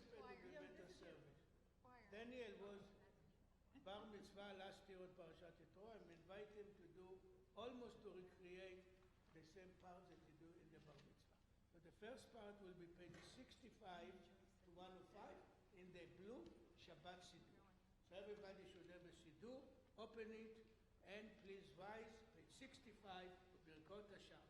participated in the service. Daniel was bar mitzvah last year at Parashat Yitro. I'm inviting him to do almost to recreate the same part that you do in the bar mitzvah. So the first part will be pages 65 to 105 in the blue Shabbat Siddur. So everybody should have a Siddur, open it, and please rise, page 65, Birkot HaShabbat.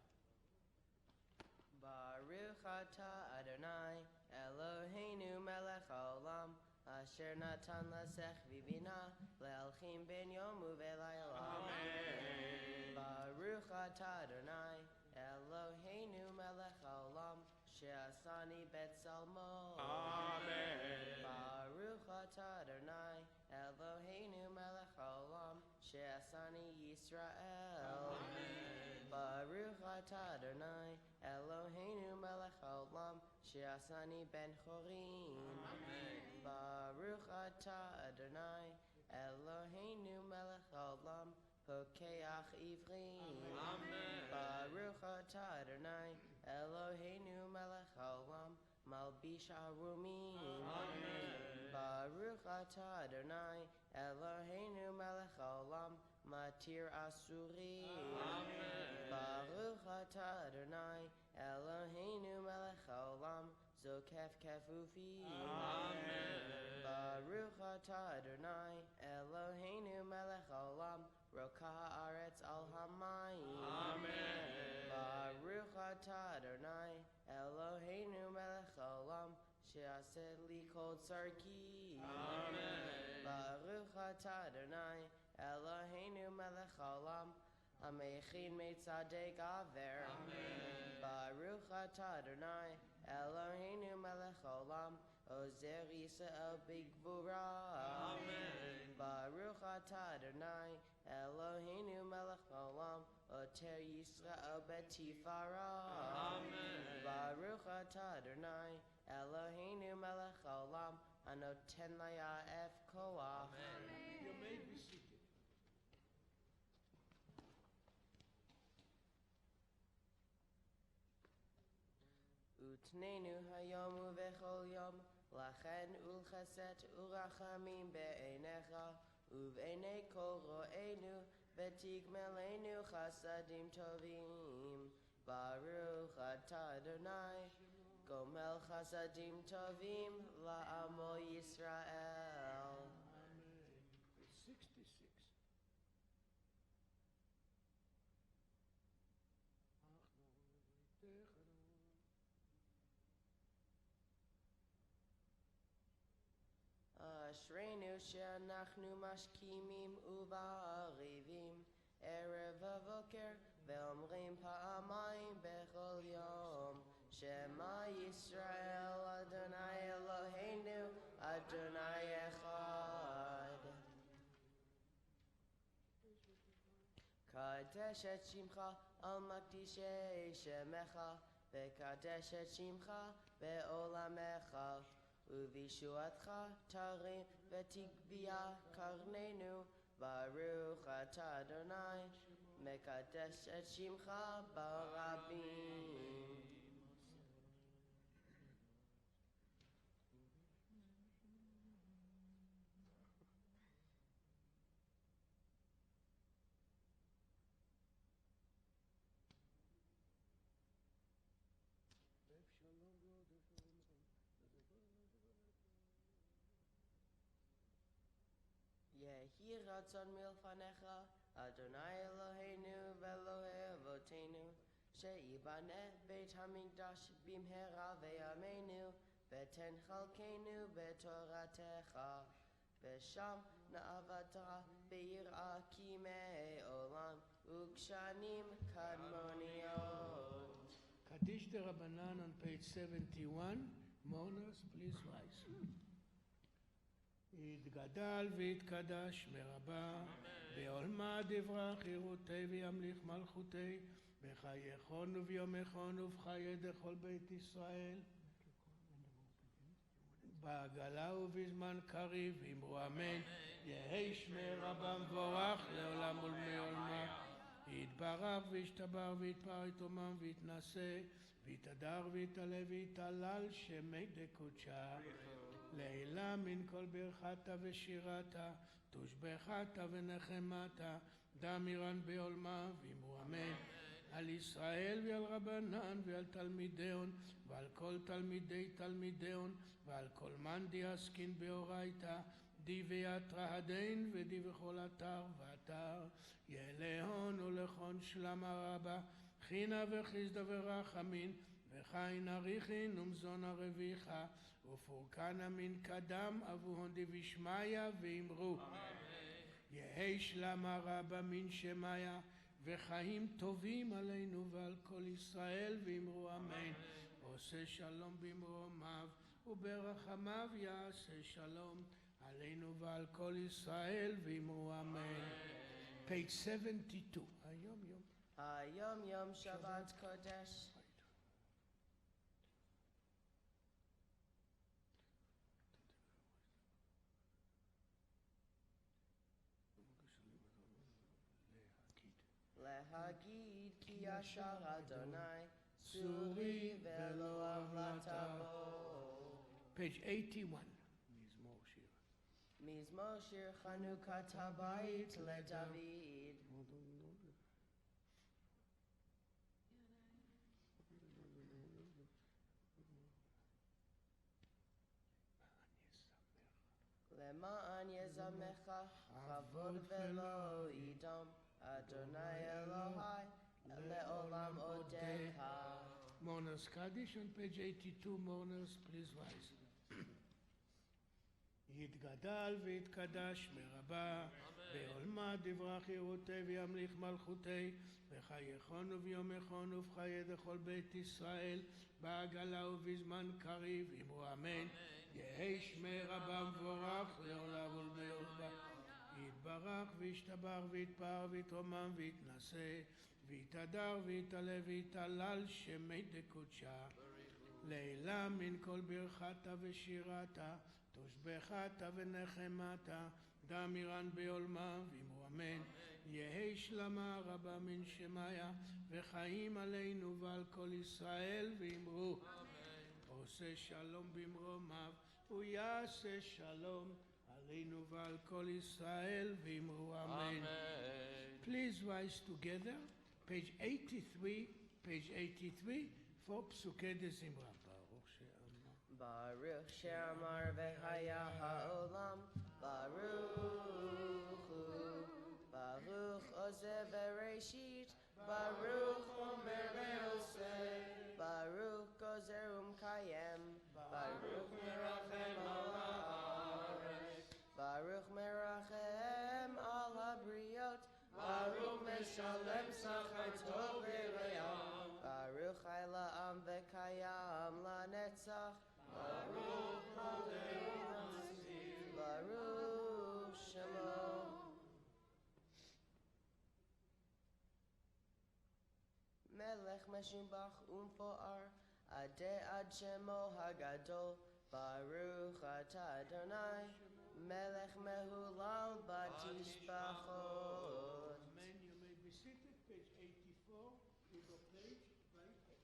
Baruch atah Adonai Eloheinu melech haolam asher natan lasech v'bina le'alchim ben yom u'velayla. Amen. Baruch atah Adonai Eloheinu melech haolam she'asani bet salmo. Amen. Baruch atah Adonai Eloheinu melech haolam she'asani Yisrael. Amen. Baruch atah Adonai Eloheinu melech haolam she'asani ben chorin. Amen. Baruch atah Adonai Eloheinu melech haolam pokeach ivrim. Amen. Baruch atah Adonai Eloheinu melech haolam malbish arumim. Amen. Baruch atah Adonai Eloheinu melech haolam matir asurim. Amen. Baruch atah Adonai Eloheinu melech haolam zokef kefufim. Amen. Baruch atah Adonai Eloheinu melech haolam roka haaretz al hamayim. Amen. Baruch atah Adonai Eloheinu melech haolam she'aseh li kol tzarki. Amen. Baruch atah Adonai Eloheinu melech haolam amechin metzadek aver. Amen. Baruch atah Adonai Eloheinu melech haolam ozer Yisrael b'gvura. Amen. Baruch atah Adonai Eloheinu melech haolam oter Yisrael betifara. Amen. Baruch atah Adonai Eloheinu melech haolam anoten laya'ef koach. You may be seated. Utnenu hayom uvechol yom lachen ulchaset urachamim be'einecha uv'einei kol ro'enu v'tigmelenu chasadim tovim. Baruch atah Adonai gomel chasadim tovim la'amo Yisrael. Amen. Page 66. Ashrenu she'anachnu mashkimim uva'arivim erev v'voker ve'omrim pa'amayim bechol yom Shema Yisrael Adonai Eloheinu Adonai Echad. Kadesh et shimcha al makdishei shemecha ve'kadesh et shimcha be'olamecha uvishuatcha tarim v'tigbia karnenu. Baruch atah Adonai mekadesh et shimcha barabim. Yehi ratzon milfanecha Adonai Eloheinu ve'Elohei avotenu she'ibaneh beit hamikdash bimhera ve'yameinu v'ten chalkenu b'toratecha v'sham na'avata be'yir'a kimei olam ukshanim kadmoniyot. Kaddish the Rabbanan on page 71. Mourners, please rise. יתגדל ויתקדש מרבה, בעולמה דברה חירותי וימליך מלכותי, בחייכון וביומכון ובחיי דכל בית ישראל. בעגלה ובזמן קריב, אמרו אמן, יהי שמי רבה מבורך לעולם ולעולמה. יתברך וישתבר ויתפאר יתומם ויתנשא, ויתהדר ויתעלה ויתהלל שמי דקודשה. לעילה מן כל ברכתה ושירתה, תושבחתה ונחמתה, דמירן בעולמה ואמרו אמן. על ישראל ועל רבנן ועל תלמידיון ועל כל תלמידי תלמידיון ועל כל מאן דיעסקין באורייתא די ויתרהדין ודי בכל אתר ואתר יעלהון ולכון שלמה רבה חינה וחיסדה ורחמין וחין אריכין ומזון הרוויחה ופורקנה מן קדם אבוהון די וישמעיה ואמרו יהי שלמה רבה מן שמיה וחיים טובים עלינו ועל כל ישראל ואמרו אמן. עושה שלום במרומיו וברחמיו יעשה שלום עלינו ועל כל ישראל ואמרו אמן. page 72. היום יום שבת קודש. להגיד כי ישר אדוני צורי ולא עוולתה בו. page 81. מזמור שיר חנוכת הבית לדוד. למען יזמך כבוד ולא ידום אדוני אלוהי לעולם עודך. Mourners Kaddish on page 82. Mourners, please rise. יתגדל ויתקדש מרבה בעולמה דברה חירותי וימליך מלכותי בחייכון וביומכון ובחיי דכל בית ישראל בעגלה ובזמן קריב אמרו אמן. יהי שמי רבה מבורך לעולם ולעולם יתברך וישתבח ויתפאר ויתרומם ויתנשא ויתהדר ויתעלה ויתהלל שמי דקודשה לעילה מן כל ברכתה ושירתה תושבחתה ונחמתה דמירן בעולמה ואמרו אמן. יהי שלמה רבה מן שמיה וחיים עלינו ועל כל ישראל ואמרו עושה שלום במרומיו ויעשה שלום עלינו ועל כל ישראל ואמרו אמן. Please rise together. page 83 for פסוקי דזמרה. ברוך שאמר והיה העולם ברוך הוא ברוך עושה בראשית ברוך אומר ועושה ברוך גוזר ומקיים ברוך מרחם על הארץ ברוך מרחם על הבריות ברוך משלם שכר טוב ורע ברוך חי לעם וקיים לנצח ברוך מודה ומסיר ברוך שמו. מלך משובח ומפואר עדי עד שמו הגדול ברוך אתה אדוני מלך מהולל בתשבחות. Amen. You may be seated. page 84 is a page by page.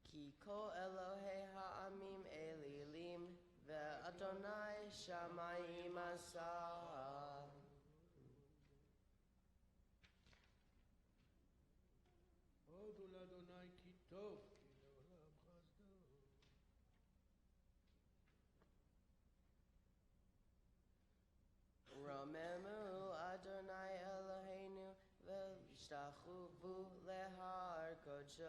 כי כה אלוהי העמים אלילים ואדוני שמיים עשה. הודו לאדוני כי טוב כי לעולם חסדו. רוממו אדוני אלוהינו והשתחוו להר קודשו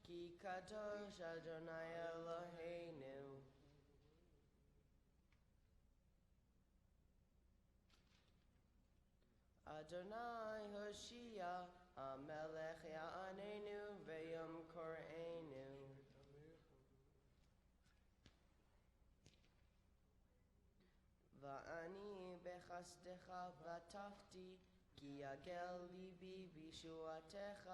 כי קדוש אדוני אלוהינו. אדוני הושיע המלך יעננו ויום קוראנו. ואני בחסדך בטחתי כי יגל ליבי בישועתך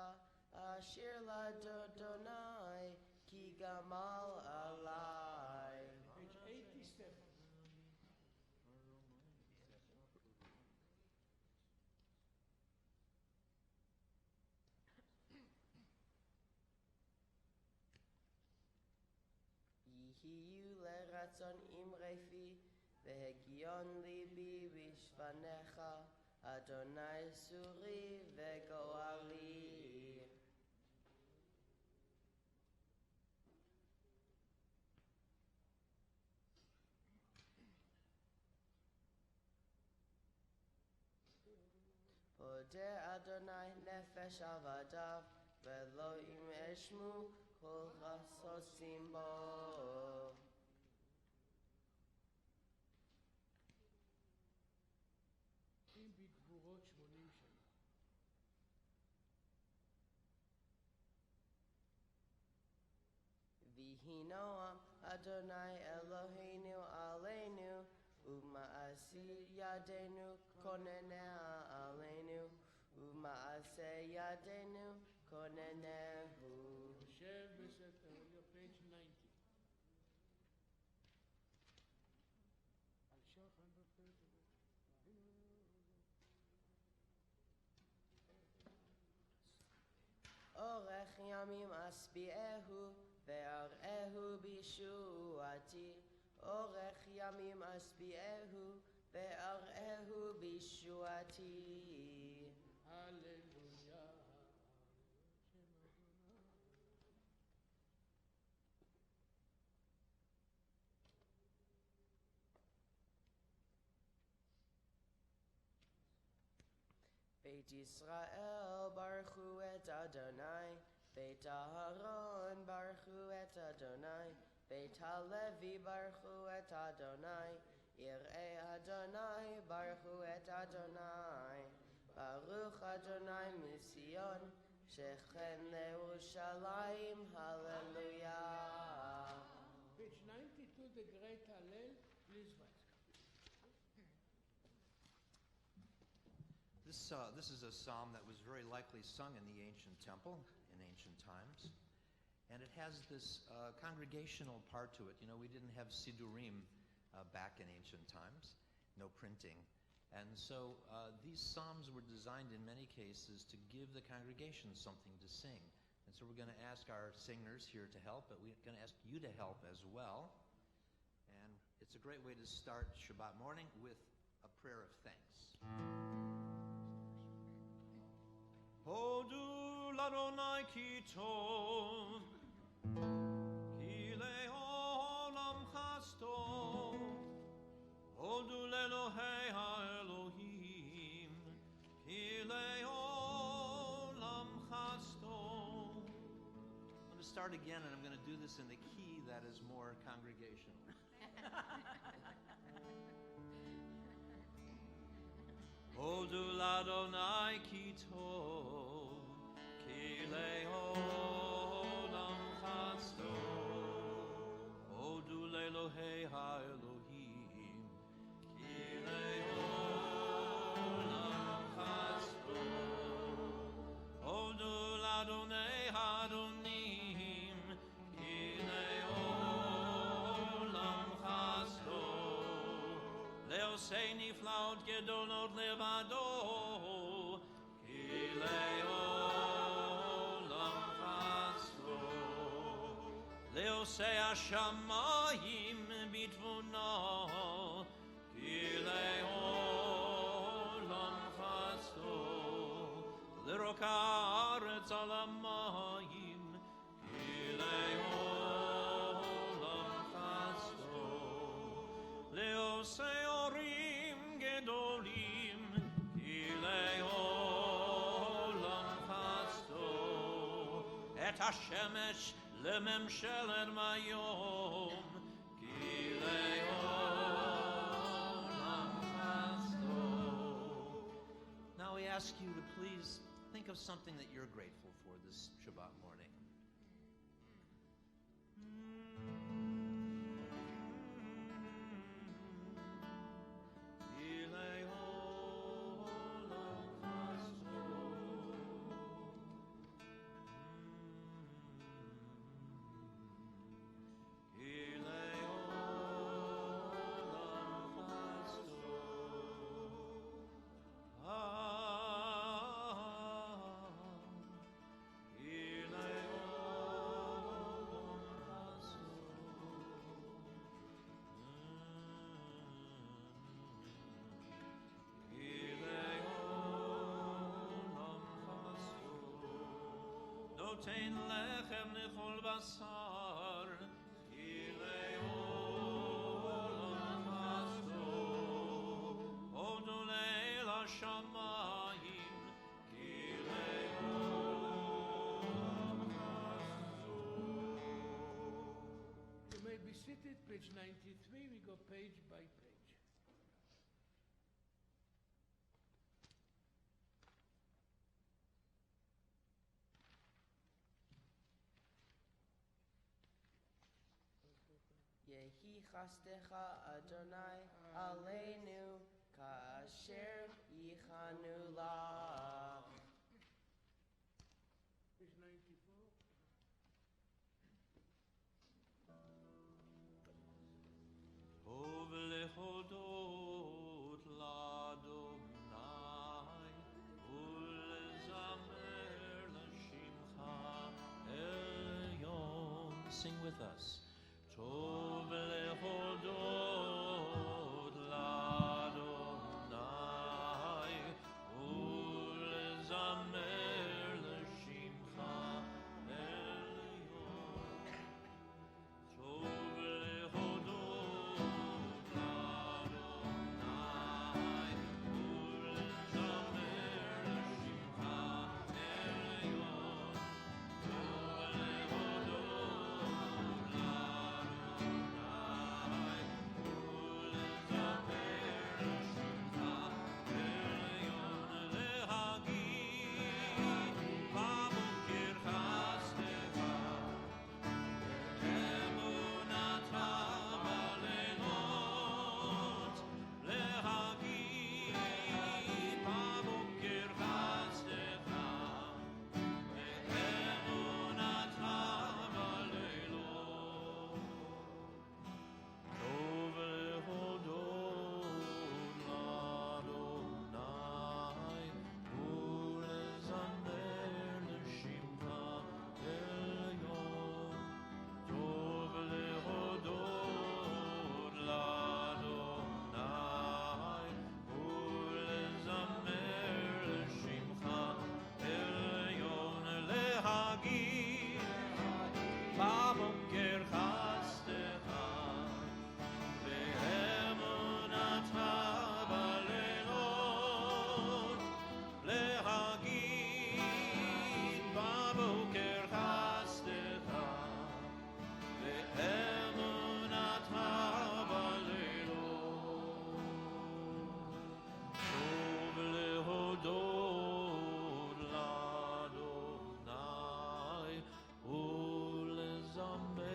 אשיר לאדוני כי גמל עלי. page 87. Vihiyu leratzon imrefi, vehegion libi vishvanecha, Adonai suri vegoali. Poder Adonai nefesh avadav, velo im eshmu kol chasosim bo. אם בגבורות 80 שנה. Vihinoam Adonai Eloheinu aleinu, uma'aseh yadenu konenea aleinu, uma'aseh yadenu konenehu. יושב בספר, page 90. על שחן בפרק. Orech yamim asbiehu, ve'arehu bishuati. Orech yamim asbiehu, ve'arehu bishuati. הללויה. Beit Yisrael baruchu et Adonai, Beit Aharon baruchu et Adonai, Beit HaLevi baruchu et Adonai, Yirei Adonai baruchu et Adonai, Baruch Adonai Mision, Shechem Yerushalayim, Hallelujah. Page 92, the great Hallel, please rise. This is a psalm that was very likely sung in the ancient temple in ancient times. And it has this congregational part to it. You know, we didn't have Sidurim back in ancient times, no printing. And so these psalms were designed in many cases to give the congregation something to sing. And so we're going to ask our singers here to help, but we're going to ask you to help as well. And it's a great way to start Shabbat morning with a prayer of thanks. Hodu l'Adonai ki tov, ki le'olam chastov. Hodu l'Elohei ha'Elohim, ki le'olam chastov. I'm going to start again, and I'm going to do this in the key that is more congregational. Hodu l'Adonai ki tov, ki le'olam chastov. Hodu l'Elohei ha'Elohim, ki le'olam chastov. Hodu l'Adonai ha'Adonim, ki le'olam chastov. Le'osei niflaot gedolot levado, ki le'olam chastov. Le'osei hashamayim bitvuno, ki le'olam chastov. Le'rok haaretz al hamayim, ki le'olam chastov. Le'osei orim gedolim, ki le'olam chastov. Et hashemesh lememshelet mayom, ki le'olam chastov. Now we ask you to please think of something that you're grateful for this Shabbat morning. Ki le'olam chastov. Ki le'olam chastov. Ki le'olam תן לחם לכל בשר, כי לעולם חסדו. הודו לאל השמיים, כי לעולם חסדו. You may be seated, page 93, we go page by page. Yehi chastecha Adonai aleinu kasher yichanu lach. Page 94. טוב להודות לאדוני ולזמר לשמך עליון. Sing with us. טוב להודות לאדוני ולזמר לשמך עליון. טוב להודות לאדוני ולזמר לשמך עליון. טוב להודות בבוקר חסדך ואמונתך בלילות, להגיד בבוקר חסדך ואמונתך בלילות. טוב להודות לאדוני ולזמר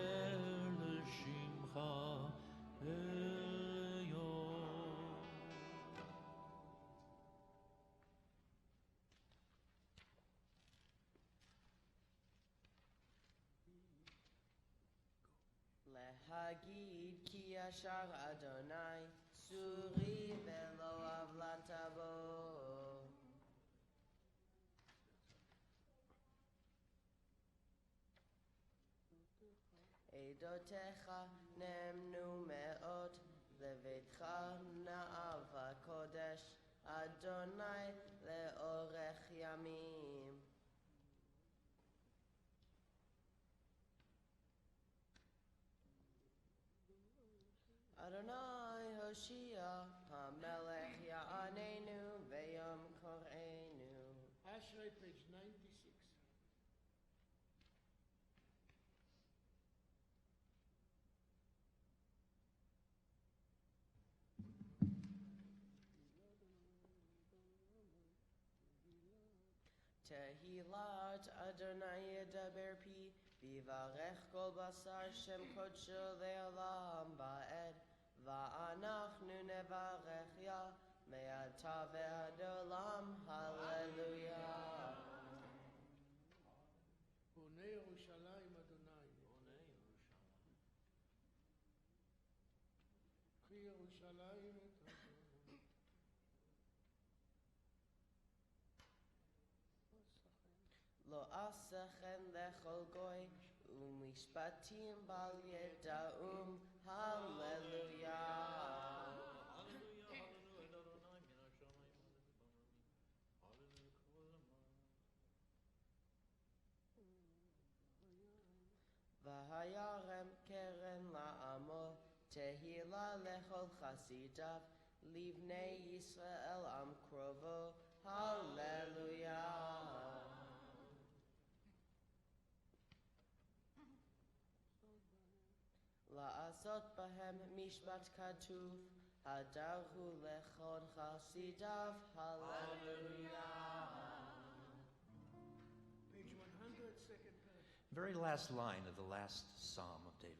לשמך עליון. להגיד כי ישר אדוני צורי ולא עוולת בו. עדותיך נאמנו מאוד, לביתך נאב הקודש, אדוני לאורך ימים. אדוני הושיע, המלך יעננו ויום קוראנו. Ashrei, page 96. תהילת אדוני ידבר פי, ויברך כל בשר שם קודשו לעולם ועד, ואנחנו נברך יה מעתה ועד עולם, הללויה. בונה ירושלים אדוני. קחי ירושלים את אדוני. לא עשה כן לכל גוי, ומשפטים בל ידעום, הללויה. Vayarem keren la'amo, tehila lechol chasidav, livnei Yisrael am krovo, hallelujah. La'asot bahem mishpat katuv, hadarhu lechol chasidav, hallelujah. Page 100, second paragraph. Very last line of the last Psalm of David.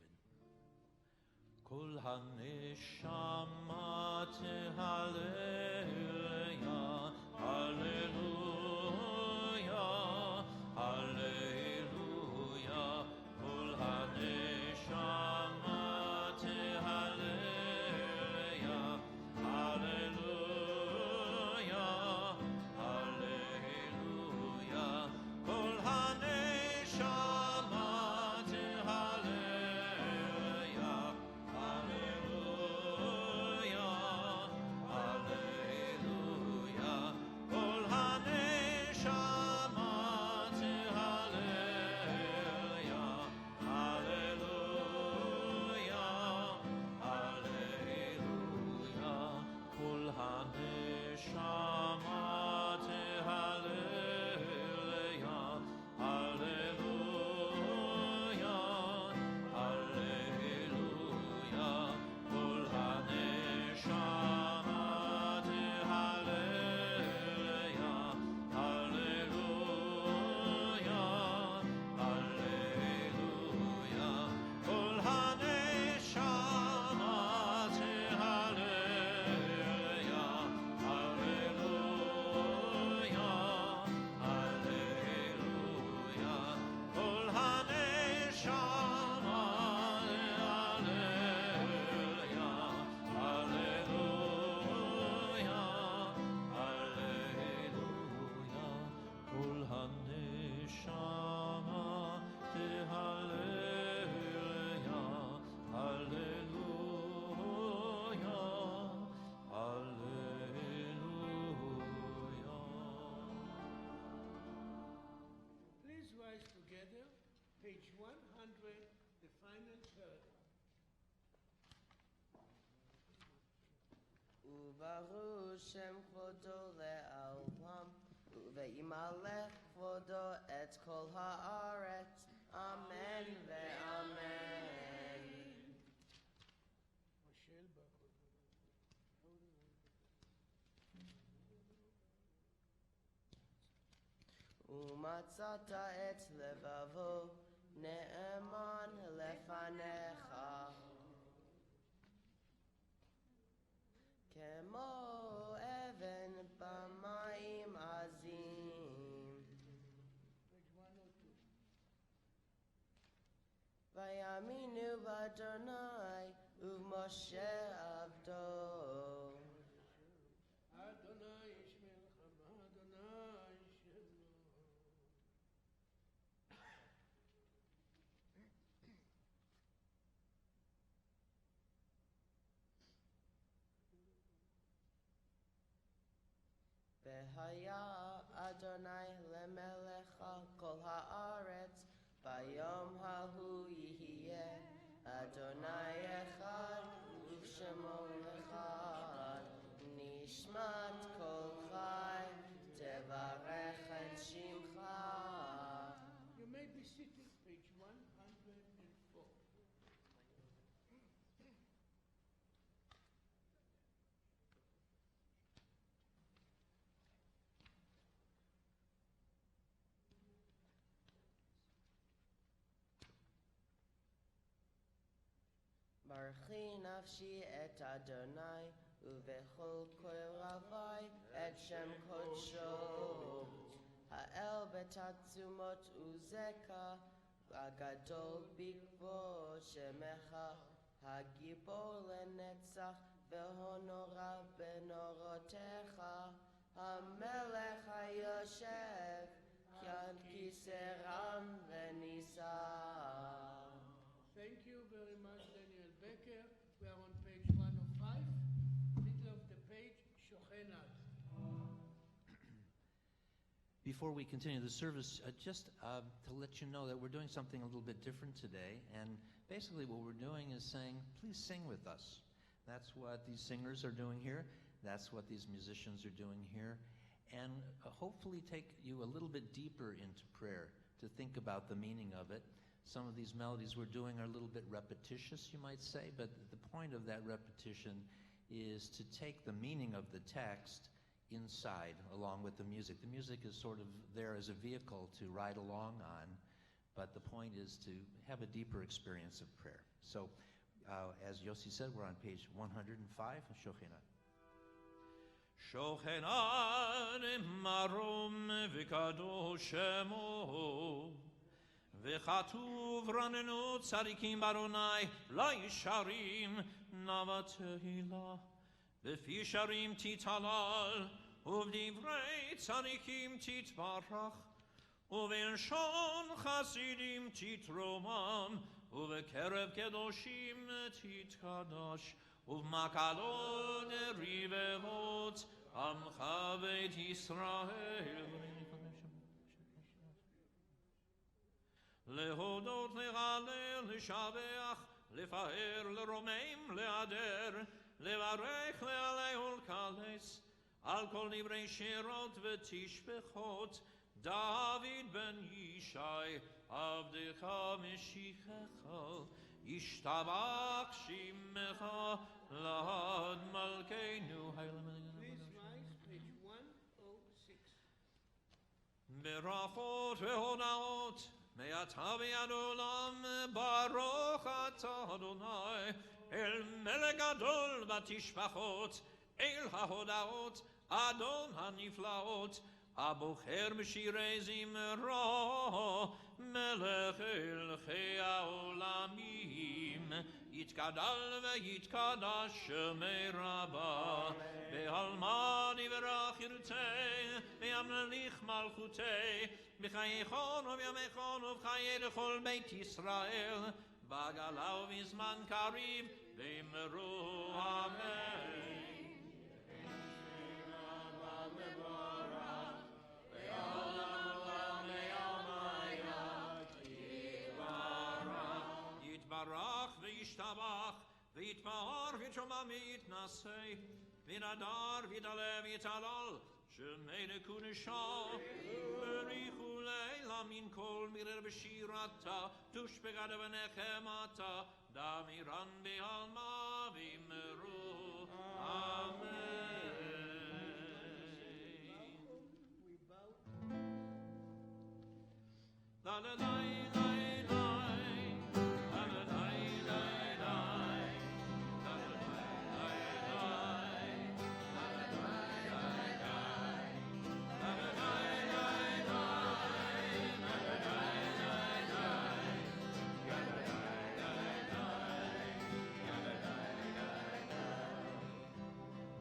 Kol haneshama tehaleluya, hallelujah, hallelujah. Kol haneshama tehaleluya, hallelujah, hallelujah. Kol haneshama tehaleluya, hallelujah, hallelujah. Kol haneshama tehaleluya, hallelujah, hallelujah. Kol haneshama tehaleluya, hallelujah, hallelujah. Kol haneshama tehaleluya, hallelujah, hallelujah. Kol haneshama tehaleluya, hallelujah, hallelujah. Kol haneshama tehaleluya, hallelujah, hallelujah. Kol haneshama tehaleluya, hallelujah, hallelujah. Please rise together. Page 100, the final paragraph. Uvaru Shem Kvodo le'olam, uve'imalech Kvodo et kol haaretz. Amen ve'amen. Michelle Bachor. Umatzata et levavo, ne'eman lefanecha. Kemo even b'mayim azim. Page 102. Vayaminu v'Adonai u'Moshe avdo. Adonai Yishmelchem, Adonai Shalom. V'haya Adonai lemelecha kol haaretz, bayom hahu yihiyeh Adonai echad u'shemo echad. Nishmat kol chai tevarech et shimcha. You may be seated, page 104. Baruchi nafshi et Adonai, uvechol koravai et shem kodsho. Ha'el betatzumot uzeka, agadol bikvo shemecha, hagibor lenetzach v'honora benorotecha, hamelech hayoshev, kyan kiseram v'nisa. Thank you very much, Daniel Becker. We are on page 105, middle of the page, Shochenat. Before we continue the service, just to let you know that we're doing something a little bit different today. And basically what we're doing is saying, please sing with us. That's what these singers are doing here. That's what these musicians are doing here. And hopefully take you a little bit deeper into prayer to think about the meaning of it. Some of these melodies we're doing are a little bit repetitious, you might say, but the point of that repetition is to take the meaning of the text inside along with the music. The music is sort of there as a vehicle to ride along on, but the point is to have a deeper experience of prayer. So, as Yossi said, we're on page 105, Shochena. Shochena marom v'kadosh shemo v'chatuv ranenu tzadikim baronai la yisharim nava tehila b'fi sharim titalal uvdivrei tzadikim titbarach uv'elshon chasidim titromam uv'kerev kedoshim titkadash uv'makalon rivevot amcha beit Yisrael להודות, להלל, לשבח, לפאר, לרומם, להדר, לברך, להלל ולקלס, על כל דברי שירות ותשבחות, דוד בן ישי, עבדך משיחך, ישתבח שמך, לעד מלכנו. Please rise, page 106. ברכות והודאות, מעתה ועד עולם ברוך אתה אדוני אל מלך גדול בתשבחות אל ההודאות אדון הנפלאות הבוחר בשירי זמרו מלך הלכי העולמים יתגדל ויתקדש שמי רבה בעלמא יברך ירצה וימליך מלכותי בחייכון ובימיכון ובחיי לכל בית ישראל בגלה ובזמן קריב ואמרו אמן. יתברך וישתבח ויתפאר ויתרומם ויתנשא ויתהדר ויתעלה ויתהלל שמי לקודשו בריחו לילה מן כל מירר בשירתה תושבגה ונחמתה דמירן בעלמא ואמרו אמן. La la la la la la la la la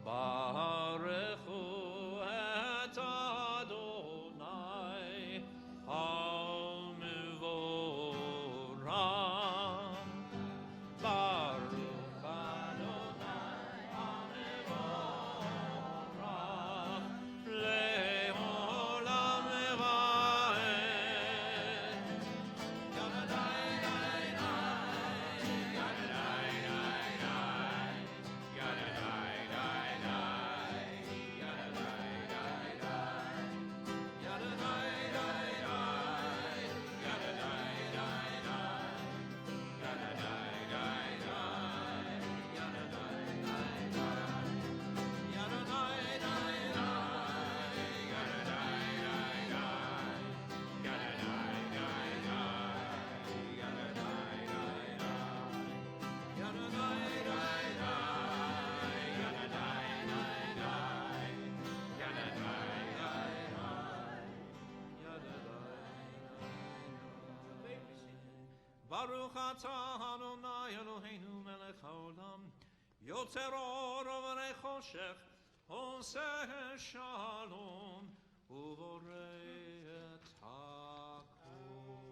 Baruchu et Adonai HaMevorach. Baruch Adonai HaMevorach le'olam va'ed. Yadadai dai dai, yadadai dai dai, yadadai dai dai, yadadai dai dai, yadadai dai dai, yadadai dai dai, yadadai dai dai, yadadai dai dai, yadadai dai dai, yadadai dai dai, yadadai dai dai, yadadai dai dai, yadadai dai dai, yadadai dai dai, yadadai dai dai. Baruch atah Adonai Eloheinu melech haolam yotzer or u'vorei choshech oseh shalom u'vorei et hakol.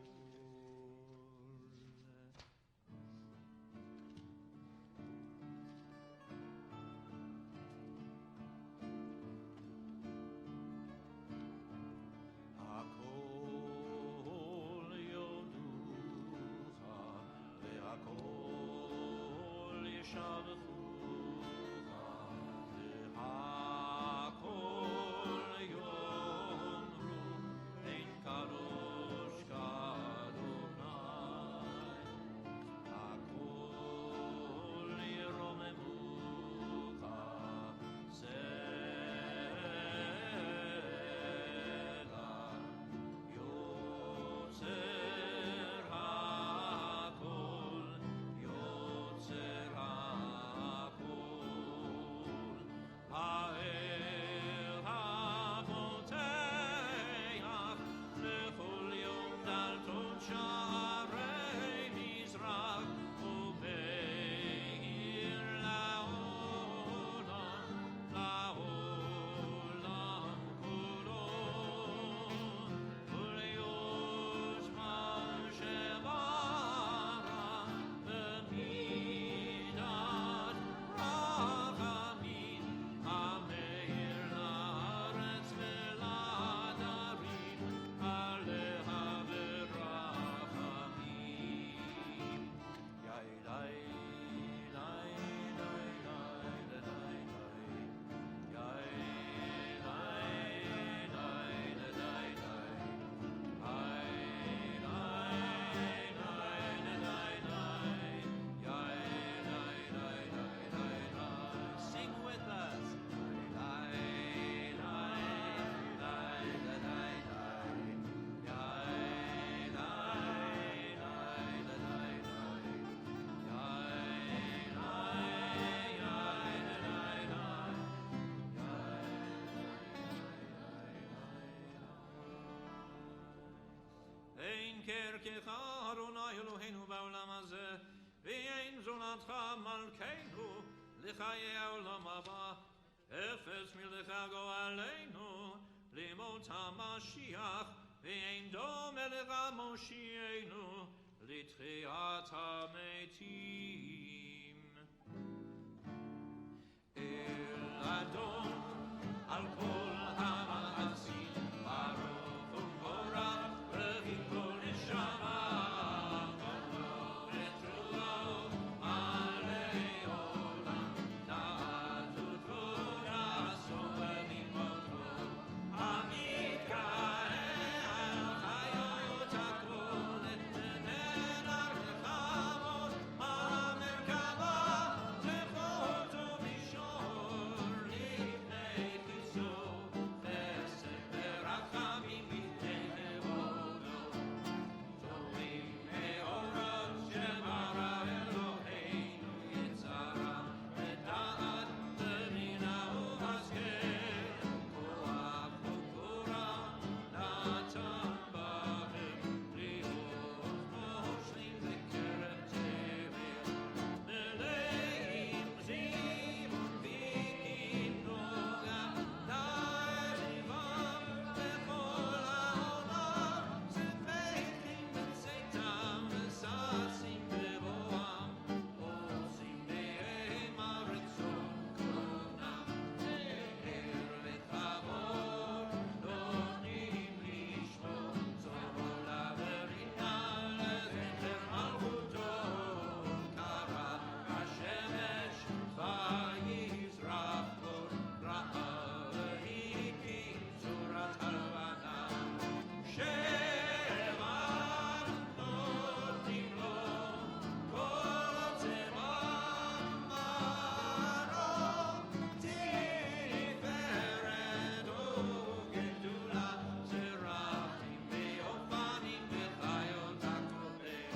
כרך אדוני אלוהינו בעולם הזה, ואין זולתך מלכנו לחיי העולם הבא. אפס מלך גואלנו למות המשיח, ואין דומה לך מושיענו לתחיית המתים. אל אדון על כל המעשים ברוך ומבורך רבים כל נשמה ותרואו עלי עולם דעת וכבוד הסובבים אותו המתקהל חיות הכל נהדר נחמות המרכבה תפות ומישור לפני כיסו חסד ורחמים מפני כבודו טובים מאורות שברא אלוהינו יצרה ודעת ובינה ומשכל כוח וגבורה נתן בהם להיות מושלים בקרב תבל מלאים זימון וקינוגה נעריבם לכל העולם ספקים בצאתם וששים בבואם עושים בהמה רצון כבודם זכר וכבוד נותנים לשמו צורו לברינה לזכר מלכותו קרא השמש ויזרח כל רעה והקים צורת הלבנה שבע נותנים לו כל צבע מרום תפארת וגדולה שרפים ואופנים וחיות הכובד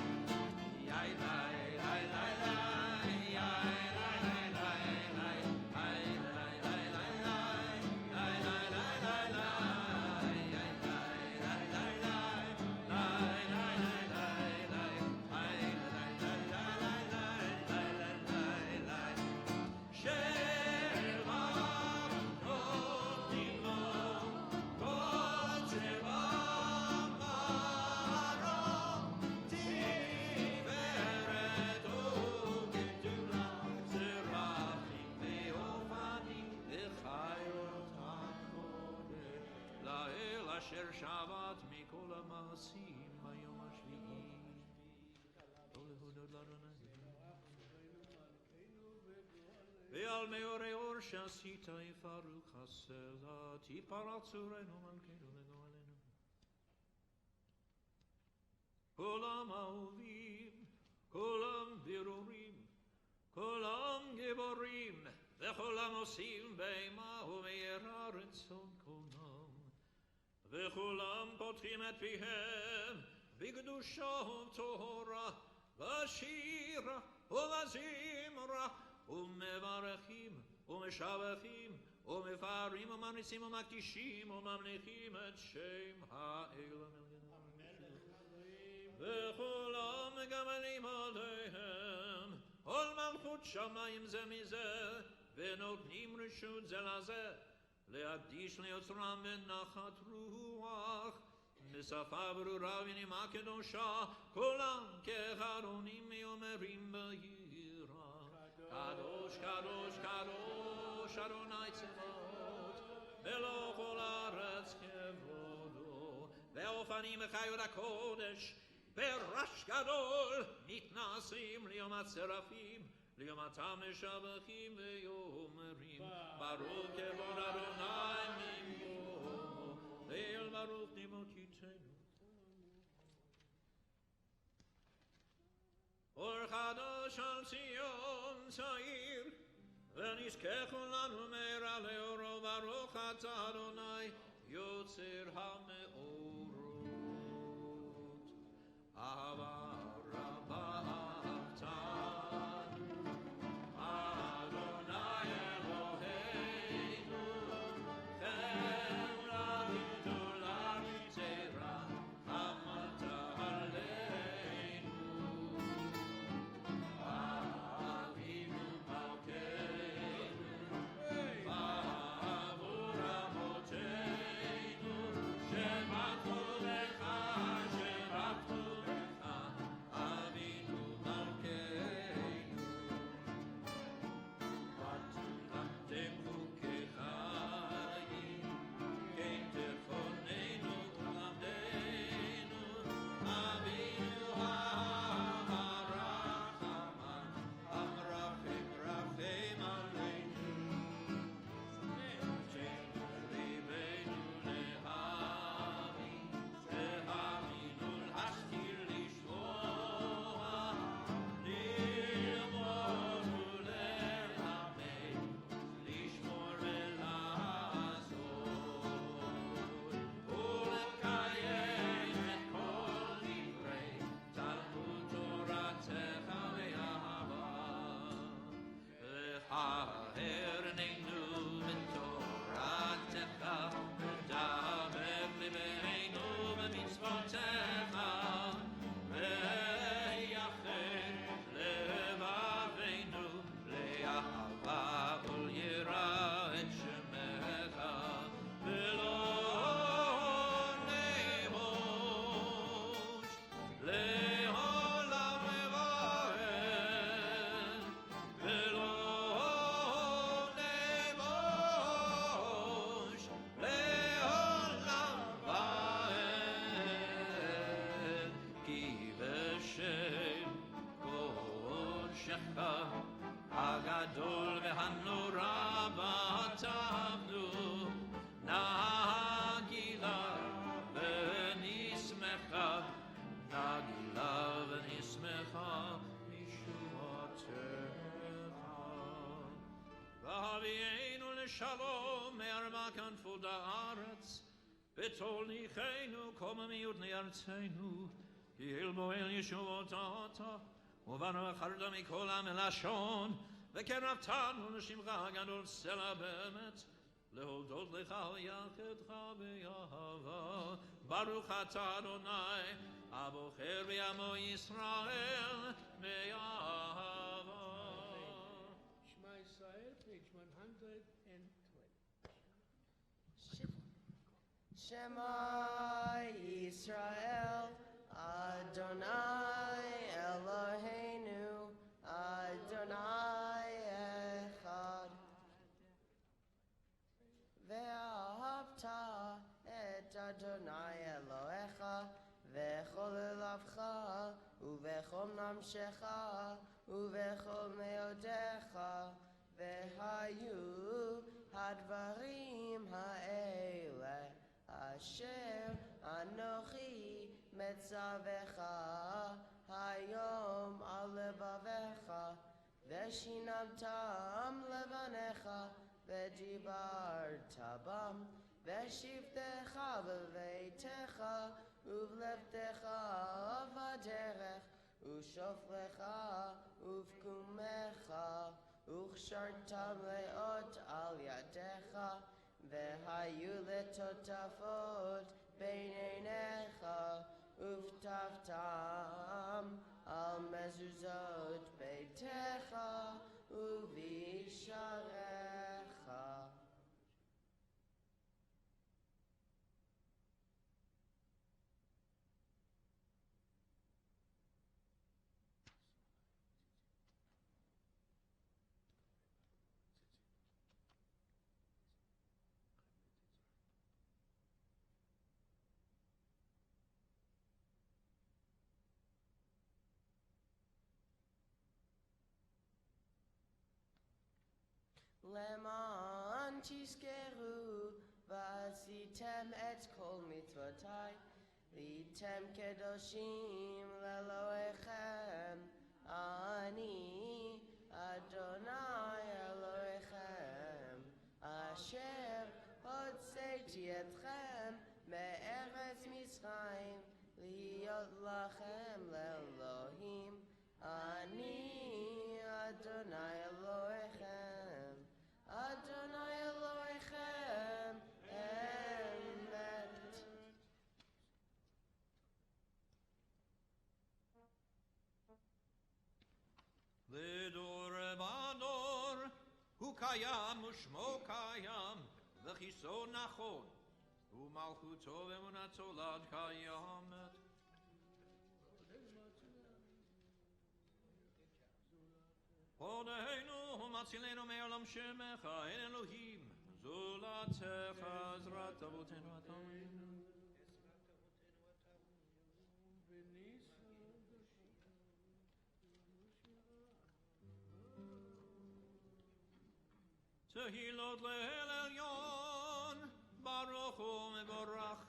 יאי לי לי לי לי יאי לי לי לי לי לי לי לאל אשר שבת מכל המעשים ביום השביעי. כל להודות לאדוני. רבנו מלכנו ועל מאורי אור שעשית יפרוק הסלע, תיפרע צורנו מלכנו וגואלנו. כולם אהובים, כולם ברורים, כולם גיבורים, וכולם עושים בהמה ובירא רצון כולם. וכולם פותחים את פיהם בקדושה וטהרה, בשירה ובזמרה, ומברכים ומשבחים ומפארים וממליצים ומקדישים וממליכים את שם האל המלך. וכולם מגמלים עליהם עול מלכות שמיים זה מזה, ונותנים רשות זה לזה להקדיש ליוצרם בנחת רוח, בשפה ברורה ונימה קדושה, כולם כחרונים אומרים ביראה. קדוש קדוש קדוש אדוני צבאות, מלוא כל הארץ כבודו. ואופנים וחיות הקודש ברעש גדול מתנשאים ליום הצרפים, ליום אתם משבחים ואומרים ברוך כבוד אדוני ממקומו, ואל ברוך נמות יתנו. אור חדש על ציון צעיר, ונזכה כולנו מהרה לאורו. ברוך אתה אדוני יוצר המאורות. אהבה רבה הגדול והנורא בתמנו, נגילה ונשמחה, נגילה ונשמחה ישועתך. והביאנו לשלום מארבע כנפות הארץ, בתוליכנו קוממיות לארצנו, כי אל בו אל ישועות אתה. ובנו בחרת מכל עם לשון, וקרבתנו לשמך הגדול סלע באמת, להודות לך ויחדך באהבה. ברוך אתה אדוני הבוחר בעמו ישראל באהבה. שמע ישראל, page 112. Shema Yisrael, Adonai Eloheinu, Adonai Echad. Ve'ahavta et Adonai Elohecha, v'chol elavcha, u'v'chol namshecha, u'v'chol meodecha, והיו הדברים האלה אשר אנוכי מצווך היום על לבביך, ושיננתם לבניך ודיברת בם, ושבתך בביתך ובלבתך בדרך ושופרך ובקומך וכשרתם לאות על ידיך, והיו לטוטפות בין עיניך וכתבתם על מזוזות ביתך ובישעריך. למען תזכרו ועשיתם את כל מצוותיי, והייתם קדושים לאלוהיכם, אני אדוני אלוהיכם, אשר הוצאתי אתכם מארץ מצרים להיות לכם לאלוהים, אני אדוני אלוהיכם, אדוני אלוהיכם אמת. לדור ודור הוא קיים ושמו קיים, וכיסו נכון, ומלכותו ואמונתו לעד קיימת. עודנו ומצילנו מעולם שמך, אין אלוהים זולתך, עזרת אבותינו התמיד. תהילות לאל עליון, ברוך ומבורך,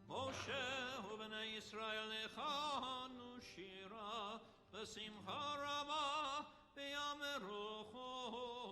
משה ובני ישראל לכנו שירה בשמחה רבה, ויאמרו כולם.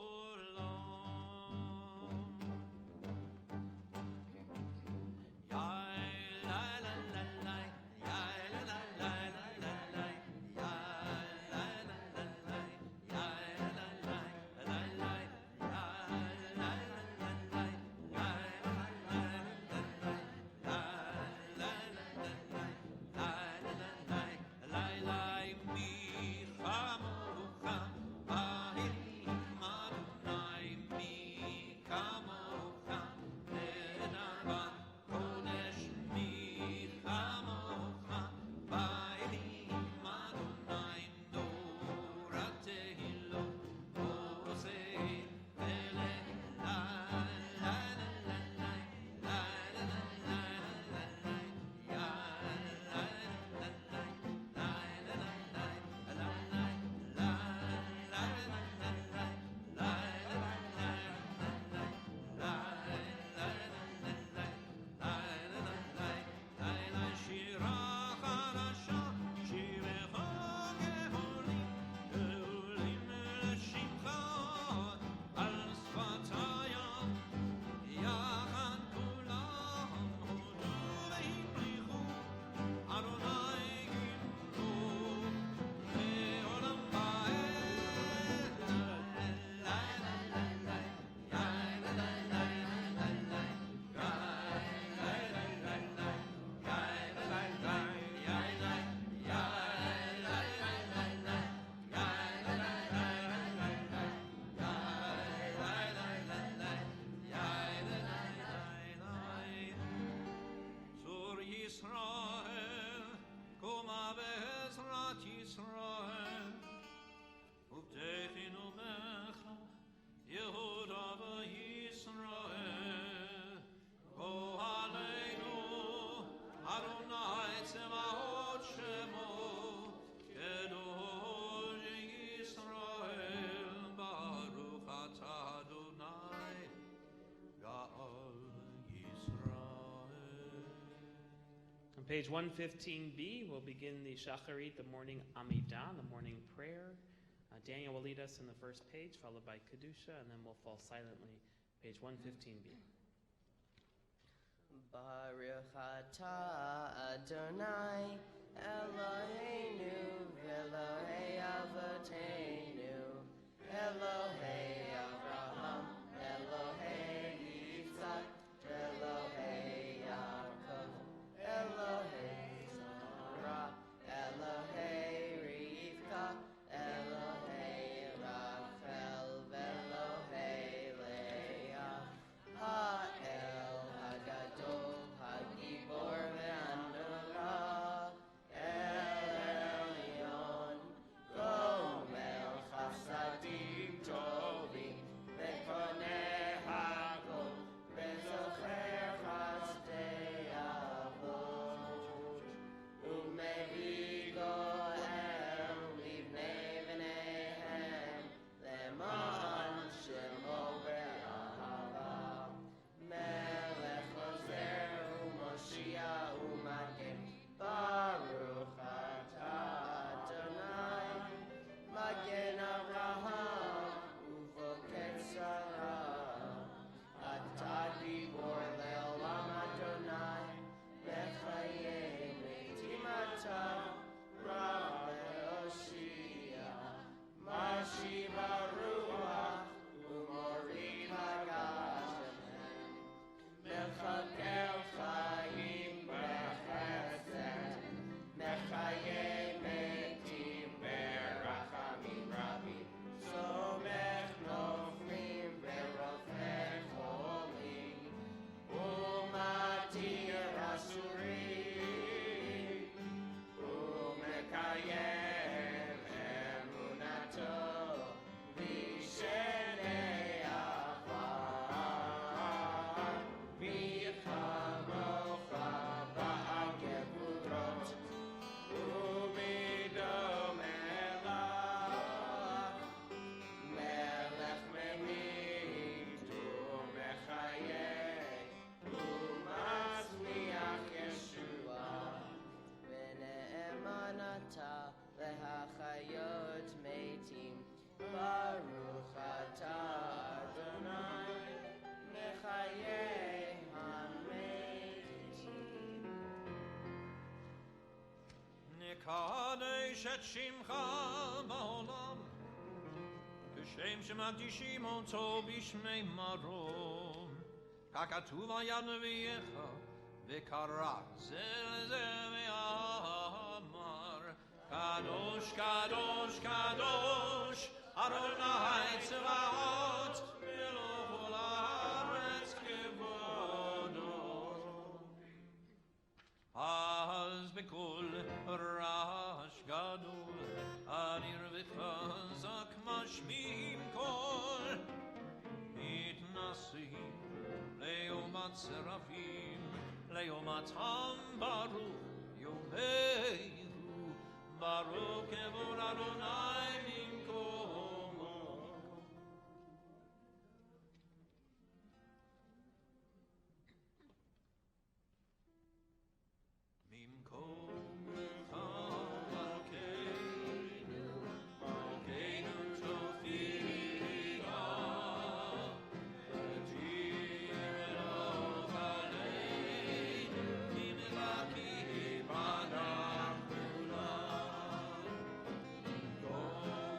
On page 115b, we'll begin the Shacharit, the morning Amidah, the morning prayer. Daniel will lead us in the first page, followed by Kedusha, and then we'll fall silently. Page 115b. Baruch atah Adonai Eloheinu Elohei Avoteinu Elohei Avraham Elohei Yitzhak Elohei Yaakov Elohei Sarah Elohei Rivka Elohei Rachel Elohei Leah Ha'el Hagadol Hagibor Ve'anora El Elyon Gomel Chasadim Tovim Bekonei Hakol Bezocher Chasdei Avot Umevi Goel Livnei V'neihem Leman Shemo Be'ahava Melech Ozer U'Moshiach U'Magen Baruch atah Adonai Magen Avraham Uvoket Sarah Atah Gibor Le'olam Adonai Mechayei Metim Atah Rav Le'Oshia Mashiv HaRuach U'Morid HaGashem Mechakel Chaim B'Chesed Mechayei Metim Berachamim Rabim Somech Noflim Berofei Cholim Umatir Asurim Umekayem Emunato Vishenei Afar Vichamocha Ba'agevurot Umidom Elah Melech Memit Umechayei Umasmiach Yeshua V'ne'eman atah Le'hachayot Meitim Baruch atah Adonai Mechayei HaMeitim נקדש את שמך בעולם, כשם שמקדישים אותו בשמי מרום, ככתוב על יד נביאך, וקרא זה לזה ואמר, קדוש קדוש קדוש אדוני צבאות מלוא כל הארץ כבודו. אז בקול רעש גדול אדיר וחזק משמיעים קול, מתנשאים ליום הצרפים ליומתם ברוך יאמרו, ברוך כבוד אדוני במקומו. במקומך מלכנו, מלכנו תופיע, ותמלוך עלינו, כמלכים אנחנו לך. במקומך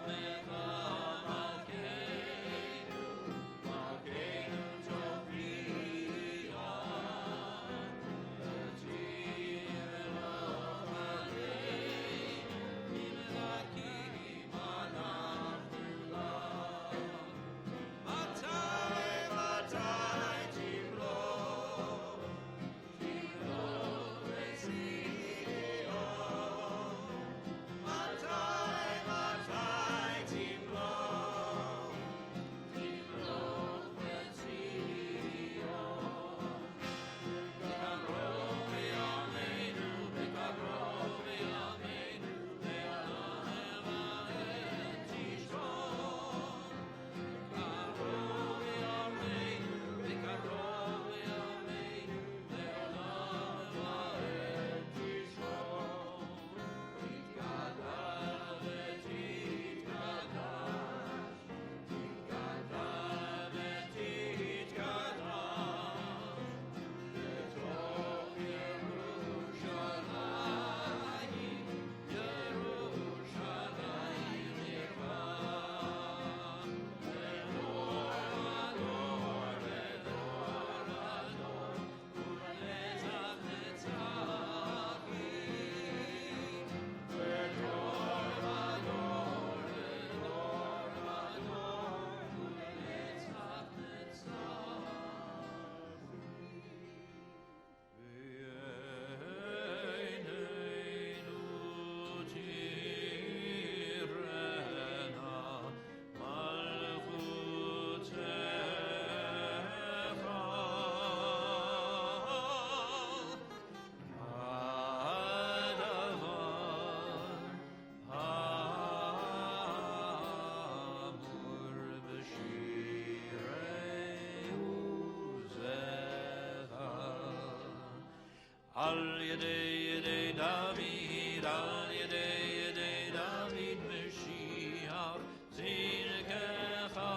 Al Yedei David, Al Yedei David, Mashiach Tzidkecha.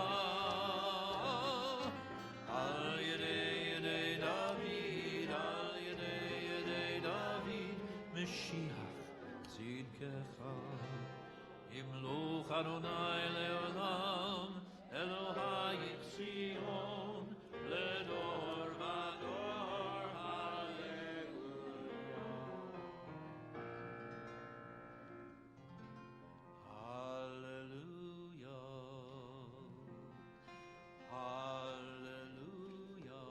Al Yedei David, Al Yedei David, Mashiach Tzidkecha. Imloch Adonai leolam, Elohai Tzion, ledor vador, Hallelujah. Hallelujah.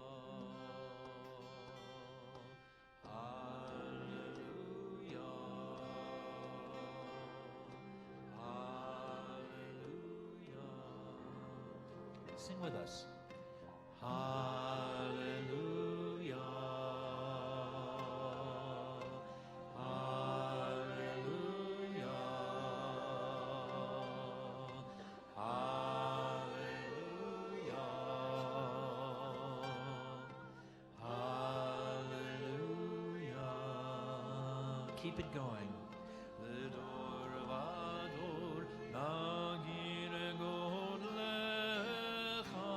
Hallelujah. Hallelujah. Hallelujah. Sing with us. Hallelujah. Hallelujah. Hallelujah. Hallelujah. Keep it going. Ledor vador nagir god lecha.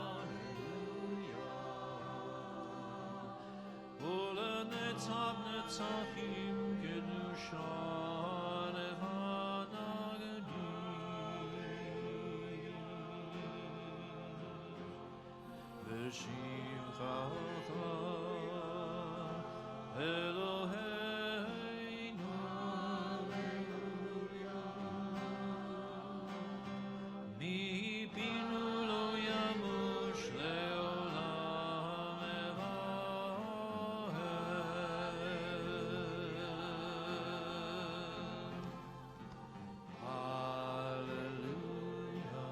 Hallelujah. Ule netzav netzachim kedusha levanagdi. V'shivchacha Eloheinu. Mi pinu lo yamush leolam evahem. Hallelujah.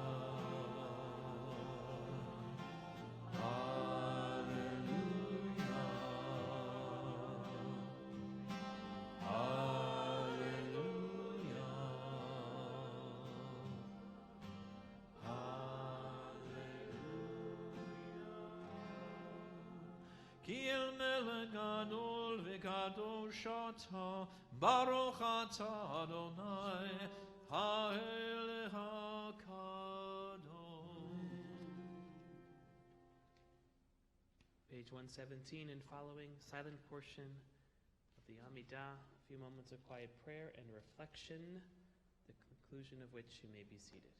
Ki el melech gadol v'kadosh ata, Baruch ata Adonai, ha'eleh ha'kadosh. Page 117 and following, silent portion of the Amidah, a few moments of quiet prayer and reflection, the conclusion of which you may be seated.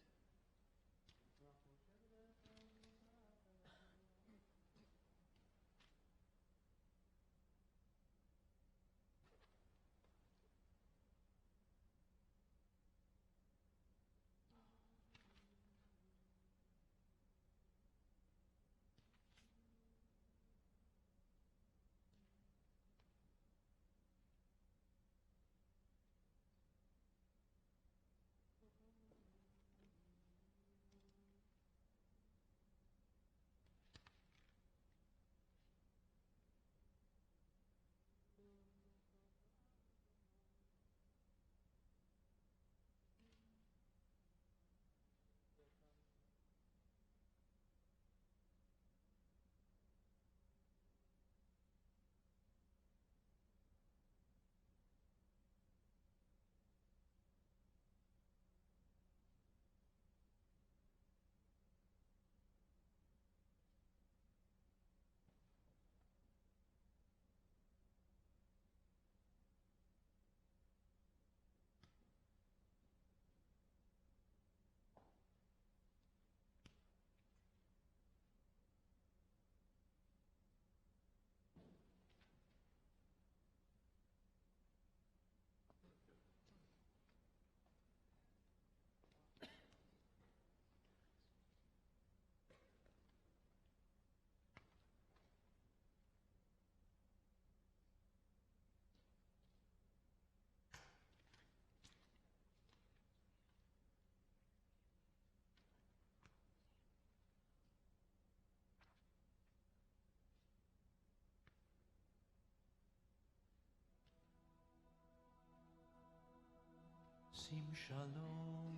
Sim shalom,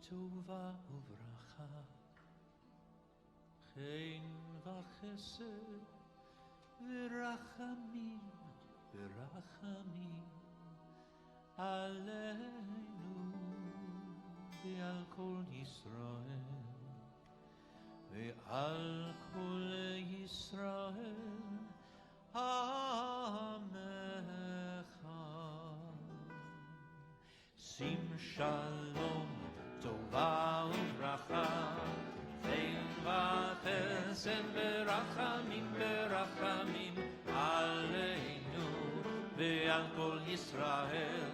tova uvracha, chen v'chesed, ורחמים, ורחמים עלינו ועל כל ישראל ועל כל ישראל עמך. שים שלום, טובה וברכה, חן וחסד ברחמים, ברחמים עלינו ועל כל ישראל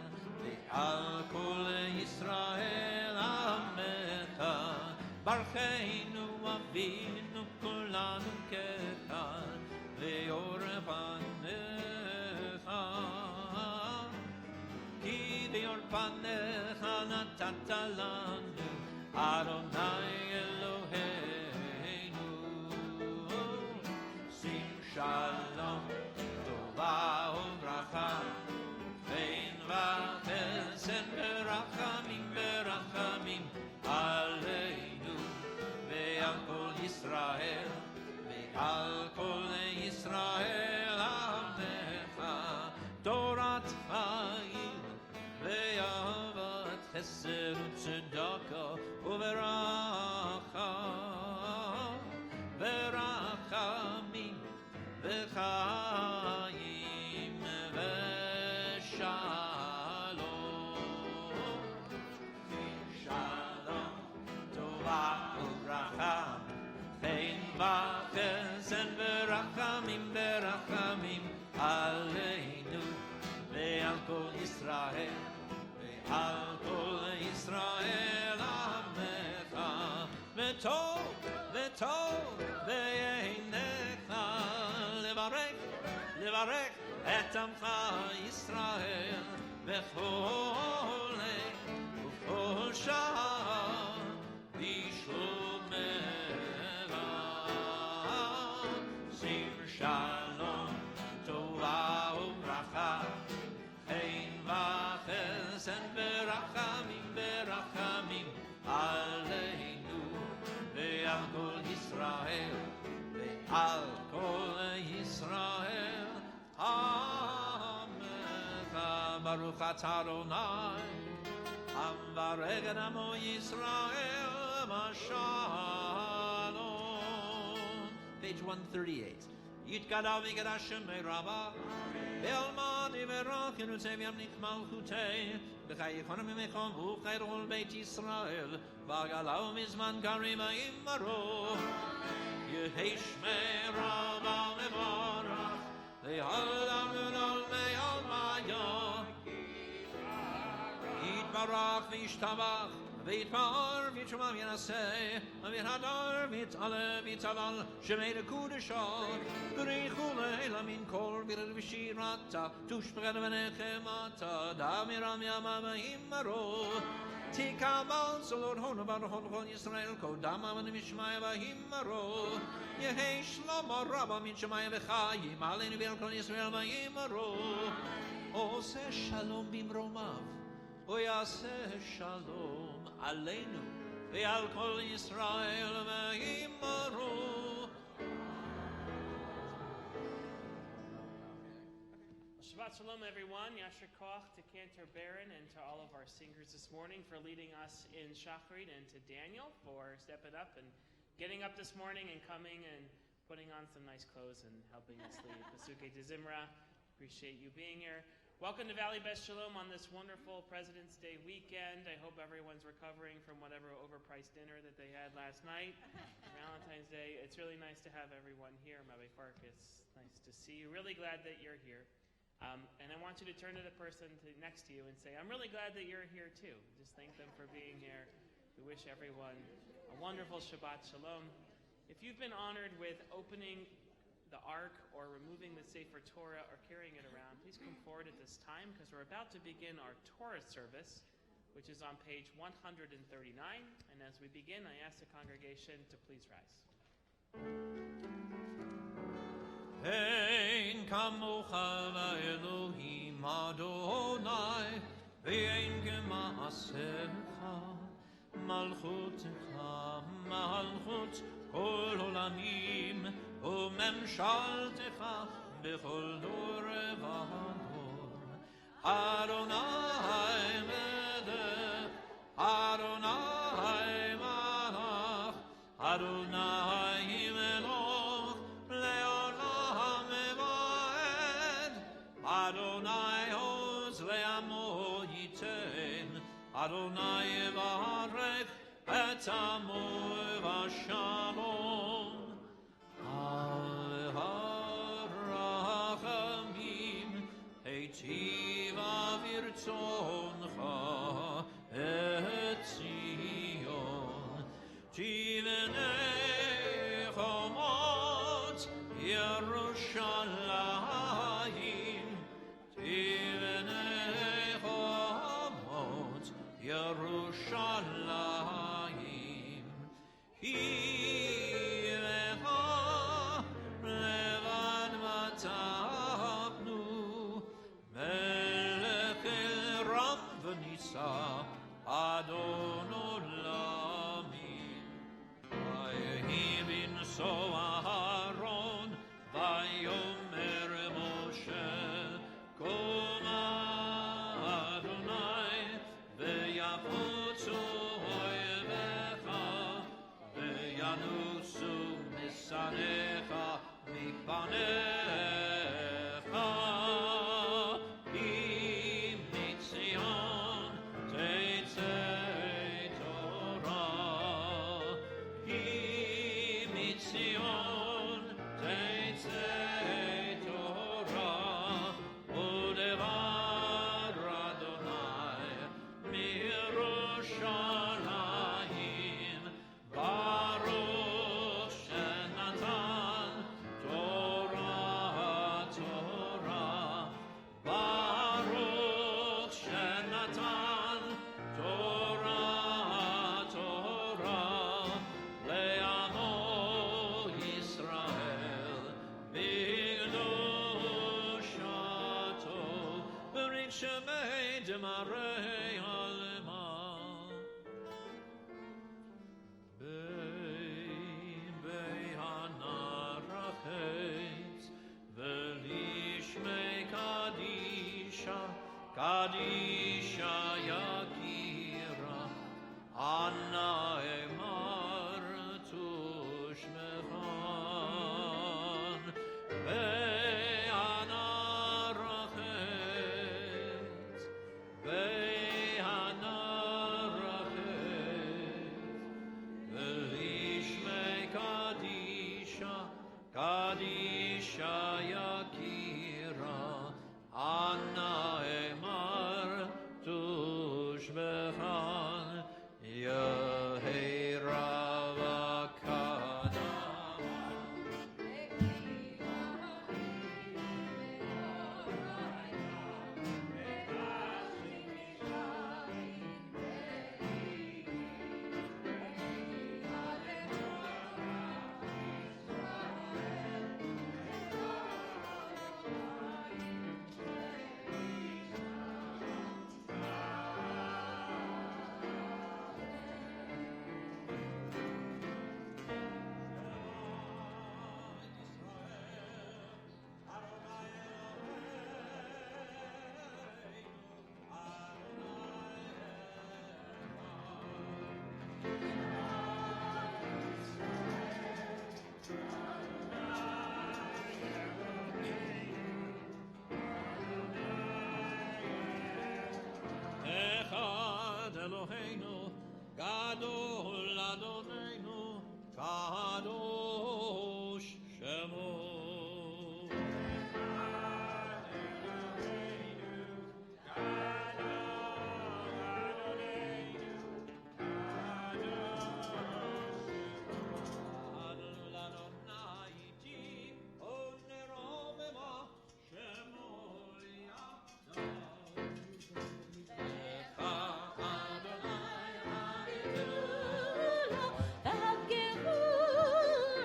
ועל כל ישראל עמך. ברכנו אבינו כולנו כאחד ואור פניך, כי באור פניך נתת לנו אדוני אלוהינו. שים שלום, טובה וברכה, חן וחסד ברחמים, ברחמים עלינו ועל כל ישראל ועל כל ישראל עמך. תורת חיים ואהבת חסד וצדקה וברכה, ורחמים וחיים ושלום. שלום, טובה וברכה, חן וחסד ורחמים, ברחמים עלינו ועל כל ישראל ועל כל ישראל עמך. וטוב, וטוב בעיניך לברך, לברך את עמך ישראל בכל עת ובכל שעה בשלומך. שים שלום, טובה וברכה, חן וחסד ברחמים, ברחמים עלינו ועל כל ישראל ועל כל ישראל עמך. ברוך אתה אדוני המברך את עמו ישראל בשלום. Page 138. יתגדל ויקדש שמי רבה ואלמד יברך ינוצב ימליך מלכותי בחיי יכונם ממכם ובחיי כל בית ישראל בגלה ומזמן קריב האמרו. יהי שמי רבה מברך לעולם ולעולמי עלמיה. יתברך וישתבח ויתפאר ויתשומע וינסה ויתהדר ויתעלה ויתהלל שמי לקודשו בריחו לעילמין כל בירר ושירתה תושבחת ונחמתה דמירם ימה והימרו. תקבל צלות הונו ברחון כל ישראל קודם אמן משמעיה והימרו. יהי שלמה רבה מן שמעיה וחיים עלינו ועל כל ישראל והימרו. עושה שלום במרומיו ויעשה שלום עלינו ועל כל ישראל והימרו. Shabbat Shalom, everyone. Yasher Koach to Cantor Baron and to all of our singers this morning for leading us in Shacharit, and to Daniel for stepping up and getting up this morning and coming and putting on some nice clothes and helping us lead Pesukei de Zimra. Appreciate you being here. Welcome to Valley Best Shalom on this wonderful President's Day weekend. I hope everyone's recovering from whatever overpriced dinner that they had last night. Valentine's Day. It's really nice to have everyone here. Rabbi Fark, it's nice to see you. Really glad that you're here. And I want you to turn to the person next to you and say, I'm really glad that you're here too. Just thank them for being here. We wish everyone a wonderful Shabbat Shalom. If you've been honored with opening the Ark or removing the Sefer Torah or carrying it around, please come forward at this time because we're about to begin our Torah service, which is on page 139. And as we begin, I ask the congregation to please rise. Ein kamocha va'elohim Adonai ve'ein kema'asecha malchutecha malchut kol olamim וממשלתך בכל דור ודור. אדוני מלך, אדוני מלך, אדוני מלוך לעולם ועד. אדוני עוז לעמו ייתן, אדוני יברך את עמו בשלום. על הרחמים היטיבה ברצונך את ציון, תבנה חומות ירושלים, תבנה חומות ירושלים. היא לך לבד מצאנו, מלך אל רם ונישא, אדון עולמים. ויהי בנשוא אהרון, ויאמר משה, קומה אדוני, ויפוצו אויביך, וינוסו משנאיך מפניך. כי מציון תצא תורה, כי מציון תצא תורה, ודבר אדוני מירושלים. ברוך שנתן תורה תורה, ברוך שנתן תורה תורה, לעמו ישראל בקדושתו. בריק שמי דמרי הלמה, בי הנר החץ, ולשמי קדישה, קדישה יקירה, אנא אמר תושמחן. בי הנר החץ, בי הנר החץ, ולשמי קדישה, קדישה יקירה, אנא אמר תושבחן. יהי רב הקדם, אחד אלוהינו, גדול אדוננו, קדוש שמו. והגאולה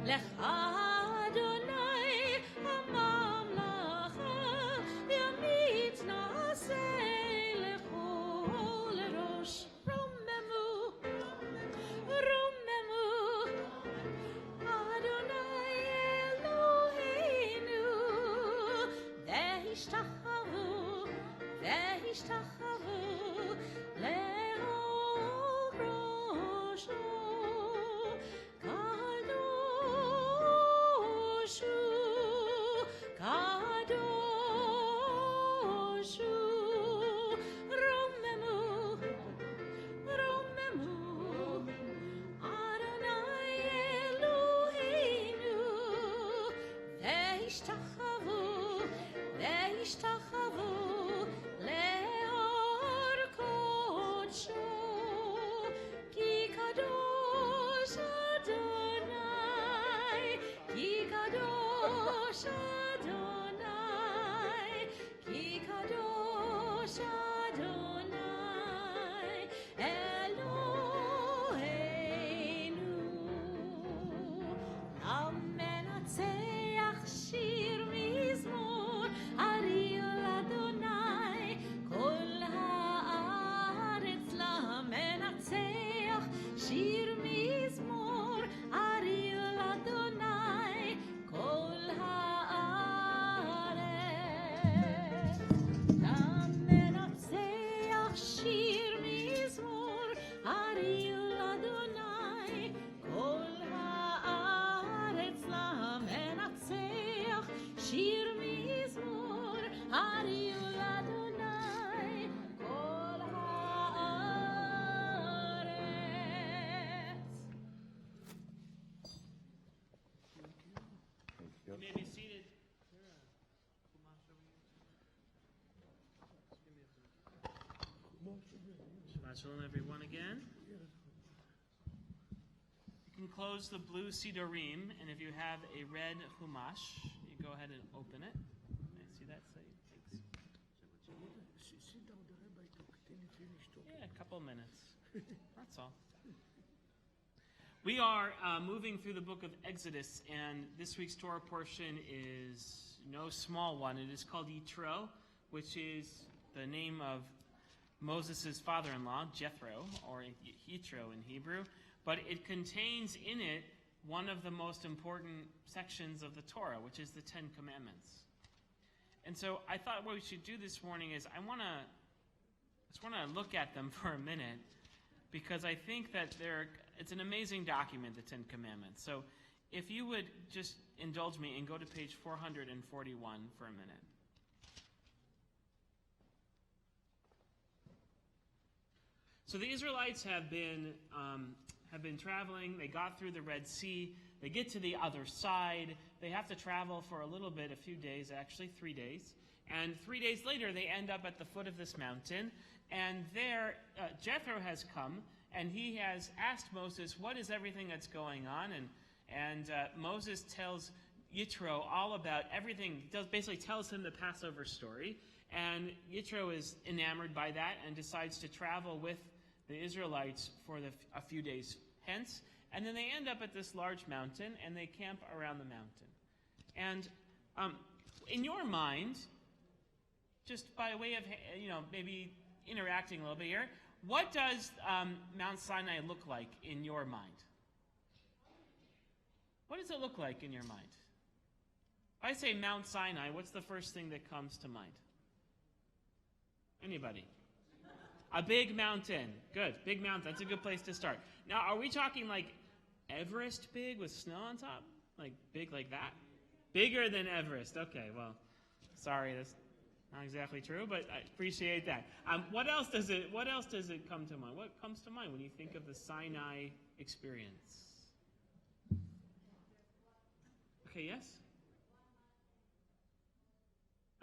לך אדוני הממלכה, ימית נעשה לכל ראש. רוממו, רוממו, אדוני אלוהינו, והשתחוו, והשתחוו לאור ראשו. קדוש הוא, קדוש הוא. רוממו, רוממו, אדוני אלוהינו, והשתחוו, והשתחוו לאור קודשו. כי קדוש אדוני, כי קדוש אדוני, כי קדוש אדוני אלוהינו. למנצח שיר מזמור, הריעו לאדוני כל הארץ. למנצח שיר מזמור, הריעו לאדוני כל הארץ. למנצח שיר מזמור, הריעו לאדוני כל הארץ. למנצח שיר מזמור, הריעו לאדוני כל הארץ. You may be seated. Shabbat shalom, everyone, again. You can close the blue Sidorim, and if you have a red Humash, you go ahead and open it. I see that side. Thanks. Sit down, the rabbi talk. Then you finish talking. Yeah, a couple of minutes. That's all. We are moving through the book of Exodus, and this week's Torah portion is no small one. It is called Yitro, which is the name of Moses' father-in-law, Jethro, or Yitro in Hebrew. But it contains in it one of the most important sections of the Torah, which is the Ten Commandments. And so I thought what we should do this morning is I just want to look at them for a minute, because I think that it's an amazing document, the Ten Commandments. So if you would just indulge me and go to page 441 for a minute. So the Israelites have been traveling. They got through the Red Sea. They get to the other side. They have to travel for a little bit, a few days, actually 3 days. And 3 days later, they end up at the foot of this mountain. And there, Jethro has come, and he has asked Moses, what is everything that's going on? And Moses tells Yitro all about everything, basically tells him the Passover story. And Yitro is enamored by that and decides to travel with the Israelites for a few days hence. And then they end up at this large mountain, and they camp around the mountain. And in your mind, just by way of, maybe interacting a little bit here, what does Mount Sinai look like in your mind? What does it look like in your mind? If I say Mount Sinai, what's the first thing that comes to mind? Anybody? A big mountain. Good. Big mountain. That's a good place to start. Now, are we talking like Everest big with snow on top? Like big like that? Bigger than Everest. Okay, well, sorry, that's not exactly true, but I appreciate that. What else does it come to mind? What comes to mind when you think of the Sinai experience? Okay, yes?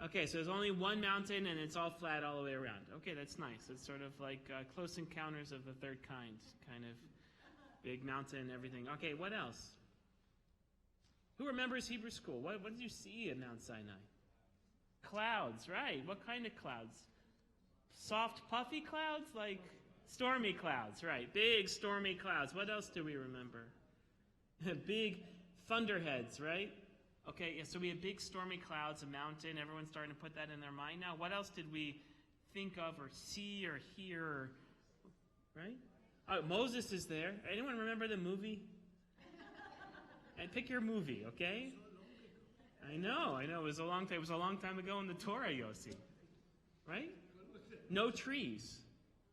Okay, so there's only one mountain and it's all flat all the way around. Okay, that's nice. It's sort of like Close Encounters of the Third Kind, kind of big mountain, everything. Okay, what else? Who remembers Hebrew school? What did you see at Mount Sinai? Clouds, right. What kind of clouds? Soft, puffy clouds? Like stormy clouds, right. Big, stormy clouds. What else do we remember? Big, Thunderheads, right? Okay, yeah, so we have big stormy clouds, a mountain. Everyone's starting to put that in their mind now. What else did we think of or see or hear? Right? Moses is there. Anyone remember the movie? And pick your movie, okay? I know. It was a long time. It was a long time ago in the Torah, Yossi. Right? No trees,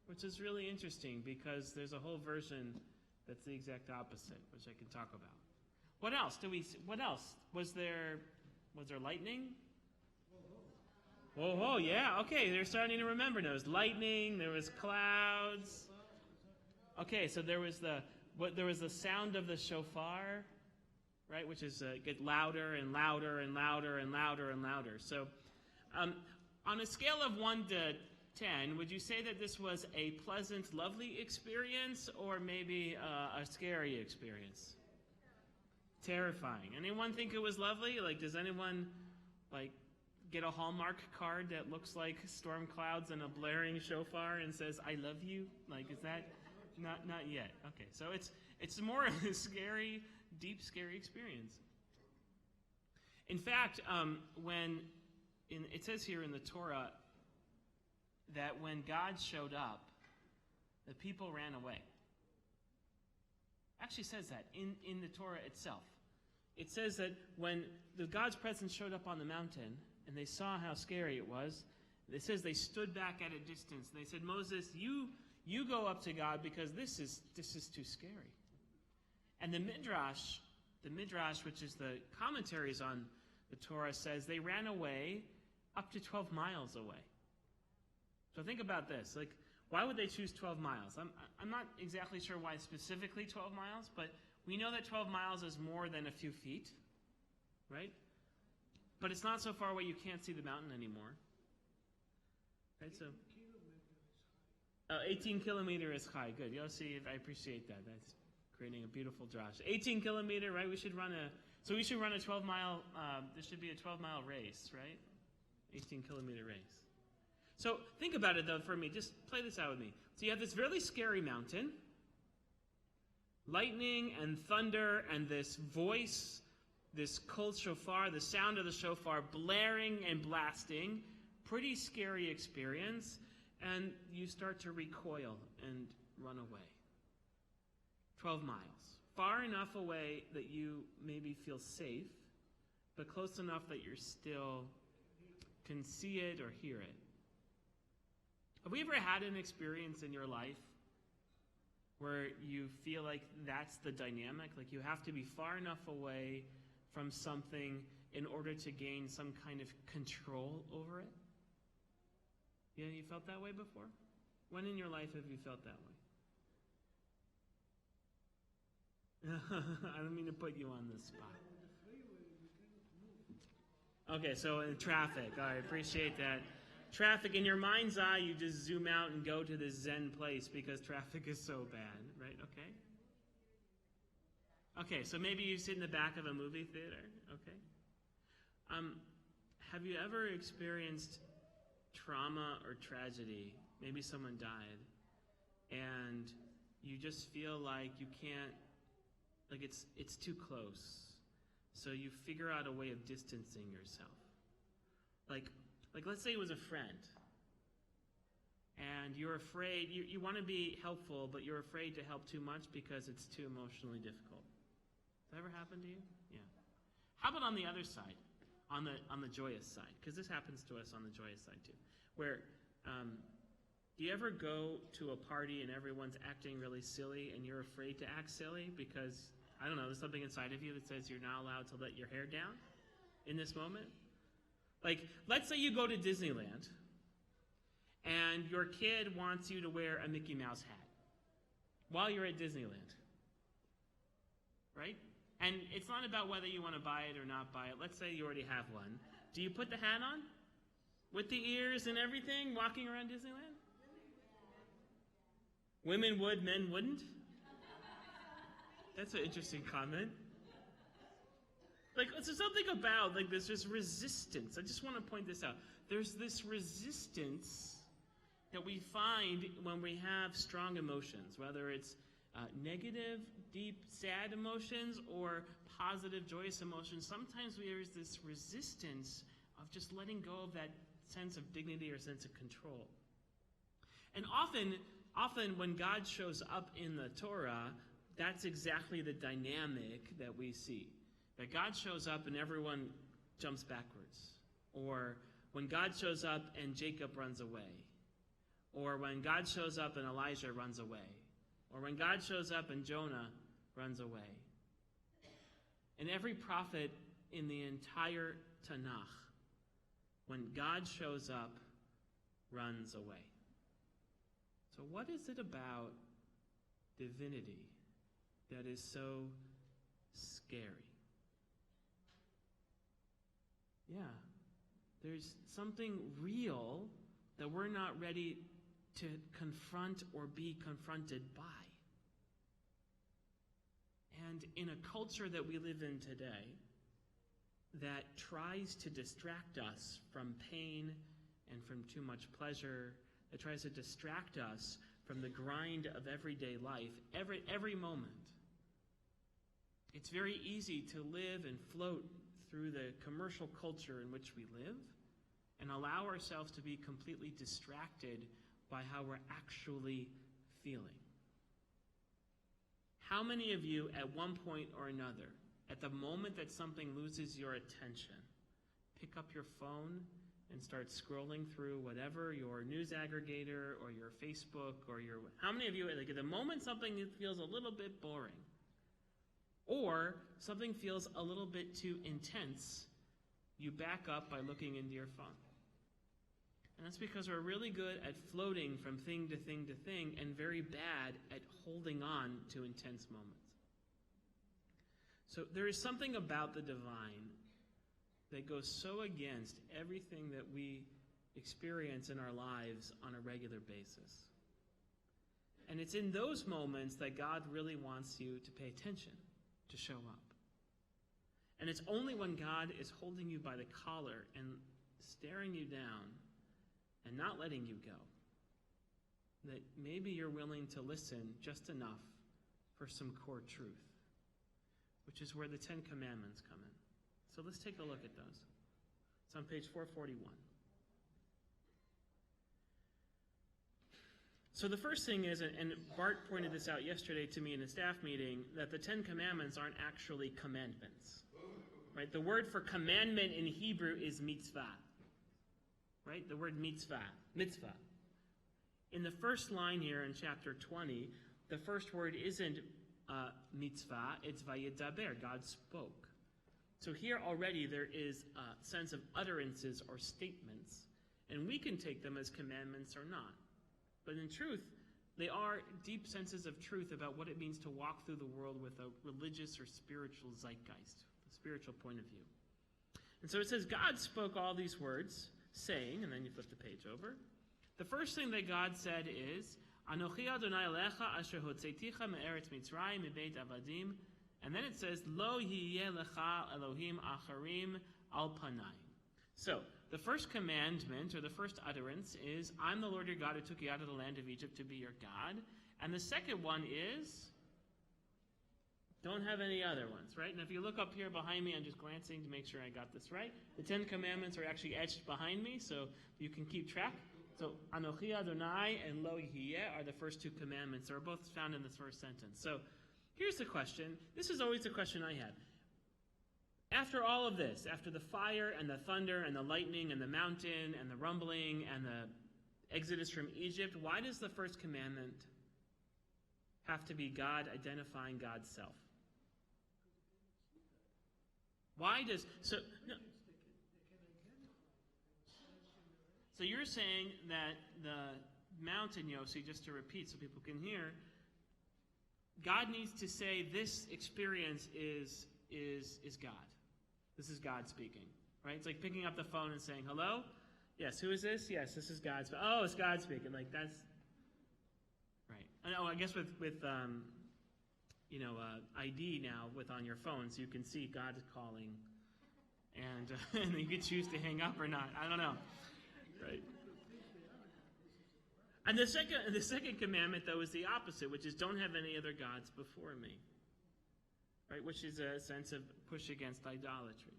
which is really interesting because there's a whole version that's the exact opposite, which I can talk about. What else? What else? Was there lightning? Oh, yeah. Okay, they're starting to remember. There was lightning. There was clouds. Okay, so there was the sound of the shofar, right, which is get louder and louder and louder and louder and louder. So, on a scale of 1 to 10, would you say that this was a pleasant, lovely experience, or maybe a scary experience? Terrifying. Anyone think it was lovely? Like, does anyone get a Hallmark card that looks like storm clouds and a blaring shofar and says "I love you"? Like, is that not yet? Okay, so it's more of a scary, deep, scary experience. In fact, it says here in the Torah that when God showed up, the people ran away. Actually says that in the Torah itself. It says that when God's presence showed up on the mountain and they saw how scary it was, it says they stood back at a distance and they said, "Moses, you go up to God because this is too scary." And the Midrash, which is the commentaries on the Torah, says they ran away up to 12 miles away. So think about this. Like, why would they choose 12 miles? I'm not exactly sure why specifically 12 miles, but we know that 12 miles is more than a few feet, right? But it's not so far away you can't see the mountain anymore. Right, so 18 kilometer is high. Good. You'll see. I appreciate that. That's creating a beautiful drash. 18 kilometer, right? We should run a 12-mile, this should be a 12-mile race, right? 18 kilometer race. So think about it, though, for me. Just play this out with me. So you have this really scary mountain, lightning and thunder and this voice, this kol shofar, the sound of the shofar blaring and blasting. Pretty scary experience. And you start to recoil and run away. 12 miles. Far enough away that you maybe feel safe, but close enough that you still can see it or hear it. Have we ever had an experience in your life where you feel like that's the dynamic? Like you have to be far enough away from something in order to gain some kind of control over it? Yeah, you felt that way before? When in your life have you felt that way? I don't mean to put you on the spot. Okay, so in traffic. I appreciate that. Traffic, in your mind's eye, you just zoom out and go to this Zen place because traffic is so bad, right? Okay? Okay, so maybe you sit in the back of a movie theater. Okay? Have you ever experienced trauma or tragedy? Maybe someone died, and you just feel like you can't, like it's too close. So you figure out a way of distancing yourself. Like let's say it was a friend, and you're afraid, you want to be helpful, but you're afraid to help too much because it's too emotionally difficult. Has that ever happened to you? Yeah. How about on the other side, on the joyous side? Because this happens to us on the joyous side too. Where, do you ever go to a party and everyone's acting really silly and you're afraid to act silly because, I don't know, there's something inside of you that says you're not allowed to let your hair down in this moment? Like, let's say you go to Disneyland and your kid wants you to wear a Mickey Mouse hat while you're at Disneyland, right? And it's not about whether you want to buy it or not buy it. Let's say you already have one. Do you put the hat on with the ears and everything walking around Disneyland? Women would, men wouldn't? That's an interesting comment. Like, there's something about, like, there's this resistance. I just want to point this out. There's this resistance that we find when we have strong emotions, whether it's negative, deep, sad emotions or positive, joyous emotions, sometimes there's this resistance of just letting go of that sense of dignity or sense of control. And often when God shows up in the Torah, that's exactly the dynamic that we see. That God shows up and everyone jumps backwards. Or when God shows up and Jacob runs away. Or when God shows up and Elijah runs away. Or when God shows up and Jonah runs away. And every prophet in the entire Tanakh, when God shows up, runs away. So what is it about divinity that is so scary? Yeah, there's something real that we're not ready to confront or be confronted by. And in a culture that we live in today that tries to distract us from pain and from too much pleasure, that tries to distract us from the grind of everyday life, every moment, it's very easy to live and float through the commercial culture in which we live and allow ourselves to be completely distracted by how we're actually feeling. How many of you at one point or another, at the moment that something loses your attention, pick up your phone and start scrolling through whatever your news aggregator or your Facebook or your... How many of you, like at the moment something feels a little bit boring or something feels a little bit too intense, you back up by looking into your phone? And that's because we're really good at floating from thing to thing to thing and very bad at holding on to intense moments. So there is something about the divine that goes so against everything that we experience in our lives on a regular basis. And it's in those moments that God really wants you to pay attention, to show up. And it's only when God is holding you by the collar and staring you down and not letting you go that maybe you're willing to listen just enough for some core truth, which is where the Ten Commandments come in. So let's take a look at those. It's on page 441. So the first thing is, and Bart pointed this out yesterday to me in a staff meeting, that the Ten Commandments aren't actually commandments. Right? The word for commandment in Hebrew is mitzvah. Right? The word mitzvah. In the first line here in chapter 20, the first word isn't mitzvah, it's vayedaber. God spoke. So here already there is a sense of utterances or statements, and we can take them as commandments or not. But in truth, they are deep senses of truth about what it means to walk through the world with a religious or spiritual zeitgeist, a spiritual point of view. And so it says, God spoke all these words, saying, and then you flip the page over. The first thing that God said is, Anochi Adonai Elecha asher hotzeiticha me'eretz Mitzrayim mebeit avadim. And then it says, Lo yiyeh lecha Elohim acharim al panayim. So, the first commandment, or the first utterance, is, I'm the Lord your God who took you out of the land of Egypt to be your God. And the second one is, don't have any other ones, right? And if you look up here behind me, I'm just glancing to make sure I got this right. The Ten Commandments are actually etched behind me, so you can keep track. So, Anochi Adonai and Lo Yiyeh are the first two commandments. They're both found in this first sentence. So, here's the question. This is always the question I had. After all of this, after the fire and the thunder and the lightning and the mountain and the rumbling and the exodus from Egypt, why does the first commandment have to be God identifying God's self? Why does... So you're saying that the mountain, Yossi, just to repeat so people can hear, God needs to say this experience is God. This is God speaking, right? It's like picking up the phone and saying, hello? Yes, who is this? Yes, this is God speaking. Oh, it's God speaking. Like, that's... Right. And, I guess with ID now on your phone, so you can see God calling, and you can choose to hang up or not. I don't know. Right. And the second commandment, though, is the opposite, which is don't have any other gods before me. Right? Which is a sense of push against idolatry.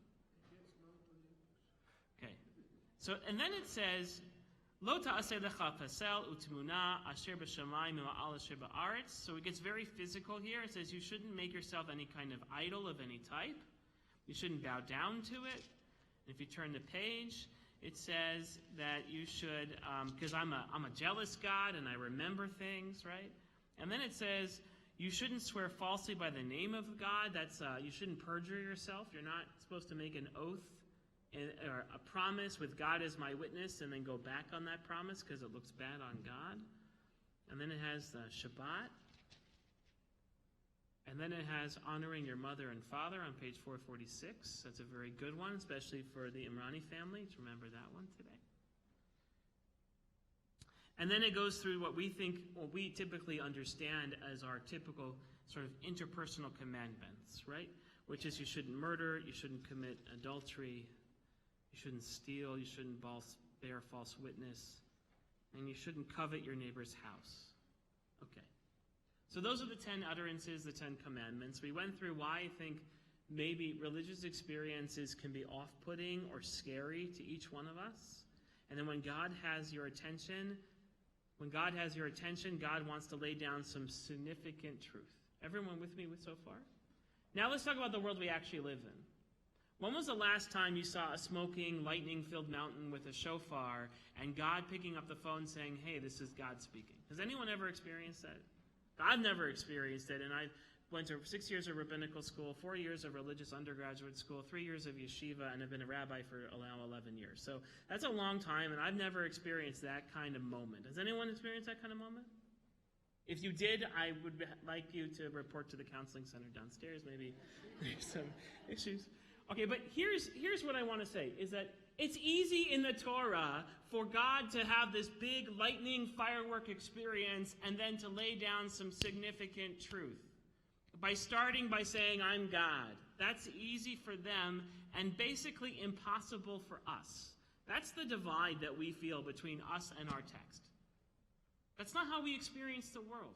Okay. So, and then it says, Lo ta'aseh lecha pasel utmuna asher b'shamayim ma'al asher ba'aretz. So it gets very physical here. It says you shouldn't make yourself any kind of idol of any type. You shouldn't bow down to it. And if you turn the page, it says that you should, because I'm a jealous God and I remember things, right? And then it says you shouldn't swear falsely by the name of God. That's you shouldn't perjure yourself. You're not supposed to make an oath or a promise with God as my witness and then go back on that promise because it looks bad on God. And then it has the Shabbat. And then it has honoring your mother and father on page 446. That's a very good one, especially for the Imrani family. To remember that one today. And then it goes through what we typically understand as our typical sort of interpersonal commandments, right? Which is you shouldn't murder, you shouldn't commit adultery, you shouldn't steal, you shouldn't bear false witness, and you shouldn't covet your neighbor's house. Okay. So those are the 10 utterances, the 10 commandments. We went through why I think maybe religious experiences can be off-putting or scary to each one of us. And then when God has your attention, God wants to lay down some significant truth. Everyone with me so far? Now let's talk about the world we actually live in. When was the last time you saw a smoking, lightning-filled mountain with a shofar and God picking up the phone saying, hey, this is God speaking? Has anyone ever experienced that? I've never experienced it, and I went to 6 years of rabbinical school, 4 years of religious undergraduate school, 3 years of yeshiva, and I've been a rabbi for now 11 years. So that's a long time, and I've never experienced that kind of moment. Has anyone experienced that kind of moment? If you did, I would like you to report to the counseling center downstairs. Maybe there's some issues. Okay, but here's what I want to say, is that it's easy in the Torah for God to have this big lightning firework experience and then to lay down some significant truth. By starting by saying, I'm God. That's easy for them and basically impossible for us. That's the divide that we feel between us and our text. That's not how we experience the world.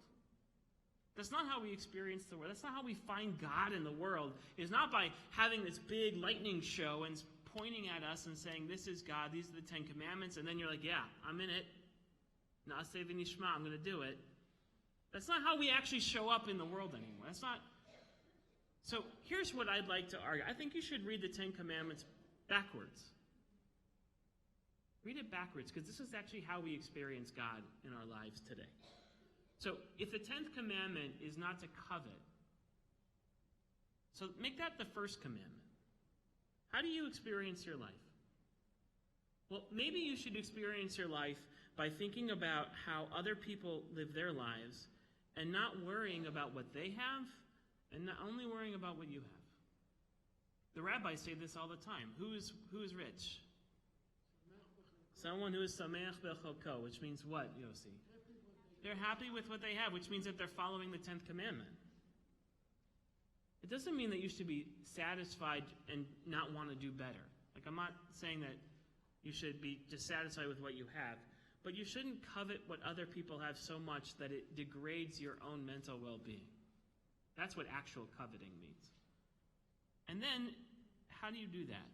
That's not how we experience the world. That's not how we find God in the world. It's not by having this big lightning show and pointing at us and saying, this is God, these are the 10 commandments, and then you're like, yeah, I'm in it. Na'aseh v'nishma, I'm going to do it. That's not how we actually show up in the world anymore. That's not. So here's what I'd like to argue. I think you should read the 10 commandments backwards. Read it backwards, because this is actually how we experience God in our lives today. So if the 10th commandment is not to covet, so make that the first commandment. How do you experience your life? Well, maybe you should experience your life by thinking about how other people live their lives and not worrying about what they have and not only worrying about what you have. The rabbis say this all the time. Who is rich? Someone who is sameach b'choko, which means what, Yossi? They're happy with what they have, which means that they're following the 10th commandment. It doesn't mean that you should be satisfied and not want to do better. Like, I'm not saying that you should be dissatisfied with what you have, but you shouldn't covet what other people have so much that it degrades your own mental well-being. That's what actual coveting means. And then, how do you do that?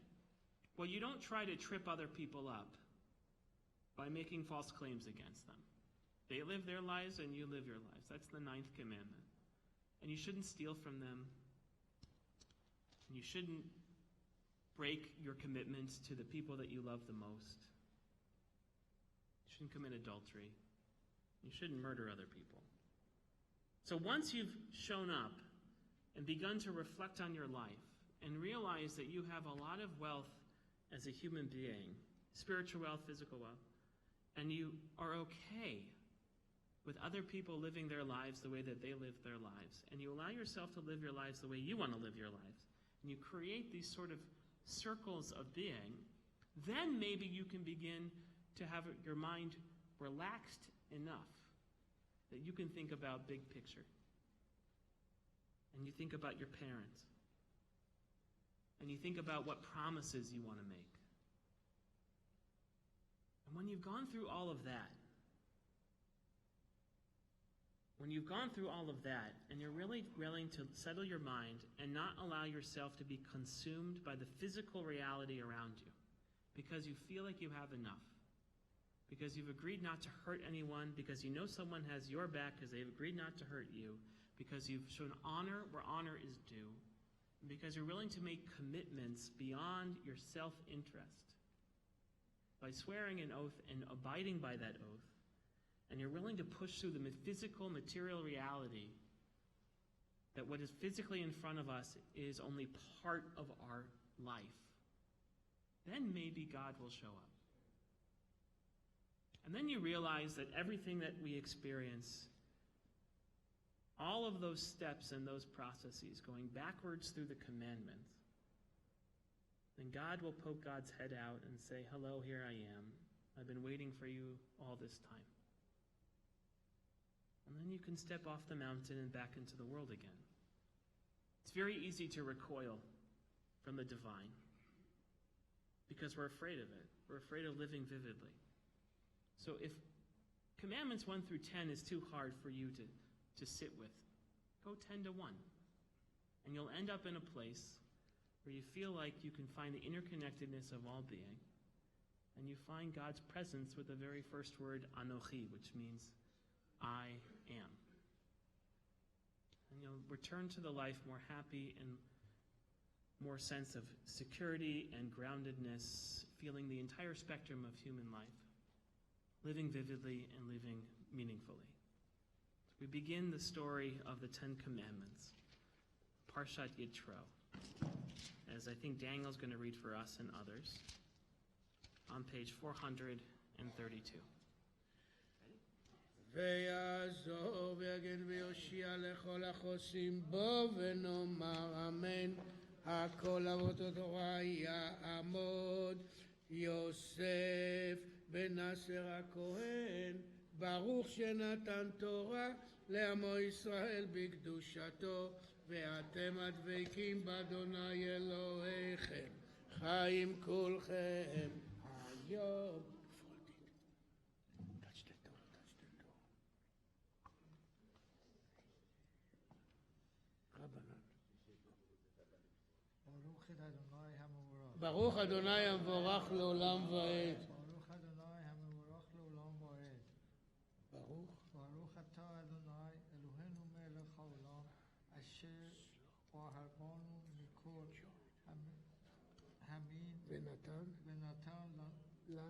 Well, you don't try to trip other people up by making false claims against them. They live their lives and you live your lives. That's the 9th commandment. And you shouldn't steal from them. And you shouldn't break your commitments to the people that you love the most. You shouldn't commit adultery. You shouldn't murder other people. So once you've shown up and begun to reflect on your life and realize that you have a lot of wealth as a human being, spiritual wealth, physical wealth, and you are okay with other people living their lives the way that they live their lives, and you allow yourself to live your lives the way you want to live your lives, and you create these sort of circles of being, then maybe you can begin to have your mind relaxed enough that you can think about big picture. And you think about your parents. And you think about what promises you want to make. And when you've gone through all of that, when you've gone through all of that and you're really willing to settle your mind and not allow yourself to be consumed by the physical reality around you because you feel like you have enough, because you've agreed not to hurt anyone, because you know someone has your back because they've agreed not to hurt you, because you've shown honor where honor is due, and because you're willing to make commitments beyond your self-interest by swearing an oath and abiding by that oath, and you're willing to push through the physical, material reality that what is physically in front of us is only part of our life, then maybe God will show up. And then you realize that everything that we experience, all of those steps and those processes going backwards through the commandments, then God will poke God's head out and say, hello, here I am. I've been waiting for you all this time. And then you can step off the mountain and back into the world again. It's very easy to recoil from the divine because we're afraid of it. We're afraid of living vividly. So if commandments 1 through 10 is too hard for you to sit with, go 10 to 1. And you'll end up in a place where you feel like you can find the interconnectedness of all being, and you find God's presence with the very first word, Anochi, which means I am. And you'll return to the life more happy and more sense of security and groundedness, feeling the entire spectrum of human life, living vividly and living meaningfully. We begin the story of the 10 Commandments, Parshat Yitro, as I think Daniel's going to read for us and others, on page 432. ויעזור ויגן ויושיע לכל החוסים בו ונאמר אמן. הכל אבות התורה יעמוד. יוסף בן נאסר הכהן, ברוך שנתן תורה לעמו ישראל בקדושתו, ואתם הדבקים באדוני אלוהיכם חיים כולכם היום. ברוך אדוני המבורך לעולם ועד. ברוך אדוני המבורך לעולם ועד. ברוך אתה אדוני אלוהינו מלך העולם אשר אהבנו מכל המין ונתן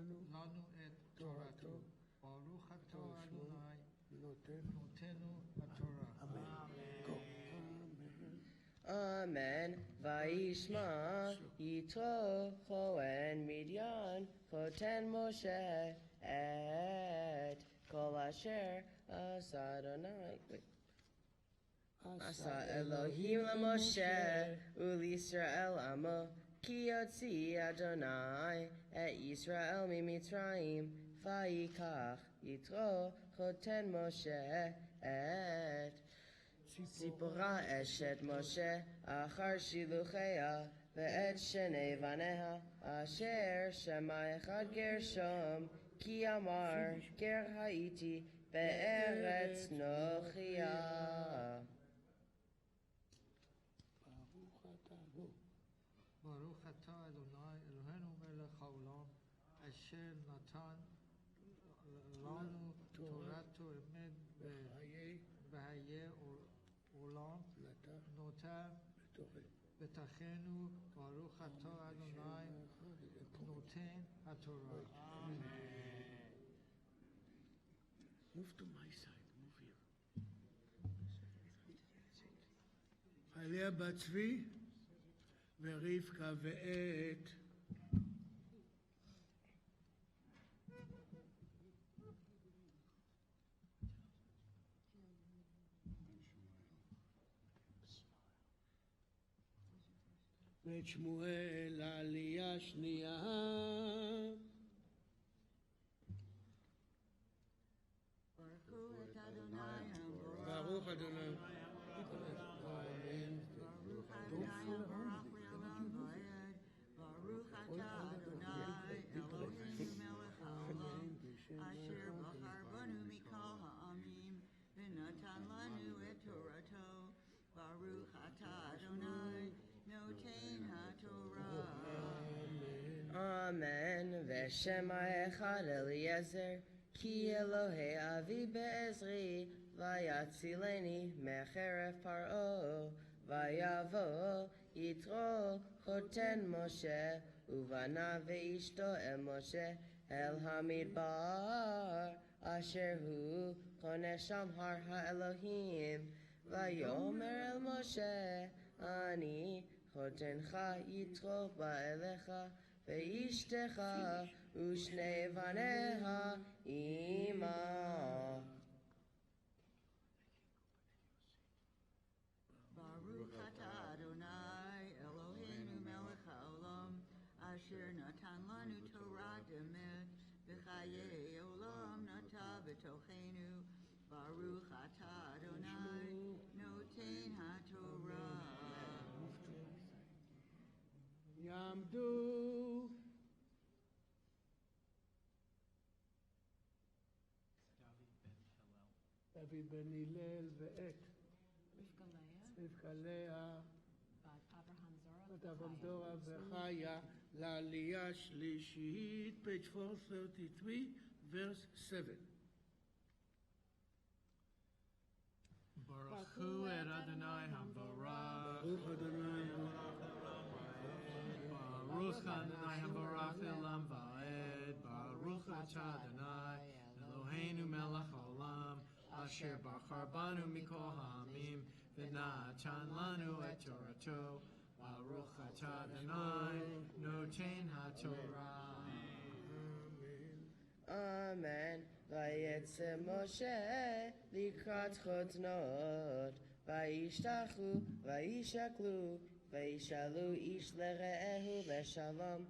לנו את תורתו. ברוך אתה אדוני נותנו התורה. Amen. Vayishma Yitro Choen Midyan Choten Moshe Et Kol Asher Asa Adonai Asa Elohim LaMoshe UlYisrael Amo Ki Yotzi Adonai Et Yisrael MiMitzrayim Vayikach Yitro Choten Moshe Et ציפורה אשת משה אחר שילוחיה ואת שני בניה אשר שמה אחד גרשום כי אמר גר הייתי בארץ נוכיה. ברוך אתה אדוני אלוהינו מלך העולם אשר נתן לנו תורתו אמת בחיי עולם נותן בתוכנו. ברוך אתה אדוני נותן התורה. Move to my side, move here. עליה בת צבי ורבקה ועת ואת שמואל העלייה שנייה. ברוך אדוני. ברוך אתה אדוני אלוהינו מלך העולם אשר בחר בנו מכל העמים ונתן Amen. V'shema echad Eliezer, ki Elohei avi be'ezri, vayatzileni mecheref paro, vayavo yitro choten Moshe, uvana ve'ishto el Moshe, el hamidbar, asher hu konesham har ha'elohim, vayomer el Moshe, ani chotencha yitro ba'elecha, ve'ishtecha u'shnei vaneha ima. Baruch atah Adonai Eloheinu melech haolam asher natan lanu Torah emet v'chayei olam nata b'tochenu. Baruch atah Adonai noten haTorah. Yamdu. David ben Hillel ואת רבקה לאה בת אברהם זורה וחיה לעלייה שלישית, page 433, verse 7. Baruch hu et Adonai hamborach. Baruch Adonai hamborach elam va'ed. Baruch atah Adonai Eloheinu melech haolam asher bachar banu mikol ha'amim v'natan lanu et Torato. Baruch atah Adonai noten haTorah. Amen. Vayetze Moshe likrat chotnot, vayishtachu, vayishaklu, vayishalu ish lere'ehu leshalom,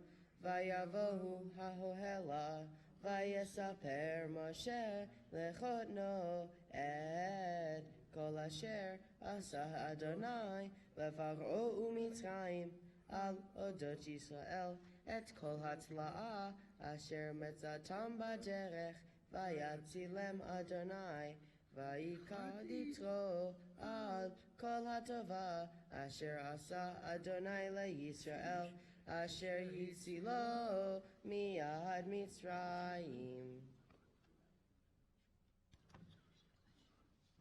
vayavohu hahohela, vayesaper Moshe lechotno ed kol asher asa Adonai lefaro u'mitzrayim al odot Yisrael et kol hatzla'ah asher metzatam baderech vayatzilem Adonai vayikad yitro al kol hatova asher asa Adonai leYisrael asher yitzilo mi'ad Mitzrayim.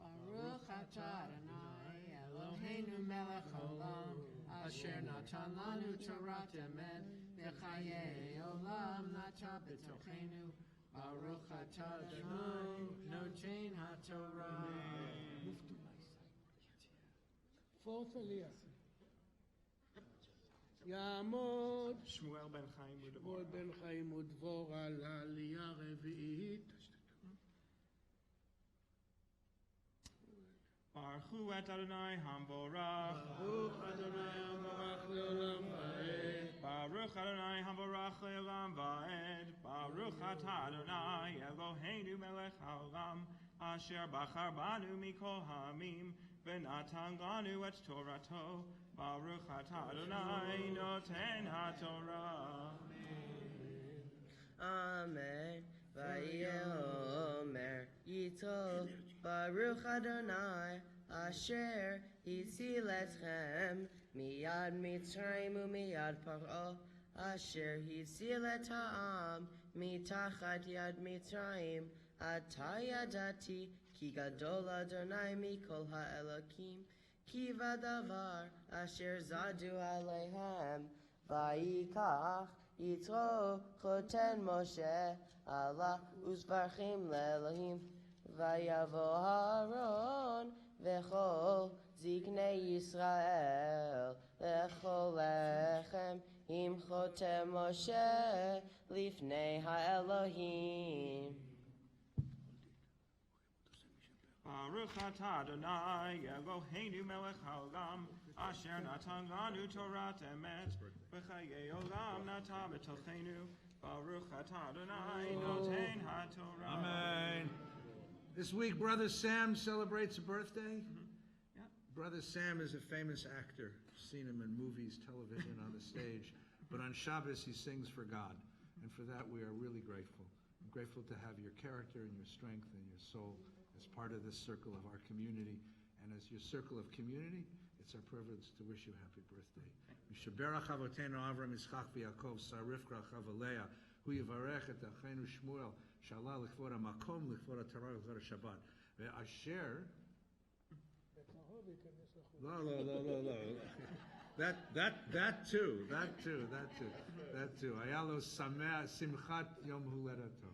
Baruch atah Adonai Eloheinu melech haolam asher natan lanu Torah emet v'chayei olam nata b'tochenu. Baruch atah Adonai noten haTorah. Fourth Aliyah. יעמוד שמואל בן חיים שמואל בן חיים ודבורה לעלייה רביעית. Baruch hu et Adonai hamborach. ברוך אדוני המברך לעולם ועד. Baruch Adonai hamborach le'olam va'ed. Baruch atah Adonai Eloheinu melech haolam asher bachar banu mikol ha'amim v'natan lanu et Torato. Baruch atah Adonai noten haTorah. Amen. Vayomer Yitro Baruch Adonai Asher Hitzil Etchem Miyad Mitzrayim u'miyad Paro Asher Hitzil et ha'am mitachat yad Mitzrayim Ata yadati ki gadol Adonai mikol ha'elokim ki vadavar asher zadu alehem vayikach Yitro choten Moshe Allah uzvarchim le'Elohim vayavo Aaron v'chol ziknei Yisrael v'chol lechem im choten Moshe lifnei ha'Elohim. Baruch atah Adonai Eloheinu melech haolam asher natan lanu Torah emet v'chayei olam nata b'tochenu. Baruch atah Adonai noten haTorah. Amen. This week, Brother Sam celebrates a birthday. Yeah. Brother Sam is a famous actor. Seen him in movies, television, on the stage. But on Shabbos, he sings for God. And for that, we are really grateful. I'm grateful to have your character and your strength and your soul as part of this circle of our community. And as your circle of community, It's our privilege to wish you a happy birthday. Mishaberach Avotenu Avram Yitzchak v'Yaakov Sarivka Chavalea Hu Yivarech et Achenu Shmuel Shalal L'chvod HaMakom L'chvod HaTorah L'chvod HaShabbat Ve'asher No. That too. Ayalo Sameh Simchat Yom Huledato.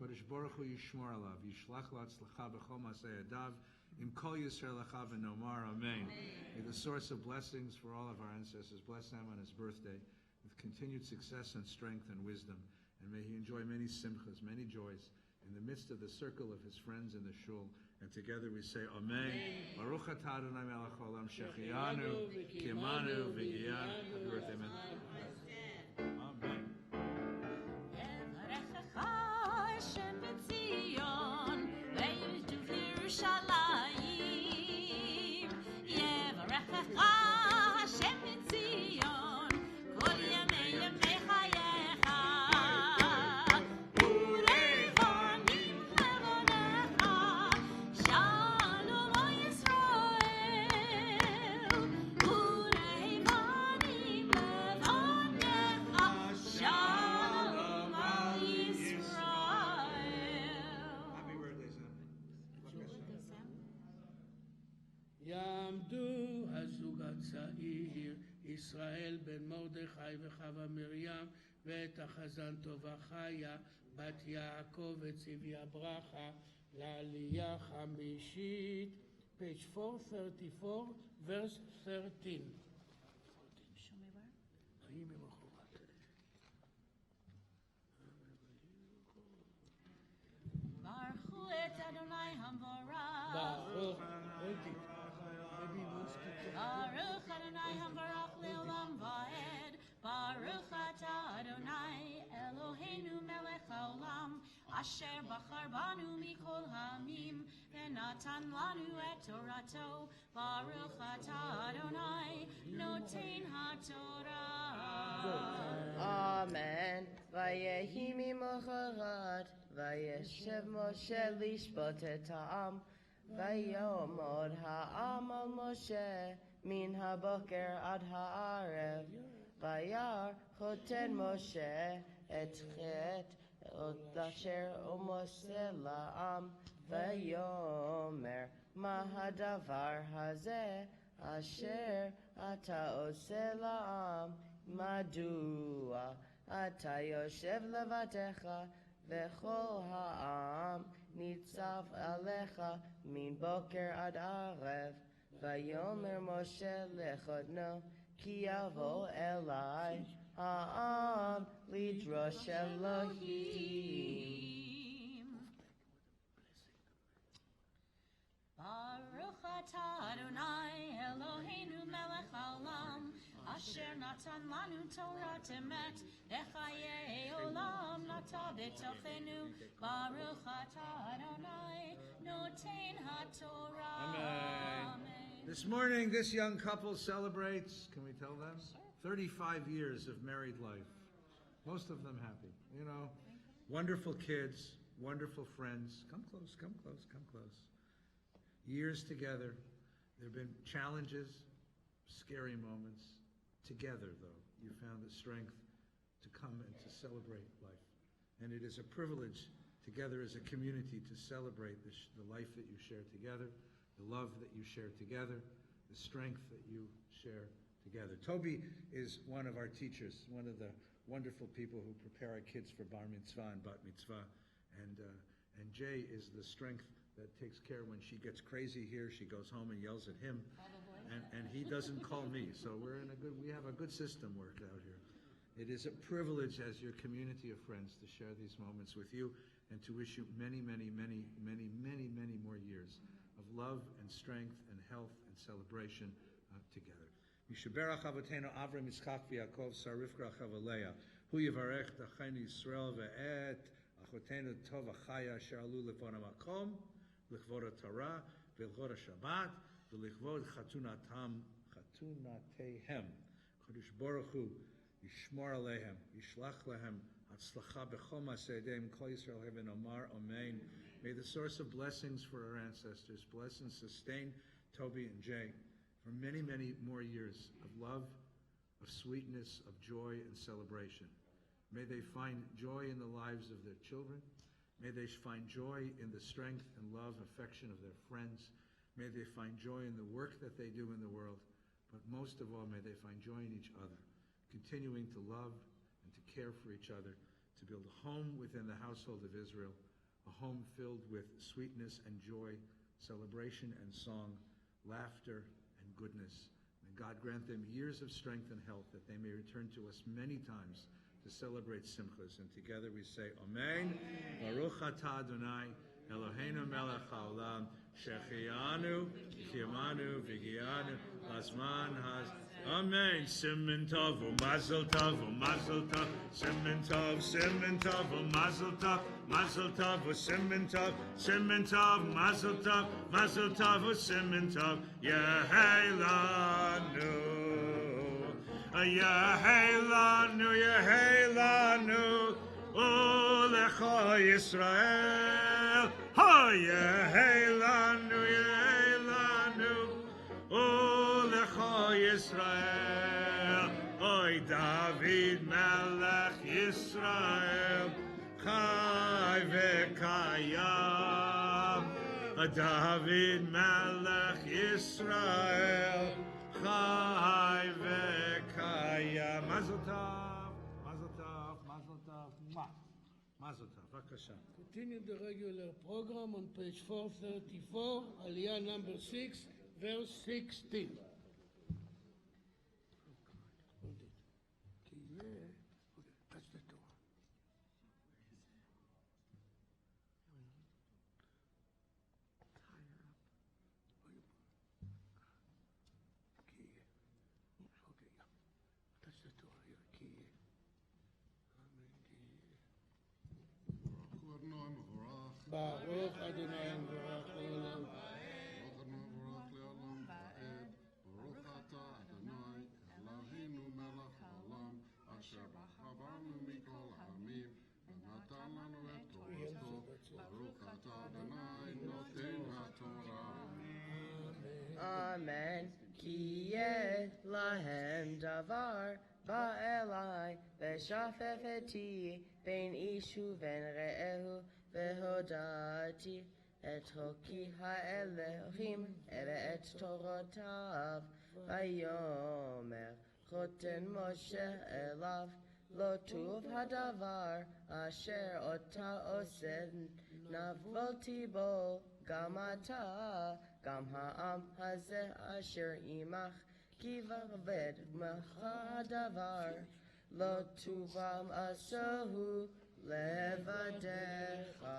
Kodesh Baruch Hu Yishmor Alav. Yishlach L'Atzlacha B'chol Masei Adav. Im Kol Yisrael Achav V'Nomar. Amen. May the source of blessings for all of our ancestors bless them on his birthday with continued success and strength and wisdom. And may he enjoy many simchas, many joys in the midst of the circle of his friends in the shul. And together we say, Amen. Baruch atah Adonai melech haolam shechianu, kimanu, v'giyanu. Happy birthday, man. Amen. יברכך השם בציון וישוב ירושלים יברכך השם בציון כל ימי חייך ולבנים לבניך שלום על ישראל ולבנים לבניך שלום על ישראל. Happy birthday, Sam. יעמדו הזוג הצעיר, ישראל בן מרדכי וחווה מרים, ואת החזן טובה חיה, בת יעקב וצביה ברכה, לעלייה חמישית, page 434, verse 13. ברכו את אדוני המבורך ברוך ברוך אדוני המבורך לעולם ועד ברוך אתה אדוני אלוהינו מלך העולם אשר בחר בנו מכל העמים ונתן לנו את תורתו ברוך אתה אדוני נותן התורה. Amen. ויהי ממחרת, וישב משה לשפוט את העם, ויאמר העם על משה מן הבוקר עד הערב. וירא חותן משה את חטא אשר עושה לעם, ויאמר מה הדבר הזה אשר אתה עושה לעם? מדוע אתה יושב לבדך וכל העם ניצב עליך מן בוקר עד ערב? ויאמר משה לחותנו כי יבוא אלי העם לדרוש אלוהים. ברוך אתה אדוני אלוהינו מלך העולם אשר נתן לנו תורת אמת וחיי עולם נטע בתוכנו ברוך אתה אדוני נותן התורה. Amen. This morning, this young couple celebrates, can we tell them? 35 years of married life. Most of them happy. You know, wonderful kids, wonderful friends. Come close. Years together. There have been challenges, scary moments. Together, though, you found the strength to come and to celebrate life. And it is a privilege together as a community to celebrate the life that you share together, the love that you share together, the strength that you share together. Toby is one of our teachers, one of the wonderful people who prepare our kids for bar mitzvah and bat mitzvah. And Jay is the strength that takes care when she gets crazy here. She goes home and yells at him. And he doesn't call me. So we have a good system worked out here. It is a privilege as your community of friends to share these moments with you and to wish you many, many, many, many, many, many more years of love and strength and health and celebration together. Mishaberach Avotenu Avram Yitzchak v'Yaakov Sarivka Chavalea Hu Yivarech D'Achenu Yisrael ve'et Achotenu Tova Chaya Asher Alu Lefon HaMakom L'chvod HaTorah V'Lchvod HaShabbat V'Lichvod Chatunatehem Kodesh Baruch Hu Yishmor Alehem Yishlach Lehem Hatzlacha B'chol Masei Yadayim Kol Yisrael Heaven Omar Amen. May the source of blessings for our ancestors bless and sustain Toby and Jay for many, many more years of love, of sweetness, of joy and celebration. May they find joy in the lives of their children. May they find joy in the strength and love, affection of their friends. May they find joy in the work that they do in the world. But most of all, may they find joy in each other, continuing to love and to care for each other, to build a home within the household of Israel, a home filled with sweetness and joy, celebration and song, laughter and goodness. May God grant them years of strength and health, that they may return to us many times to celebrate Simchas. And together we say, Amen. Baruch atah Adonai, Eloheinu melech haolam, shechianu, kiyamanu, v'gianu, lasman haz. Amen. Siman tov, mazel tov, mazel tov, siman tov, mazel tov, mazel tov, siman tov, mazel tov, siman tov, yehelanu. Yehelanu, Yehelanu, Olecha Yisrael. Ha, Yehelanu, Yehelanu, Olecha Yisrael. Oy, David Melech Yisrael, Chai v'kayam. David Melech Yisrael, Chai v'kayam. Mazel tov, mazel tov, mazel tov, mazel tov. Vakasha. Continue the regular program on page 434, Aliyah number 6, verse 16. That's the Torah. That's the Torah. Baruch Adonai Baruch Leolam. Baruch atah Adonai, Eloheinu melech haolam, asher b'chavanu mikol ha'amim, v'natan lanu et torato. Baruch atah Adonai, noten ha'torah. Amen. Ki yeh lahem davar ba'elai v'shafefeti ben ishu ben re'ehu v'hodati et hoki ha'elohim et torotav vayomer choten Moshe elav lo tuv hadavar asher ota osed navolti bo gamata gam ha'am hazeh asher imach ki vaved machadavar lo tuvam asohu levadecha.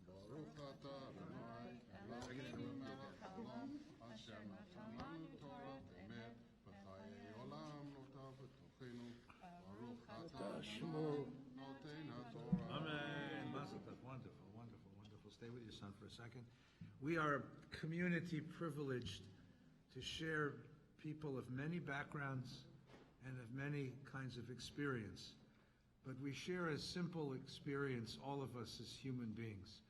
Baruch atah Adonai, Eloheinu melech haolam, asher natan lanu Torah emet, v'chayei olam notav b'tochenu. Baruch atah Adonai, noten ha'torah. Amen. Mazel tov. Wonderful, wonderful, wonderful. Stay with your son for a second. We are a community privileged to share people of many backgrounds and of many kinds of experience. But we share a simple experience, all of us as human beings.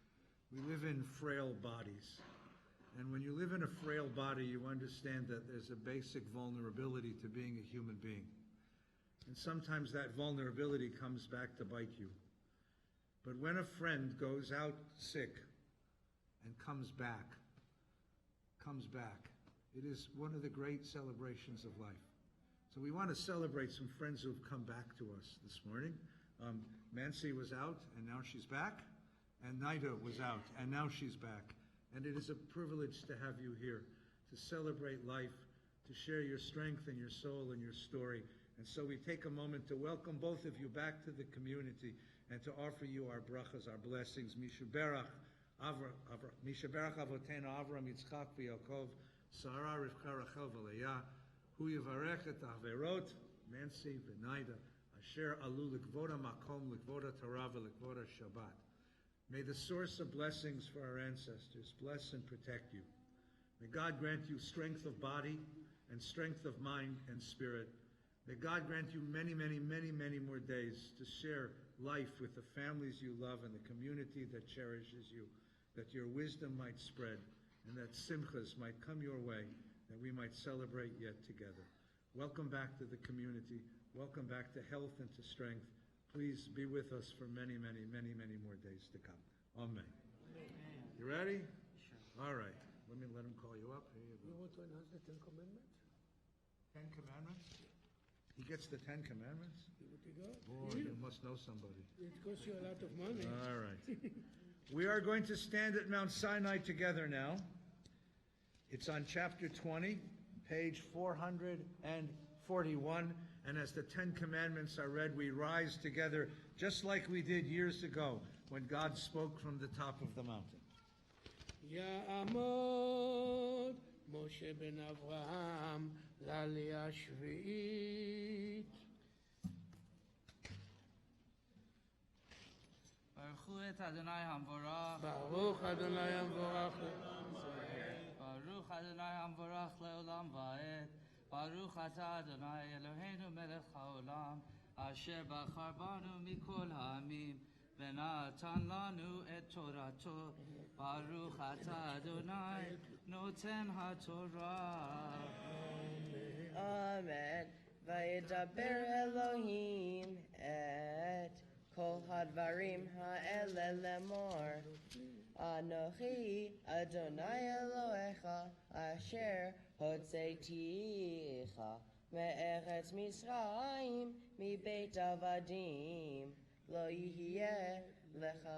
We live in frail bodies. And when you live in a frail body, you understand that there's a basic vulnerability to being a human being. And sometimes that vulnerability comes back to bite you. But when a friend goes out sick and comes back, it is one of the great celebrations of life. So we want to celebrate some friends who have come back to us this morning. Nancy was out, and now she's back. And Nida was out, and now she's back. And it is a privilege to have you here, to celebrate life, to share your strength and your soul and your story. And so we take a moment to welcome both of you back to the community and to offer you our brachas, our blessings. Mishaberach Avotenu Avram, Yitzchak, v'Yaakov, Sarah, Rivka, Rachel, v'Leah, Hu Yivarech et Haverot, Nancy, v'Naida, Asher Alu Likvoda Makom, Likvoda Torah, v'Likvoda Shabbat. May the source of blessings for our ancestors bless and protect you. May God grant you strength of body and strength of mind and spirit. May God grant you many, many, many, many more days to share life with the families you love and the community that cherishes you, that your wisdom might spread, and that simchas might come your way, that we might celebrate yet together. Welcome back to the community. Welcome back to health and to strength. Please be with us for many, many, many, many more days to come. Amen. You ready? Sure. All right. Let him call you up. Here you go. You want to announce the Ten Commandments? 10 Commandments? He gets the 10 Commandments? Here you go. Boy, you must know somebody. It costs you a lot of money. All right. We are going to stand at Mount Sinai together now. It's on chapter 20, page 441. And as the 10 Commandments are read, we rise together just like we did years ago when God spoke from the top of the mountain. Ya'amod Moshe ben Avraham לעלייה שביעית. ברכו את אדוני המבורך. ברוך אדוני המבורך. ברוך אדוני המבורך לעולם ועד. ברוך אתה אדוני אלוהינו מלך העולם, אשר בחר בנו מכל העמים, ונתן לנו את תורתו. ברוך אתה אדוני נותן התורה. Amen. וידבר אלוהים את כל הדברים האלה לאמור. אנוכי אדוני אלוהיך אשר הוצאתיך מארץ מצרים מבית עבדים. לא יהיה לך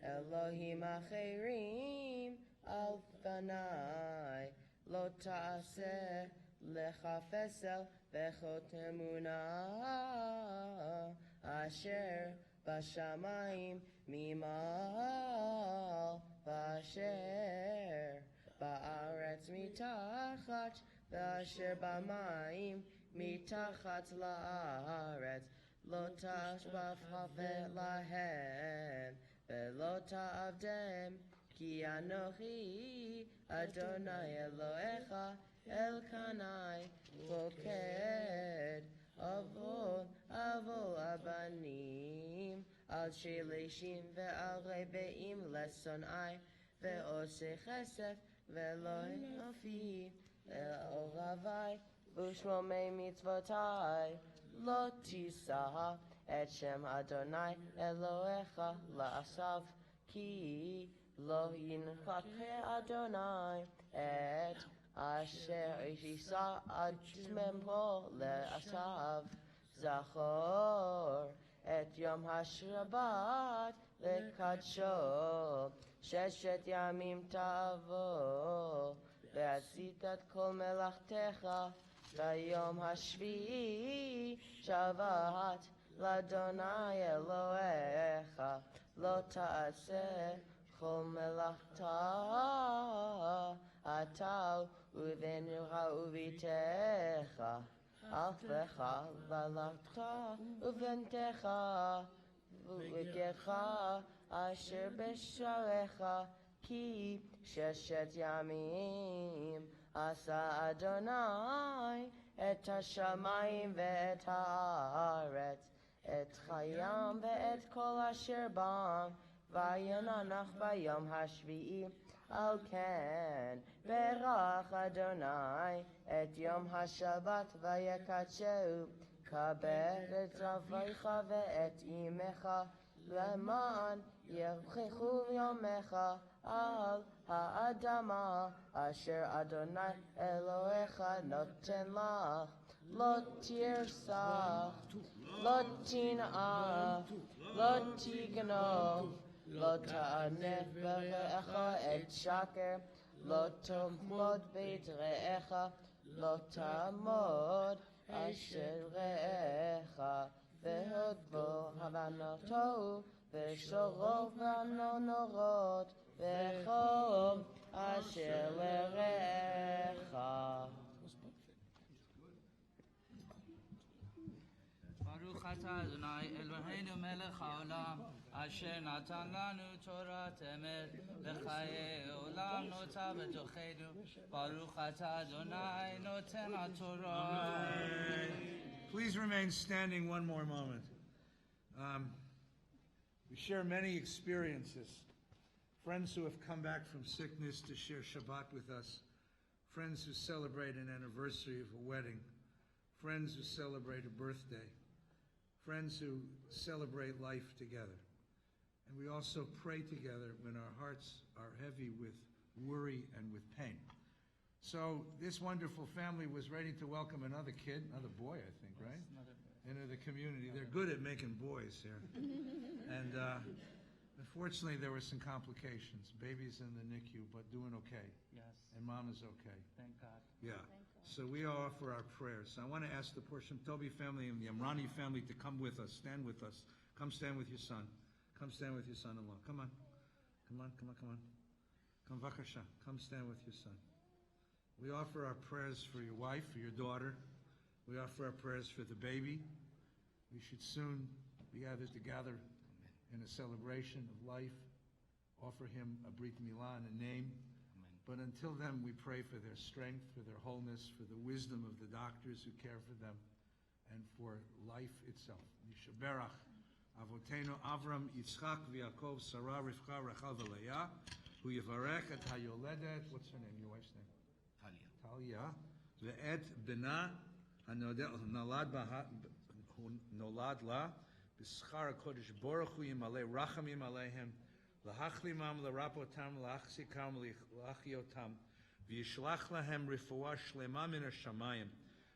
אלוהים אחרים על פניי. לא תעשה לך פסל וחותמונה אשר בשמיים ממעל ואשר בארץ מתחת ואשר במים מתחת לארץ. לא תשבע להם ולא תעבדם, כי אנוכי אדוני אלוהיך אלקני פוקד אבול הבנים על שלישים ועל רבעים לשונאי, ועושה כסף ולא אופי לאוהבי ושמומי מצוותי. לא תישא את שם אדוני אלוהיך לשווא, כי לא ינחת אדוני את אשר יישא עצמו לשווא. זכור את יום השבת לקדשו, 6 ימים תעבוד ועשית את כל מלאכתך. ביום השביעי שבת לאדוני אלוהיך. לא תעשה כל מלאכתה אתה ובנך וביתך, אף לך ולדך ובנתך ובגרך אשר בשעריך, כי 6 ימים עשה אדוני את השמיים ואת הארץ, את הים ואת כל אשר בם, וינח ביום השביעי. על כן ברך אדוני את יום השבת ויקדשהו. כבד את אביך ואת אמך, למען יברכו יומך על האדמה אשר אדוני אלוהיך נותן לך. לא תרצח, לא תנאף, לא תגנוב, לא תענף ברעך את שקר, לא תעמוד בית רעך, לא תעמוד אשר רעך, והודבו הבנתו ושורו בנונורות, וחום אשר לרעך. ברוך אתה אדוני אלוהינו מלך העולם, אשר נתן לנו תורת אמת וחיי עולם נוטה בתוכנו. ברוך אתה אדוני נותן התורה. Please remain standing one more moment. We share many experiences friends who have come back from sickness to share Shabbat with us, friends who celebrate an anniversary of a wedding, friends who celebrate a birthday, friends who celebrate life together. And we also pray together when our hearts are heavy with worry and with pain. So this wonderful family was ready to welcome another kid, another boy, I think, right? Into the community. They're good at making boys here. And unfortunately, there were some complications. Baby's in the NICU, but doing okay. Yes. And mom is okay. Thank God. Yeah. So we offer our prayers. I want to ask the Porsham Tobi family and the Amrani family to come with us, stand with us. Come stand with your son. Come stand with your son-in-law. Come on. Come on, come on, come on. Come, Vakasha. Come stand with your son. We offer our prayers for your wife, for your daughter. We offer our prayers for the baby. We should soon be gathered together in a celebration of life. Offer him a Brit Milah, a name. But until then, we pray for their strength, for their wholeness, for the wisdom of the doctors who care for them, and for life itself. Yishaberach, Avotenu Avram, Yitzchak, V'Yakov, Sarah, Rivka, Rachel, v'Leah, who yivarech et hayoledet. What's her name? Your wife's name? Talia. Ve'et bena hanolad la b'schar HaKodesh Baruch Hu yimalei rachamim aleihem lahachlimam larapotam lahachzikam lahachyotam v'yishlach lahem refuah shlema min hashamayim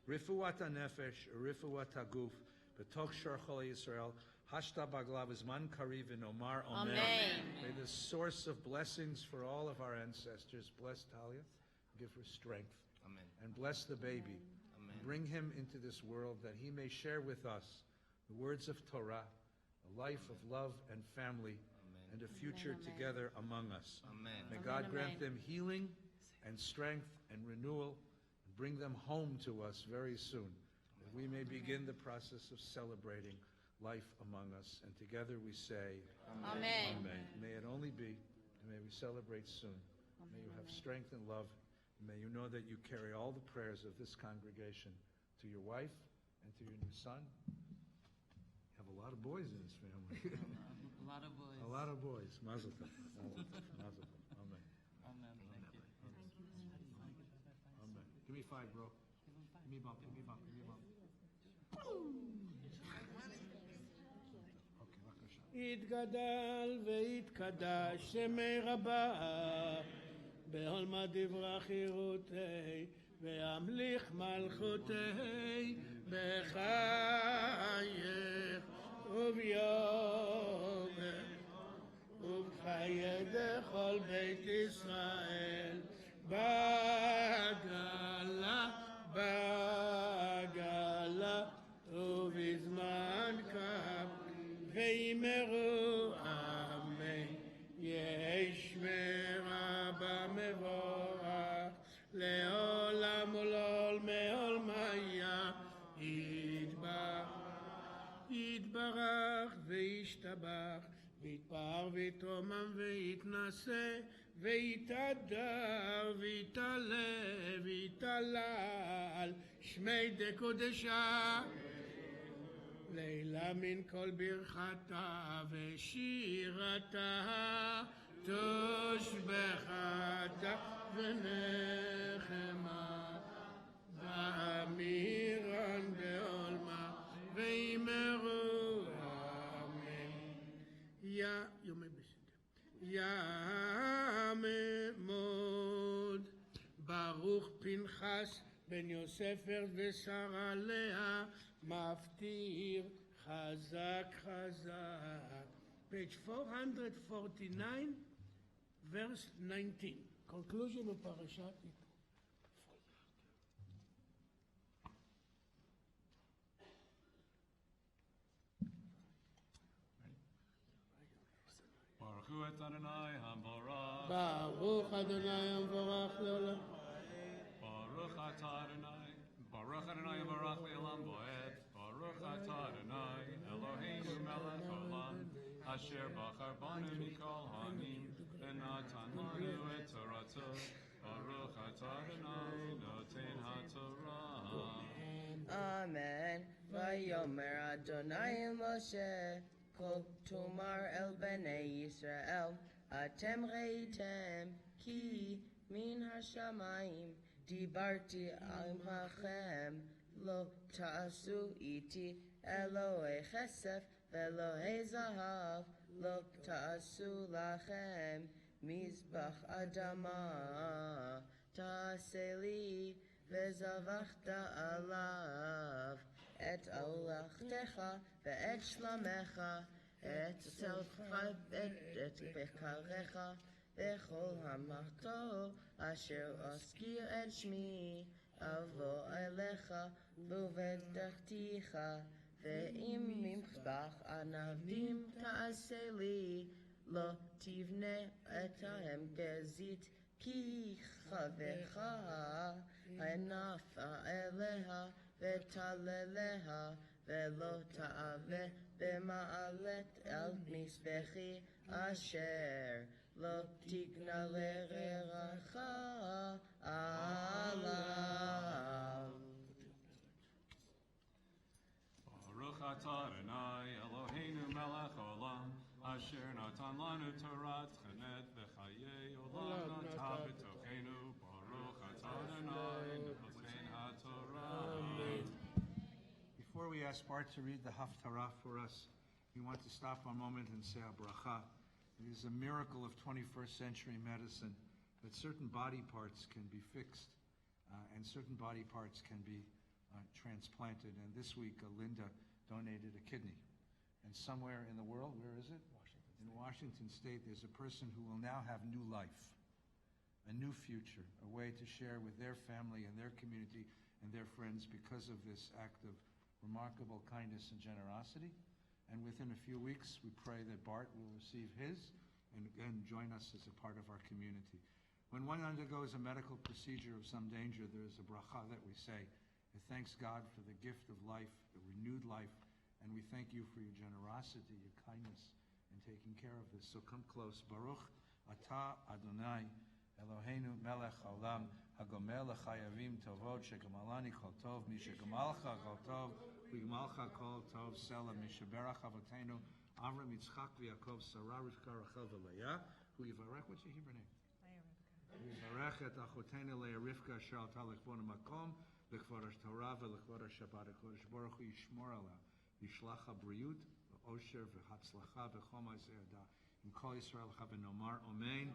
refuat hanefesh refuat haguf b'toch shor chol Yisrael hashta baglav zman kariv v'nomar amen. May the source of blessings for all of our ancestors bless Talia, give her strength. Amen. And bless the baby. Amen. Bring him into this world that he may share with us the words of Torah, a life of love and family, Amen. and a future together among us. Amen. May God grant them healing and strength and renewal, and bring them home to us very soon, that we may begin the process of celebrating life among us. And together we say, Amen. Amen. May it only be, and may we celebrate soon. May you have strength and love. May you know that you carry all the prayers of this congregation to your wife and to your new son. You have a lot of boys in this family. A lot of boys. A lot of boys. Mazel tov. Mazel tov. Mazel tov. Amen. Amen. Thank you. Amen. Give me 5, bro. Give me bump. Give me bump. Give me bump. Okay, b'kasha. יתגדל ויתקדש שמי רבה בעולמה דברה חירותי וימליך מלכותי בחייך וביומך ובחיי דכל בית ישראל בגלה ובזמן קם וימרו אמן יש מרבה מבורך לעולם ולעולמי עולמיה יתברך וישתבח ויתפאר ויתרומם ויתנשא ויתהדר ויתעלה ויתהלל שמי דקודשה לילה מן כל ברכתה ושירתה תושבחתה ונחמה ואמירן בעולמה וימרו אמן יעמוד ברוך פנחס בן יוספר ושרה לאה מפטיר חזק חזק. Page 449, verse 19. Conclusion of Parashat Yitro. Baruch Adonai Hamborach. Baruch Adonai Hamborach Leolam. Baruch Adonai. Baruch Adonai Hamborach Leolam Boed. Baruch Adonai Eloheinu Melech Olam. Asher Bachar Banu Mikol Hamim. Venatan Lanu et Torato. Baruch Adonai Noten HaTorah. Amen. Vayomer Adonai Moshe, Kol Tumar El Bnei Yisrael, אתם ראיתם כי מן השמיים דיברתי עמכם, לא תעשו איתי אלוהי כסף ואלוהי זהב, לא תעשו לכם מזבח אדמה, תעשה לי וזבחת עליו את הלכתך ואת שלמך, את צלך ואת בקריך, וכל המחתו אשר אזכיר את שמי אבוא אליך ובטחתיך, ואם מזבח ענבים תעשה לי, לא תבנה אותם גזית, כי חברך הנפה אליה ותעלליה, ולא תעלה במעלת על מזבחי אשר לא תגנה לרעך עליו. Baruch atah Adonai Eloheinu melech haolam, asher natan lanu Torat chanet v'chayei olam nata b'tochenu. Baruch atah Adonai noten haTorah. Before we ask Bart to read the Haftarah for us, we want to stop a moment and say a bracha. It is a miracle of 21st century medicine that certain body parts can be fixed and certain body parts can be transplanted. And this week, Linda donated a kidney. And somewhere in the world, where is it? In Washington State, there's a person who will now have new life, a new future, a way to share with their family and their community and their friends because of this act of remarkable kindness and generosity. And within a few weeks, we pray that Bart will receive his and again join us as a part of our community. When one undergoes a medical procedure of some danger, there is a bracha that we say. It thanks God for the gift of life, the renewed life, and we thank you for your generosity, your kindness in taking care of this. So come close. Baruch atah Adonai Eloheinu melech haolam, hagomer l'chayavim tovot, shegamalani kol tov, mi shegamalcha kol tov, v'gamalcha kol tov, selah, mi sheberach avotenu, Avram, Yitzchak, v'Yaakov, Sarah, Rivka, Rachel, v'Leah, who yivarech, what's your Hebrew name? Yivarech et achotenu Leah Rivka, asher alta l'chvon ha'makom, l'chvor ha'Torah, v'l'chvor ha'Shabbat, HaKodesh Baruch Hu yishmor ala, yishlach ha'briyut, v'osher, v'hatzlacha, v'chol ma'aseh yada. In Kol Yisrael Chaven Omar, Amen.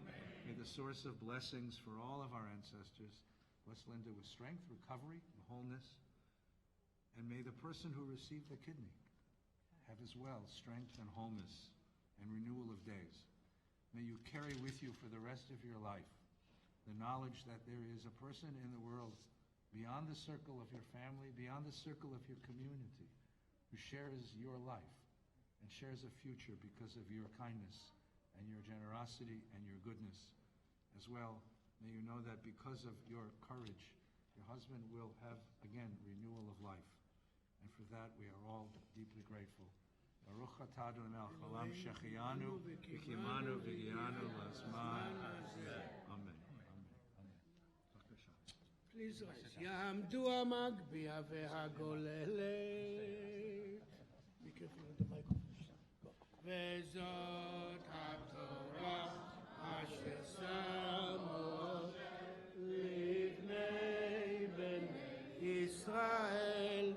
May the source of blessings for all of our ancestors bless Linda with strength, recovery, and wholeness. And may the person who received the kidney have as well strength and wholeness and renewal of days. May you carry with you for the rest of your life the knowledge that there is a person in the world beyond the circle of your family, beyond the circle of your community, who shares your life and shares a future because of your kindness and your generosity and your goodness. As well, may you know that because of your courage, your husband will have, again, renewal of life. And for that, we are all deeply grateful. Baruch atah Adonai melech haolam, shehecheyanu v'kimanu v'giyanu l'zman hazeh. Amen. Please rise. Ya'amdu ha'magbiya v'hagoleleh. Be careful with the microphone. Vezot ha'torah asher samo livnei ben Yisrael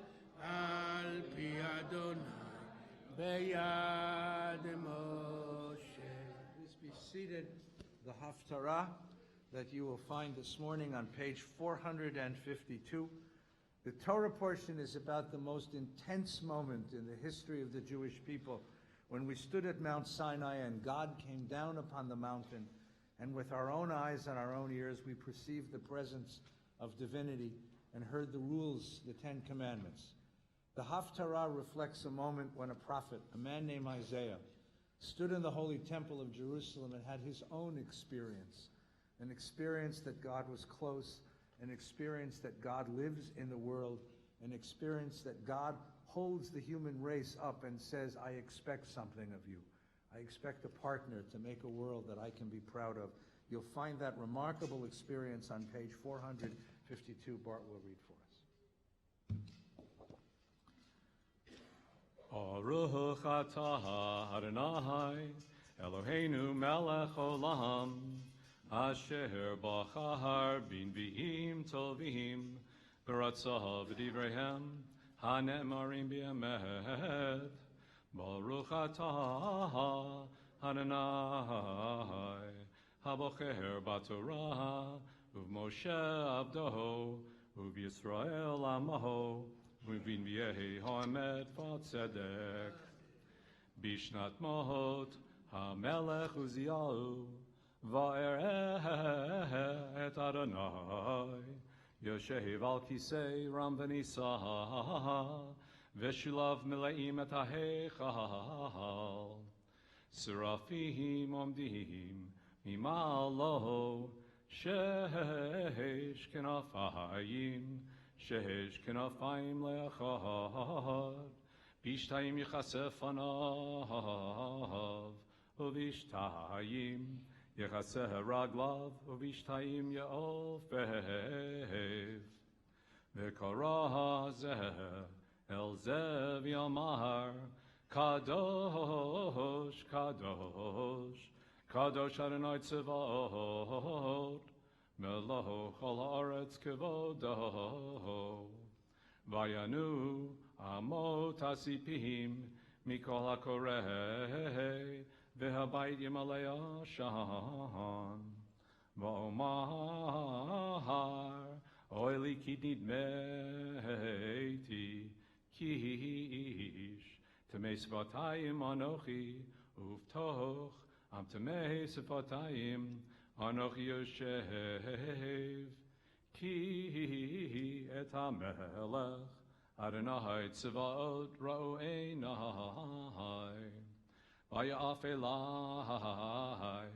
al pi Adonai beyad Moshe. Please be seated. The Haftarah that you will find this morning on page 452. The Torah portion is about the most intense moment in the history of the Jewish people when we stood at Mount Sinai and God came down upon the mountain, and with our own eyes and our own ears we perceived the presence of divinity and heard the rules, the 10 Commandments. The Haftarah reflects a moment when a prophet, a man named Isaiah, stood in the holy temple of Jerusalem and had his own experience, an experience that God was close, an experience that God lives in the world, an experience that God holds the human race up and says, I expect something of you. I expect a partner to make a world that I can be proud of. You'll find that remarkable experience on page 452. Bart will read for us. Baruch atah Adonai Eloheinu melech olam, asher bachar bin v'im tovim, b'ratzav v'divrehem, hane'marim b'emet, baruch atah Adonai, habocher b'torah, u'Moshe avdo, u'Yisrael amaho, u'vin v'yehi ha'emet v'tzedek. Bishnat Mahot, HaMelech Uziyahu, Va'er et Adonai, Yoshev al Kisei Ram V'Nisa, V'Shulav Mileim et HaHechal, Serafim Omdim, Mimalo, Shesh Kenafayim, Shesh Kenafayim Le'achad, Bishtayim yichasef anav, uvishtayim yichaseh raglav, uvishtayim ye'ofev. V'kara zeh el zev yamar, kadosh, kadosh, kadosh Adonai tzevot, meloch al haaretz kevodo. Vayanu Amot asipim mikol hakoreh v'habayit yimalei ashan v'omar oili ki nidmeti kish temei svatayim anochi uvtoch am temei svatayim anochi yoshev ki et hamelech Adonai tzivot ra'u einai, vayaf elai,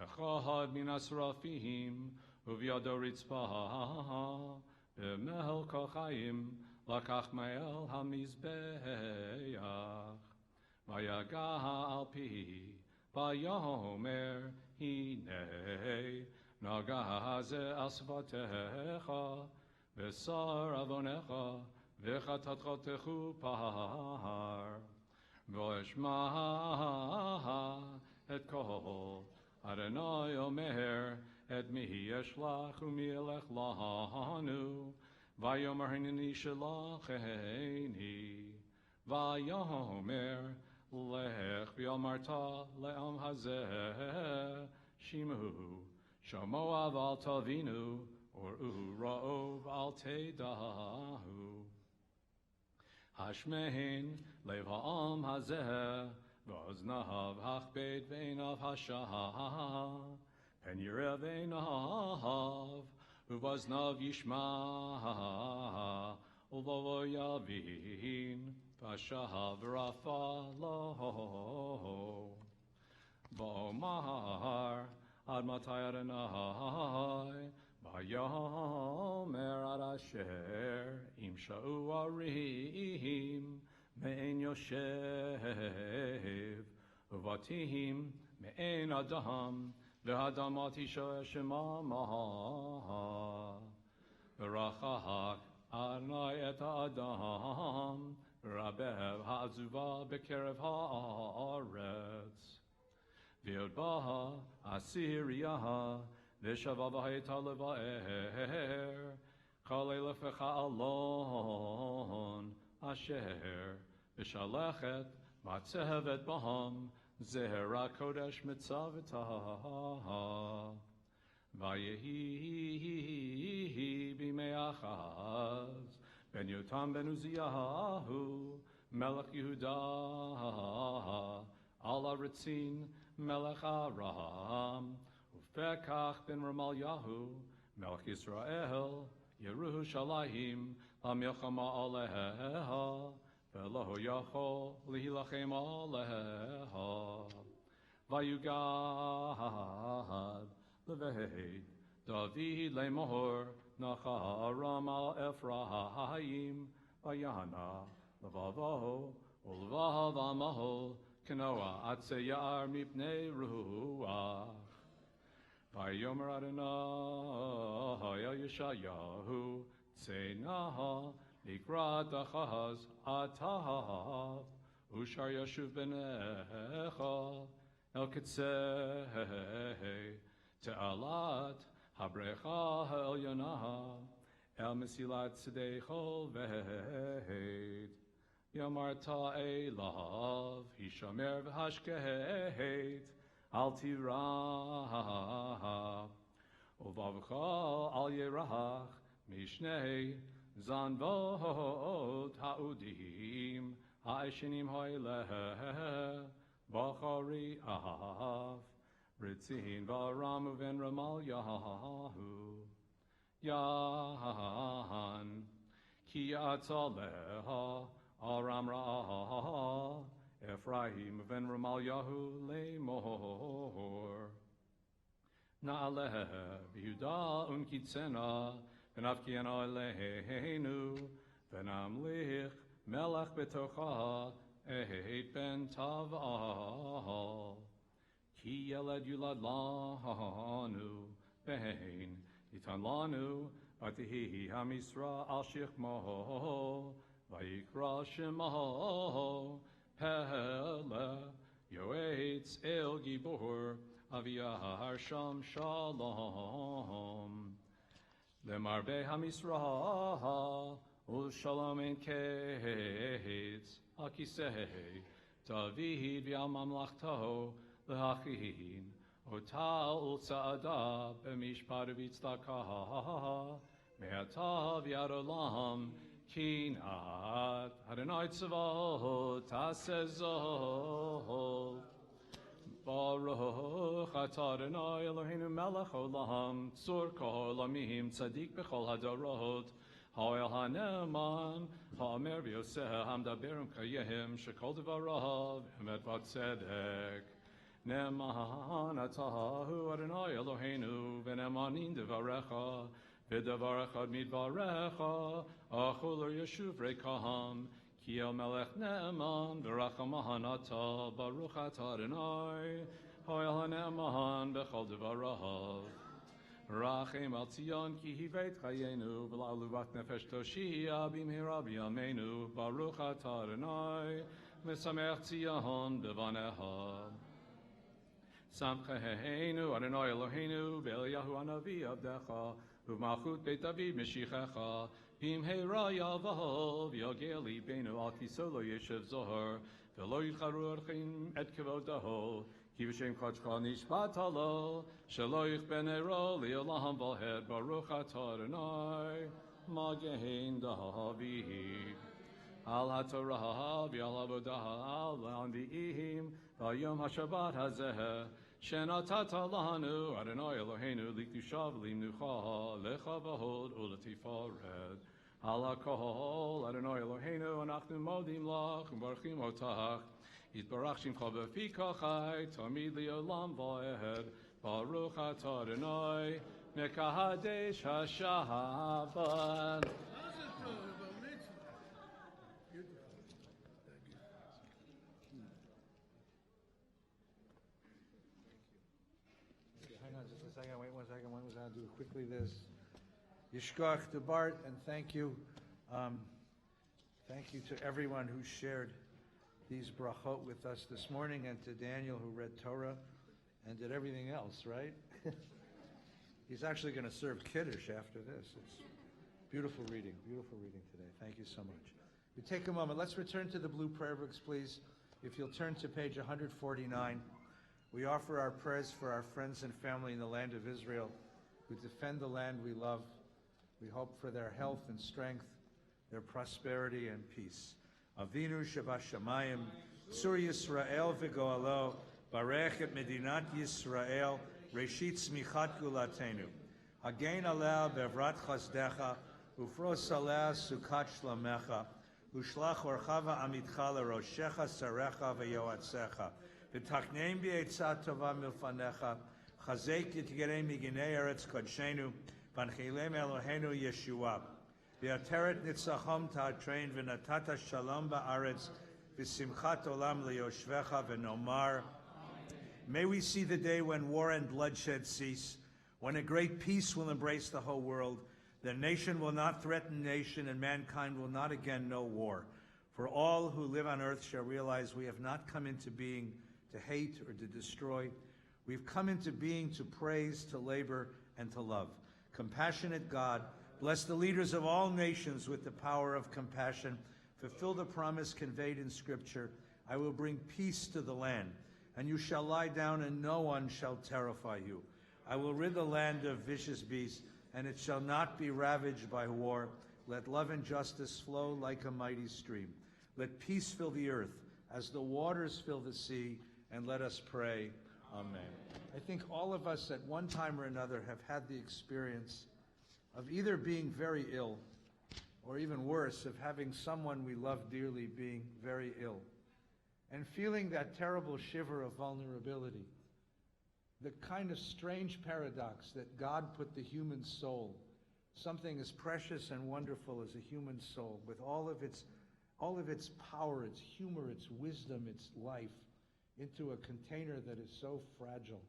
echad min asrafim, uvyado ritzpah, b'mehel kochayim, lakach ma'el hamizbeach, vayagah al pi, vayomer hinei, nagah ze asvatecha, v'sar avonecha, V'chatatchotechu pahar, v'eshma et kol, Adonai omer, et mihi yeshlach umi elech lanu, v'yomer hineni shelacheni, v'yomer lech v'yomarta le'am hazeh, shimu, shomo aval tavinu, or ra'ov al teidahu. Hashmein lev ha'am hazeh, v'oznav hachbeit ve'enav hashah, pen yireh ve'enav, u'voznav yishma, u'vovo yavin, v'ashav rafa lo. V'omar, ad matai Adonai, Vayomer ad asher im sha'u arim me'en yoshev uvatihim me'en adam v'adamat isha shemama v'rachak Adonai et ha'adam v'rabev ha'azuva b'kerev ha'aretz v'yodbaha Assyria V'shavavaheta leva'er, kalei lefecha alon, asher, v'shalechet, matzevet baham, zehera kodesh mitzavitah. Vayehi b'mei Achaz, ben Yotam ben Uziyahu, melech Yehuda, ala Ritzin, melech Aram, Ufekach ben Ramalyahu, melech Yisrael, Yerushalayim, lamilchama aleha, ve'lo yachol lihilachem aleha. Vayugad levei David le'mohor nacharam al Ephraim, vayana levavo ulvav amahol kenoa atze yar mipnei ruach. Vayomer Adonai el Yeshayahu Tzenaha Nikrat Achaz Atav Ushar Yashuv Benecha El Kitzeh, Te'alat, Habrecha Ha'elyonah, El Mesilat Tzedechol Ve'ed, Yomar Ta'elav, Hishamer V'Hashkehet, Al Tirah, Uvavcha Al Yerach, Mishnei, Zanvot Ha'udim, Ha'eshinim Ha'ileh, Bachari Av, Ritzin V'Aram Uven Ramal Yahu, Yahan, Ki Atzaleha, Aram Ra, Ephraim Uven Ramal Yahu, Lemor, Na'aleh, Yehuda Unkitzena, V'nafkiena Eleinu, V'namlich, Melech Betocha, Ehet Ben Taval, Ki Yeled Yulad Lanu, Ben, Yitan Lanu, Vatihi Hamisra Al Shechmo, Vayikra Shemo, Pele, Yoetz El Gibor, Aviyah Sham Shalom, Lemarbe Hamisra, Ul Shalom En Ketz, Akisei, David V'Al Mamlachto, L'Hachin, Ota Ul Sa'ada, B'Mishpat V'Tzdaka, Me'ata V'Yad Olam, Kinat, Adonai Tzavot, Tasezot, Baruch Atah Adonai Eloheinu Melech Olam, Tzur Kol Olamim, Tzadik B'Chol Hadorot, Ha'el HaNe'eman, Ha'amer V'Yoseh, Hamdaberim Kayehim, Shekol Devarav, Emet V'Tzedek. Ne'eman Atahu Adonai Eloheinu, V'ne'emanin Devarecha, V'devarecha Midvarecha, Achul Yeshuv Rekaham, Ki El Melech Ne'eman, V'rachamahan Atah, Baruch Atah Adonai, Ha'el HaNe'eman, B'chol Devarav. Rachem al Tzion ki hivet chayenu v'la'aluvat nefesh toshia b'mhira b'yameinu Baruch atah Adonai mesamech Tzion b'vaneha Samcheinu Adonai Eloheinu v'Eliyahu Hanavi avdecha u'malchut Beit David Meshichecha b'mhira yavo v'yogel libeinu al kiso lo yeshev zohar v'lo yitcharu orchim et kevodaho Ki v'shem chodshcha nishbat halo, shaloich ben ero li'olam v'alhed baruch atah Adonai, magen David. Al haTorah v'al avodah l'anbi'im, v'yom haShabbat hazeh, shenatata lanu Adonai Eloheinu likdusha v'limnucha, lecha v'hod u'letifaret. Al hakol Adonai Eloheinu anachnu modim lach u'barachim otach, Yitbarach Shimcha B'Fika Chai, Tamid Li'olam Va'ed, Baruch Atah Adonai, Mekahadesh HaShabbat. Hang on just a second, wait 1 second, one was I'll do quickly this. Yishkoch to Bart, and thank you. Thank you to everyone who shared these brachot with us this morning, and to Daniel who read Torah and did everything else, right? He's actually going to serve Kiddush after this. It's beautiful reading today. Thank you so much. We take a moment. Let's return to the blue prayer books, please. If you'll turn to page 149. We offer our prayers for our friends and family in the land of Israel who defend the land we love. We hope for their health and strength, their prosperity and peace. Avinu Shabashamayim, Tzur Yisrael v'goalo, Barech et Medinat Yisrael, Reshit Smichat Gulatenu. Hagein aleh bevrat chasdecha, ufros aleh sukat shlamecha, ushlach orchava amitcha leroshecha sarecha v'yoatzecha, v'tachneim b'etzat tova milfanecha, chazek yitgerei miginei eretz kodshenu, v'anchilem Eloheinu Yeshua. V'ateret nitzachom ta'atrein v'natata shalom ba'aretz v'simchat olam liyoshvecha v'nomar. May we see the day when war and bloodshed cease, when a great peace will embrace the whole world. The nation will not threaten nation, and mankind will not again know war. For all who live on earth shall realize we have not come into being to hate, or to destroy. We've come into being to praise, to labor, and to love. Compassionate God, bless the leaders of all nations with the power of compassion. Fulfill the promise conveyed in Scripture. I will bring peace to the land, and you shall lie down, and no one shall terrify you. I will rid the land of vicious beasts, and it shall not be ravaged by war. Let love and justice flow like a mighty stream. Let peace fill the earth as the waters fill the sea, and let us pray. Amen. I think all of us at one time or another have had the experience of either being very ill, or even worse, of having someone we love dearly being very ill, and feeling that terrible shiver of vulnerability. The kind of strange paradox that God put the human soul, something as precious and wonderful as a human soul, with all of its power, its humor, its wisdom, its life, into a container that is so fragile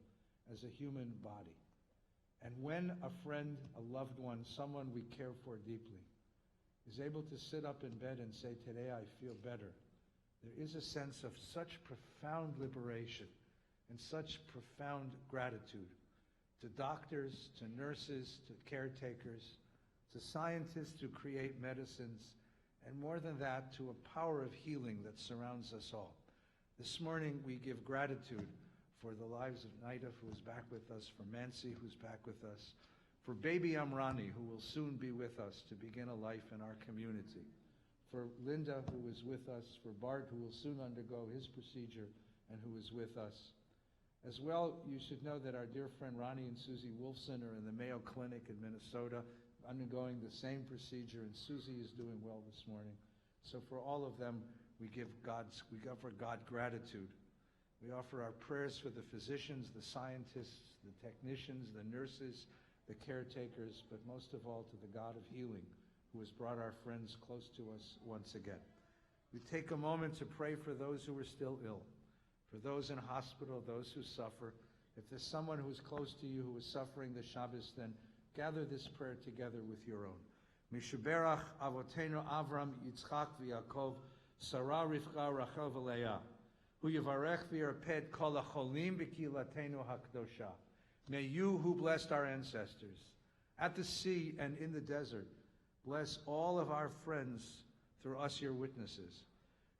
as a human body. And when a friend, a loved one, someone we care for deeply, is able to sit up in bed and say, "Today I feel better," there is a sense of such profound liberation and such profound gratitude to doctors, to nurses, to caretakers, to scientists who create medicines, and more than that, to a power of healing that surrounds us all. This morning we give gratitude for the lives of Naida, who is back with us, for Mansi, who's back with us, for baby Amrani, who will soon be with us to begin a life in our community, for Linda, who is with us, for Bart, who will soon undergo his procedure and who is with us. As well, you should know that our dear friend Ronnie and Susie Wolfson are in the Mayo Clinic in Minnesota undergoing the same procedure, and Susie is doing well this morning. So for all of them, we offer God gratitude. We offer our prayers for the physicians, the scientists, the technicians, the nurses, the caretakers, but most of all to the God of healing, who has brought our friends close to us once again. We take a moment to pray for those who are still ill, for those in hospital, those who suffer. If there's someone who is close to you who is suffering the Shabbos, then gather this prayer together with your own. Mishaberach Avotenu Avram, Yitzchak v'Yaakov, Sarah, Rivka, Rachel v'Leah, Hu Yivarech v'Yirped kol hacholim b'kilatenu hakdosha. May you, who blessed our ancestors at the sea and in the desert, bless all of our friends through us, your witnesses.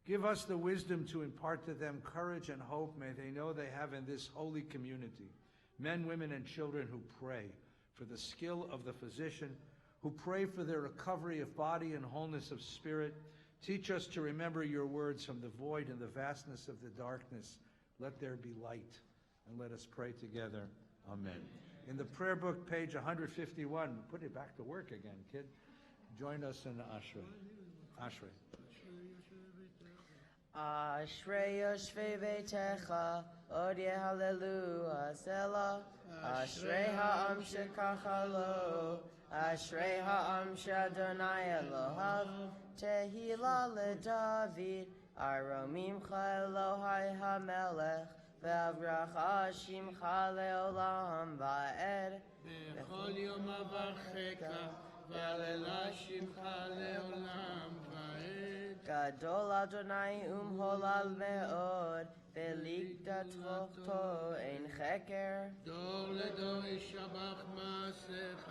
Give us the wisdom to impart to them courage and hope. May they know they have in this holy community men, women, and children who pray for the skill of the physician, who pray for their recovery of body and wholeness of spirit. Teach us to remember your words from the void and the vastness of the darkness. Let there be light, and let us pray together. Amen. In the prayer book, page 151, put it back to work again, kid. Join us in the Ashrei. Ashrei. Ashrei yoshvei beitecha, od yehalelu hasela. Ashrei ha'am shekacha lo, Ashrei ha'am sh'Adonai Elohav, tehila leDavid, aromimcha Elohai hamelech, ve'avracha shimcha le'olam va'ed. Bechol yom avarcheka, ve'alela shimcha le'olam va'ed. Gadol Adonai umholal me'od, ve'likdatvoto ein cheker. דור לדור ישבח מעשיך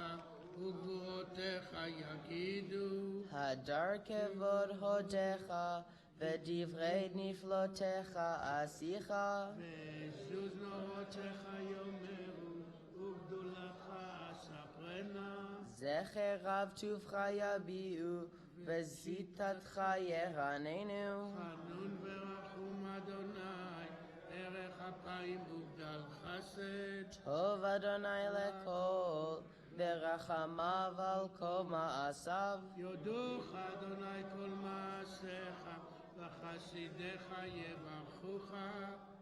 וגבורותיך יגידו. Hadar kevod hodecha, ve'divrei niflotecha asicha. וזוז נורותיך יאמרו וגדולתך אספרנה. Zecher rav tuvcha yabiu, ve'zitatcha yeranenu. חנון ורחום אדוני, ערך אפיים וגדל חסד. Tov Adonai lekol, ve'rachamav al kol ma'asav. יודוך אדוני כל מעשיך, וחסידיך יברכוך.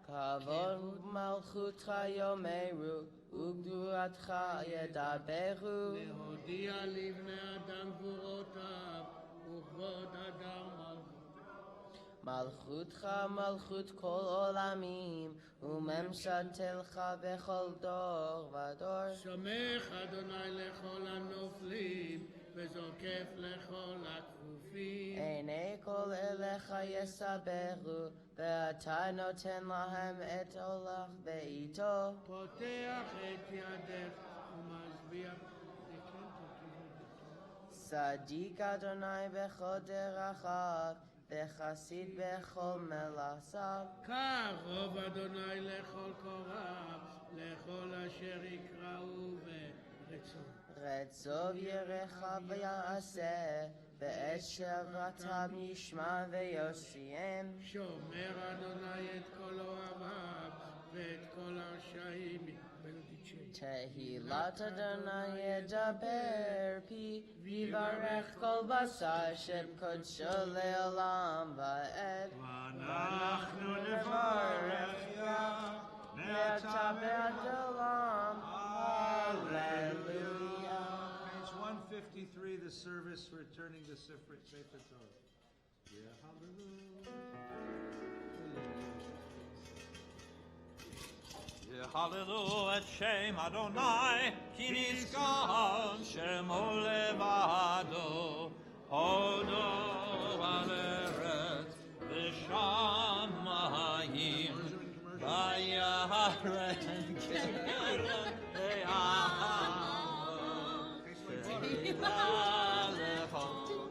Kavod malchutcha yomeru, ugduratcha yedaberu. להודיע לבני אדם גבורותיו, וכבוד אדם Malchutcha malchut kol olamim, umemshatelcha bechol dor vador. סומך אדוני לכל הנופלים, וזוקף לכל הכפופים. Einei kol elecha יסברו, ואתה נותן להם את הולך בעיתו. פותח את ידך ומשביע. צדיק אדוני בכל דרכיו, וחסיד בכל מלאכיו. קרוב אדוני לכל קוראיו, לכל אשר יקראו ברצון. רצוב ירח ויעשה, ואת שבתם ישמע ויושיעם. שומר אדוני את כל אוהביו, ואת כל הרשעים יקבל דיצ'י. תהילת אדוני ידבר פי, ויברך כל בשר שם קודשו לעולם ועד. ואנחנו נברך יה, מעתה ועד עולם. Hallelujah. Page 153, the service returning the Sefer Torah. Yeah, hallelujah. Hallelujah, Shem Adonai, Ki Nizkar Shemo Levado, Hodo al Eretz V'Shamayim, Vayaren Keren Ve'aham, Tehillah Lechol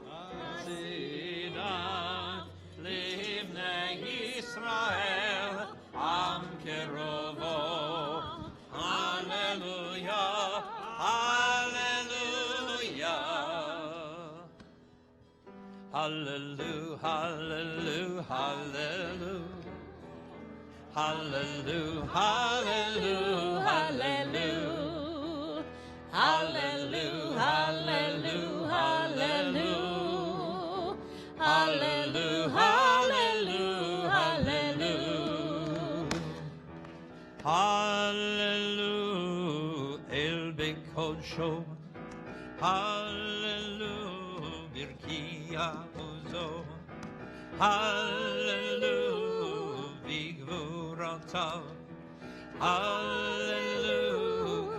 Zidan, Livnei Yisrael, Am Kerovo. Hallelujah, hallelujah, hallelujah, hallelujah, hallelujah, hallelujah, hallelujah, hallelujah, hallelujah, hallelujah, hallelujah, hallelujah, hallelujah. Hallelujah, El Bekodsho. Hallelujah, Birkia Uzo. Hallelujah, Vigvurata. Hallelujah,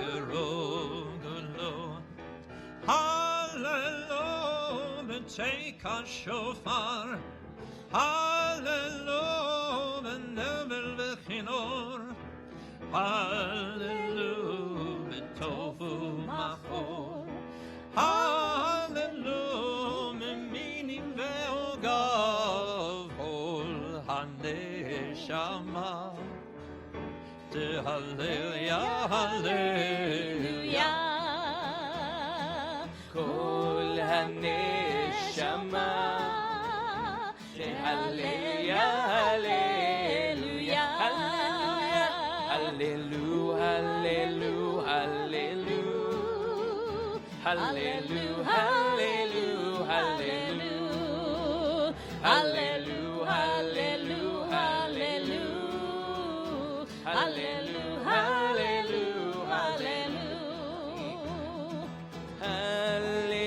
Kerogulo. Hallelujah, take a shofar. Hallelujah, Nevel Vechinor. Hallelujah, Tofu Machor. Hallelujah, meaning Ve'ogav, Hol HaNeshama. Hallelujah, hallelujah. Kol HaNeshama. Hallelujah, hallelujah, hallelujah. Hallelujah, hallelujah, hallelujah, hallelujah, hallelujah, hallelujah, hallelujah, hallelujah, hallelujah,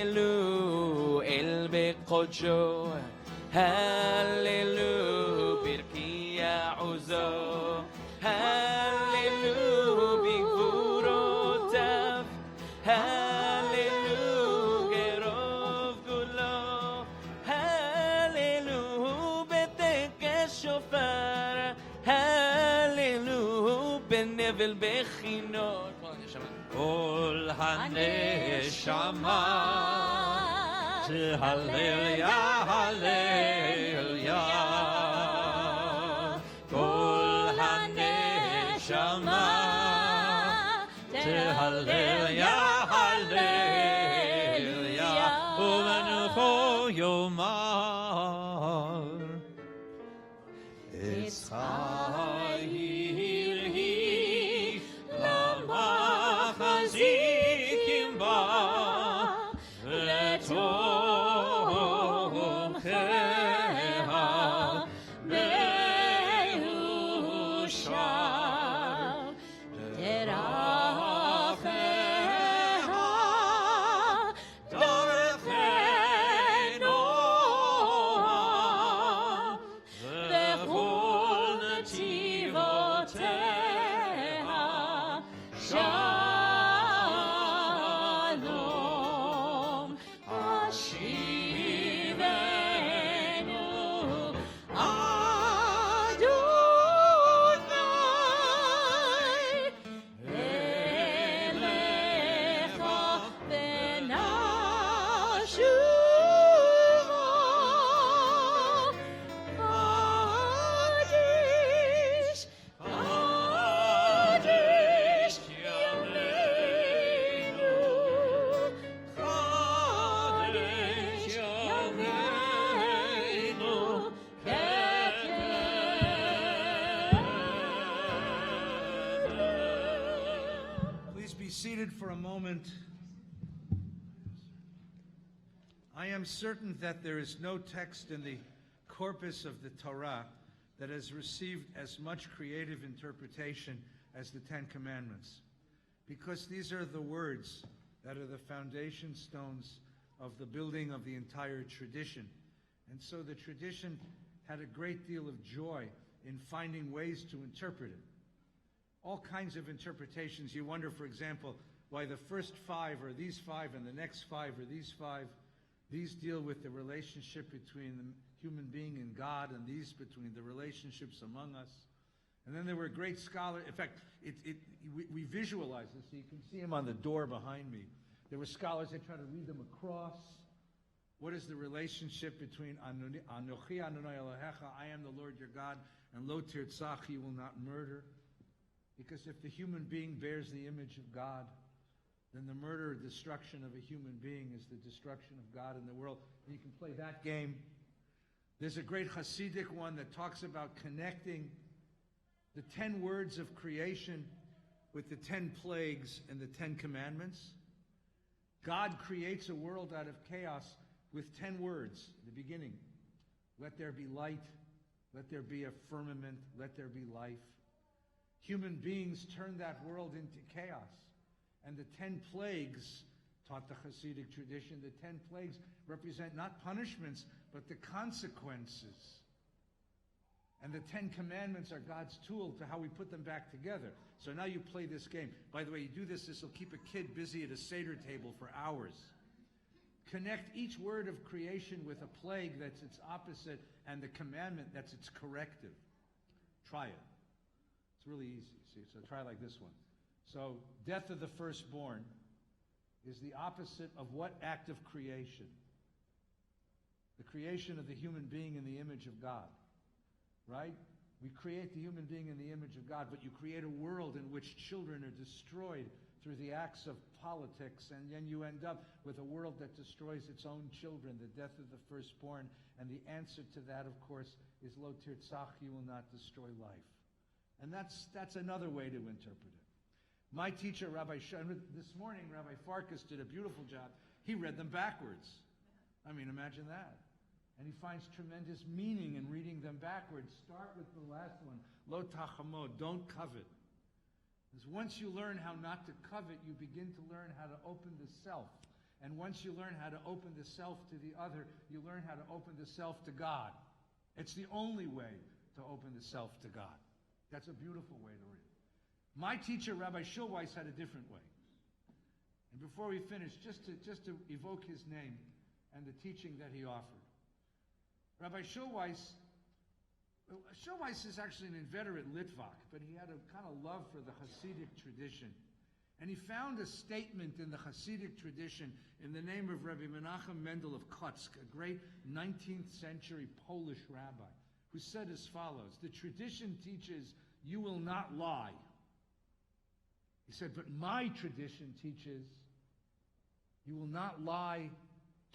hallelujah, El Bekodsho, hallelujah, Birkia Uzo, hallelujah, Bigvurotav, hallelujah, Gerov Gulo, hallelujah, Betekes Shofar, hallelujah, Benevel Bechinot, Kol HaNeshama, hallelujah, hallelujah. Hallelujah, hallelujah, Umanucho Yomar, It's Chayil Lamachazikim Ba, Letomcheha Be'ushar, think for a moment. I am certain that there is no text in the corpus of the Torah that has received as much creative interpretation as the Ten Commandments, because these are the words that are the foundation stones of the building of the entire tradition. And so the tradition had a great deal of joy in finding ways to interpret it. All kinds of interpretations. You wonder, for example, why the first 5 are these 5 and the next 5 are these 5. These deal with the relationship between the human being and God, and these between the relationships among us. And then there were great scholars. In fact, we visualize this. So you can see them on the door behind me. There were scholars that try to read them across. What is the relationship between Anochi Adonai Elohecha, I am the Lord your God, and Lo Tirtzach, you will not murder? Because if the human being bears the image of God, then the murder or destruction of a human being is the destruction of God in the world. And you can play that game. There's a great Hasidic one that talks about connecting the 10 words of creation with the 10 plagues and the 10 commandments. God creates a world out of chaos with 10 words in the beginning. Let there be light. Let there be a firmament. Let there be life. Human beings turn that world into chaos. And the 10 plagues, taught the Hasidic tradition, the 10 plagues represent not punishments, but the consequences. And the 10 commandments are God's tool to how we put them back together. So now you play this game. By the way, you do this will keep a kid busy at a Seder table for hours. Connect each word of creation with a plague that's its opposite, and the commandment that's its corrective. Try it. It's really easy. See, so try like this one. So, death of the firstborn is the opposite of what act of creation? The creation of the human being in the image of God. Right? We create the human being in the image of God, but you create a world in which children are destroyed through the acts of politics, and then you end up with a world that destroys its own children, the death of the firstborn. And the answer to that, of course, is Lo Tirtzach, you will not destroy life. And that's another way to interpret it. My teacher, this morning, Rabbi Farkas did a beautiful job. He read them backwards. I mean, imagine that. And he finds tremendous meaning in reading them backwards. Start with the last one, Lo Tachamod, don't covet. Because once you learn how not to covet, you begin to learn how to open the self. And once you learn how to open the self to the other, you learn how to open the self to God. It's the only way to open the self to God. That's a beautiful way to read. My teacher, Rabbi Schulweiss, had a different way. And before we finish, just to evoke his name and the teaching that he offered. Rabbi Schulweiss is actually an inveterate Litvak, but he had a kind of love for the Hasidic tradition. And he found a statement in the Hasidic tradition in the name of Rabbi Menachem Mendel of Kotsk, a great 19th century Polish rabbi, who said as follows: the tradition teaches you will not lie. He said, but my tradition teaches you will not lie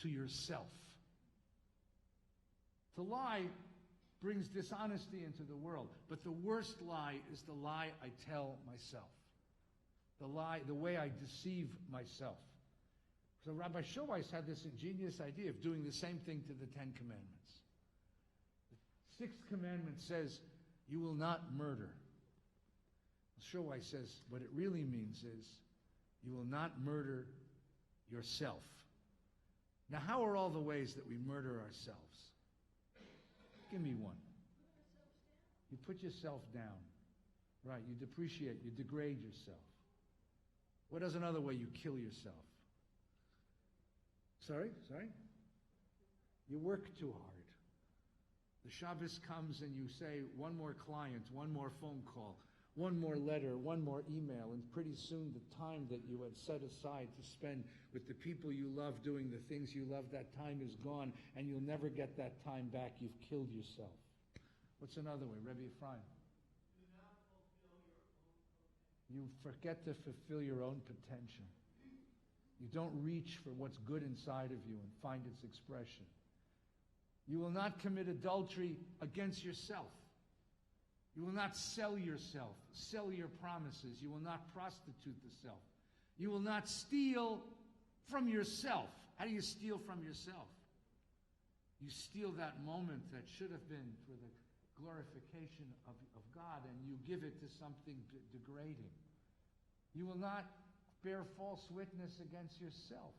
to yourself. To lie brings dishonesty into the world, but the worst lie is the lie I tell myself. The way I deceive myself. So Rabbi Schulweiss had this ingenious idea of doing the same thing to the 10 Commandments. The 6th commandment says, you will not murder. Schulweiss says, what it really means is, you will not murder yourself. Now, how are all the ways that we murder ourselves? Give me one. You put yourself down. Right, you depreciate, you degrade yourself. What is another way you kill yourself? Sorry? You work too hard. The Shabbos comes and you say, one more client, one more phone call, one more letter, one more email, and pretty soon the time that you had set aside to spend with the people you love doing the things you love, that time is gone, and you'll never get that time back. You've killed yourself. What's another way? Rebbe Ephraim. You forget to fulfill your own potential. You don't reach for what's good inside of you and find its expression. You will not commit adultery against yourself. You will not sell yourself, sell your promises. You will not prostitute the self. You will not steal from yourself. How do you steal from yourself? You steal that moment that should have been for the glorification of God, and you give it to something degrading. You will not bear false witness against yourself.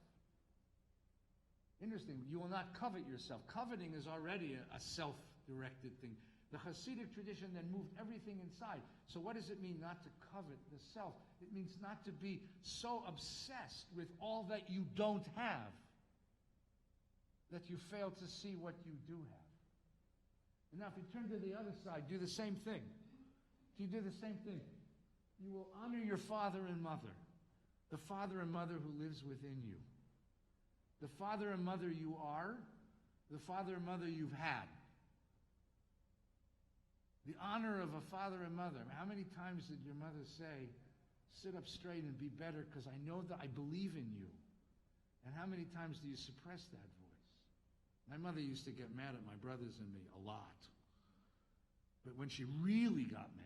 Interesting. You will not covet yourself. Coveting is already a self-directed thing. The Hasidic tradition then moved everything inside. So what does it mean not to covet the self? It means not to be so obsessed with all that you don't have that you fail to see what you do have. And now if you turn to the other side, do the same thing. You do the same thing. You will honor your father and mother, the father and mother who lives within you. The father and mother you are, the father and mother you've had. The honor of a father and mother. How many times did your mother say, sit up straight and be better because I know that I believe in you? And how many times do you suppress that voice? My mother used to get mad at my brothers and me a lot. But when she really got mad,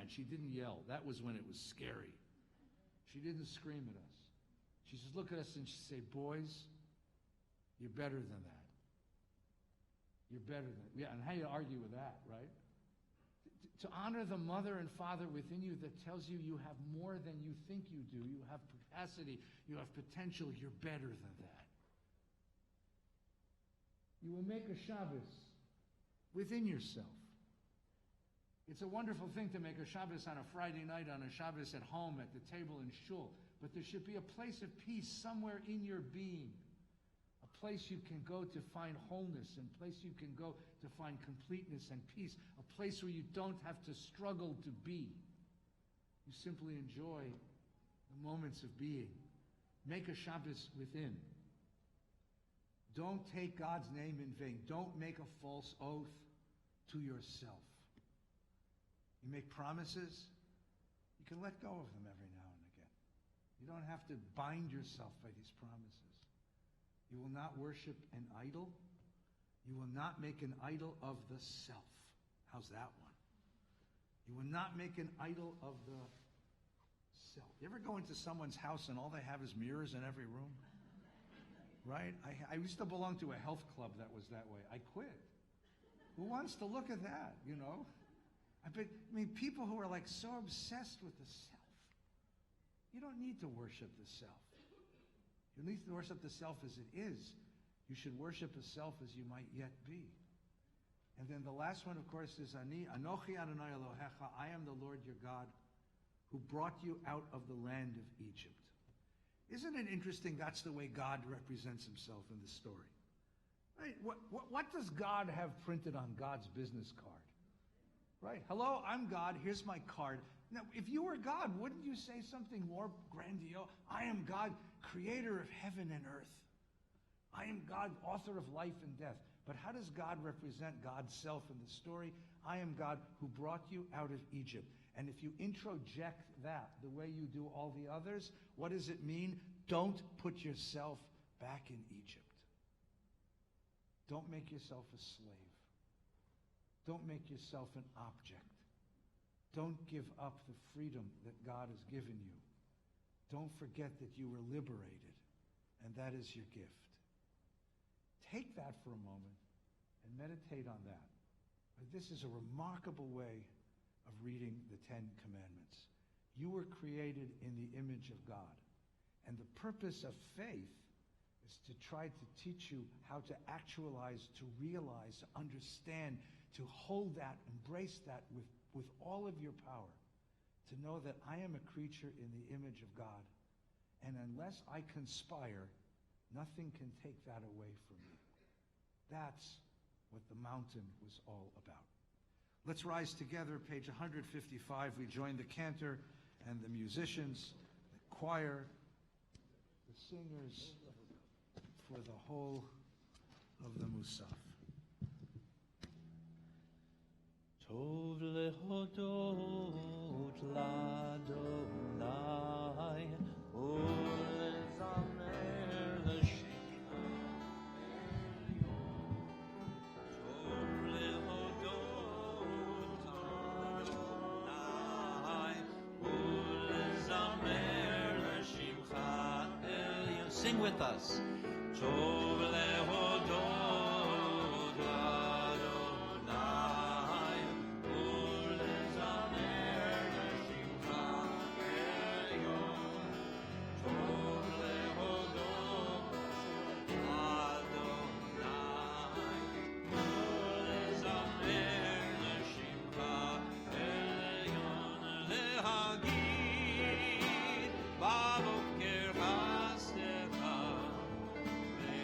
she didn't yell. That was when it was scary. She didn't scream at us. She says, look at us and she'd say, boys, you're better than that. You're better than that. Yeah, and how you argue with that, right? To honor the mother and father within you that tells you you have more than you think you do. You have capacity. You have potential. You're better than that. You will make a Shabbos within yourself. It's a wonderful thing to make a Shabbos on a Friday night, on a Shabbos at home, at the table in shul. But there should be a place of peace somewhere in your being. A place you can go to find wholeness, and a place you can go to find completeness and peace. A place where you don't have to struggle to be. You simply enjoy the moments of being. Make a Shabbos within. Don't take God's name in vain. Don't make a false oath to yourself. You make promises, you can let go of them every now and again. You don't have to bind yourself by these promises. You will not worship an idol. You will not make an idol of the self. How's that one? You will not make an idol of the self. You ever go into someone's house and all they have is mirrors in every room? Right? I used to belong to a health club that was that way. I quit. Who wants to look at that, you know? People who are like so obsessed with the self. You don't need to worship the self. You need to worship the self as it is. You should worship the self as you might yet be. And then the last one, of course, is Anochi Adonai Elohecha. I am the Lord your God who brought you out of the land of Egypt. Isn't it interesting that's the way God represents himself in the story? Right? What does God have printed on God's business card? Right? Hello, I'm God. Here's my card. Now, if you were God, wouldn't you say something more grandiose? I am God, creator of heaven and earth. I am God, author of life and death. But how does God represent God's self in the story? I am God who brought you out of Egypt. And if you introject that the way you do all the others, what does it mean? Don't put yourself back in Egypt. Don't make yourself a slave. Don't make yourself an object. Don't give up the freedom that God has given you. Don't forget that you were liberated, and that is your gift. Take that for a moment and meditate on that. This is a remarkable way of reading the Ten Commandments. You were created in the image of God, and the purpose of faith is to try to teach you how to actualize, to realize, to understand, to hold that, embrace that with all of your power, to know that I am a creature in the image of God, and unless I conspire, nothing can take that away from me. That's what the mountain was all about. Let's rise together, page 155. We join the cantor and the musicians, the choir, the singers for the whole of the Musaf. Tov lehodot l'Adonai ulezamer l'Shem Tov lehodot l'Adonai ulezamer Sing with us. Tov lehodot l'Adonai, u'lezamer l'shimcha elyon. Tov lehodot l'Adonai, u'lezamer l'shimcha elyon. Lehagid b'boker chastecha,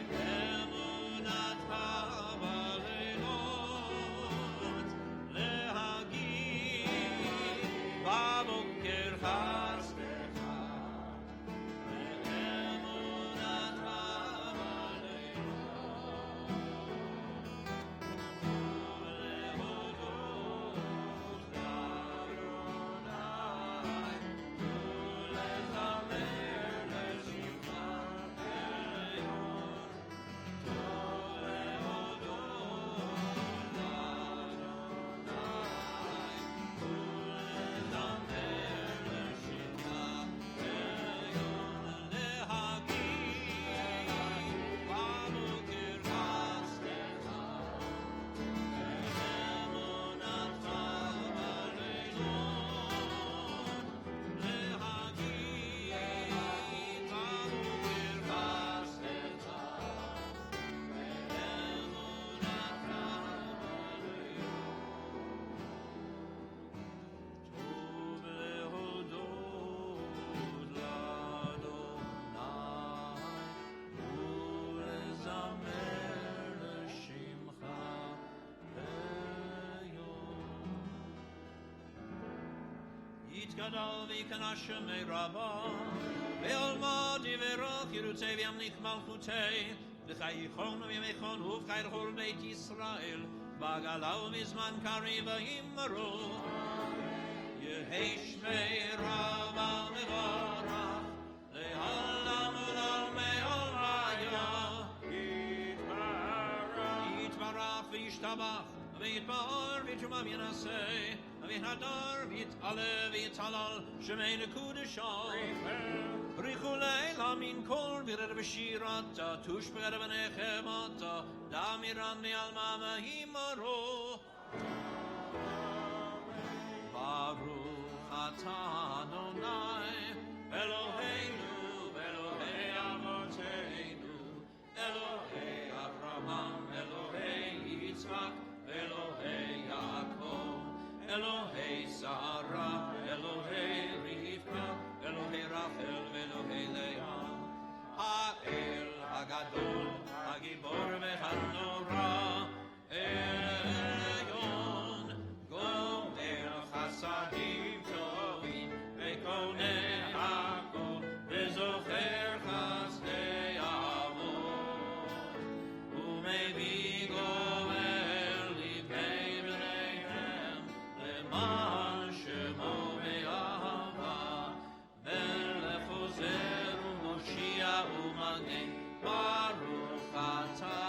ve'emunatcha b'leilot. Lehagid b'boker chastecha, ve'emunatcha Gadol v'kanashem me'rabah ve'olmod yiverach yirutzei v'yamlich malchutei v'chayichon v'yamechon uv'chayr chol beit Yisrael v'agalau mizman kari v'yimmaru yehesh me'rabah me'varach le'olam u'lam me'olaya yitbarach v'yishtabach v'yitbar v'yishumam yanaseh v'hadar v'yit'ale v'yit'alal shemein kudeshah Richulei lamin kol v'rer v'shirata tush v'rer v'nechemata damiran v'alma v'himaro Baruch atah Adonai Eloheinu Elohei Avoteinu Elohei Avraham Elohei Yitzchak Elohei Yaakov Elohei Sarah, Elohei Rivka, Elohei Rachel, Elohei Leah, Ha'el Hagadol, Hagibor ve'hanora, Elyon, Gomer Chasadim Tovim, Ve'koneh Hakol, Ve'zocher Chasdei Avot, U'mevi Gomer Livnei B'neihem, Leman Shemo Me'ahava, Melech Ozer U'Moshiach U'Magen, Baruch Atah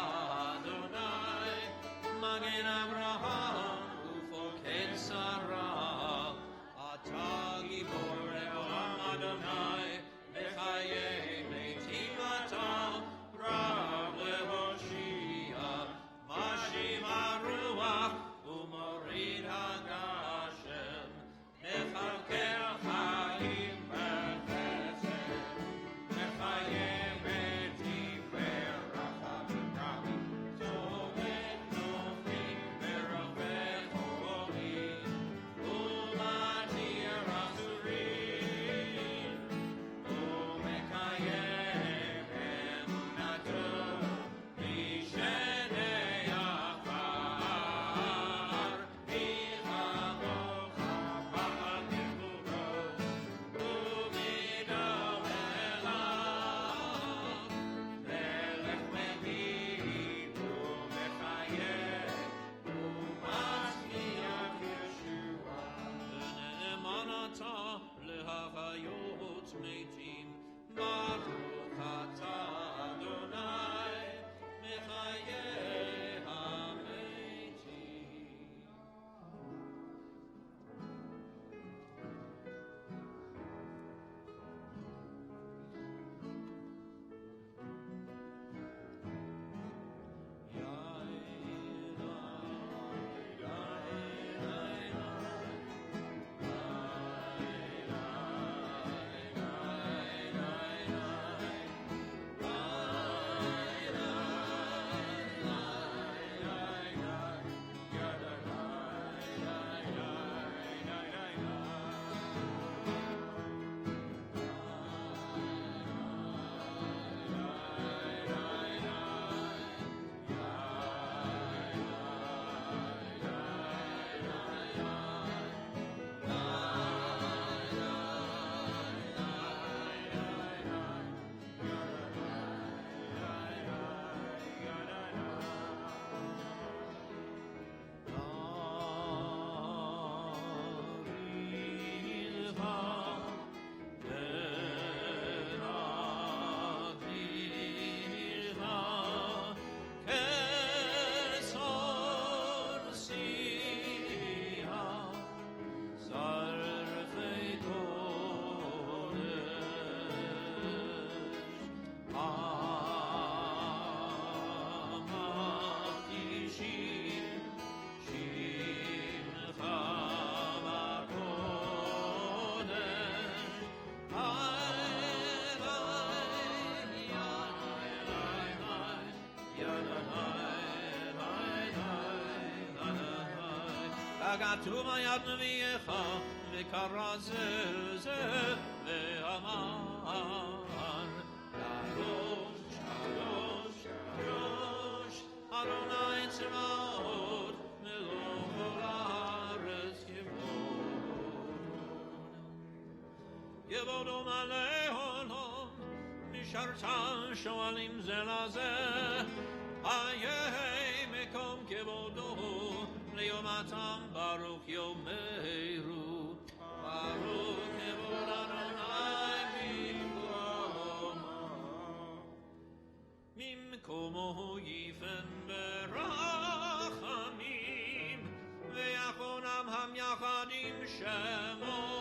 כתוב היד נביאך וקרא זה ואמר קדוש קדוש קדוש אדוני צבאות מלוא כל הארץ יבודו מלא עולם משרתם שואלים זה לזה איה מקום כבודו ליומתם ברוך יאמרו ברוך כבוד אדוני ממקומו יפן ברחמים ויחונם המייחדים שמו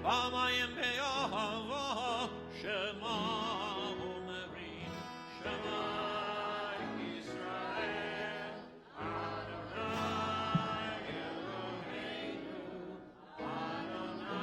Amayim be'ahava Shema Omerim Shema Yisrael Adonai Eloheinu Adonai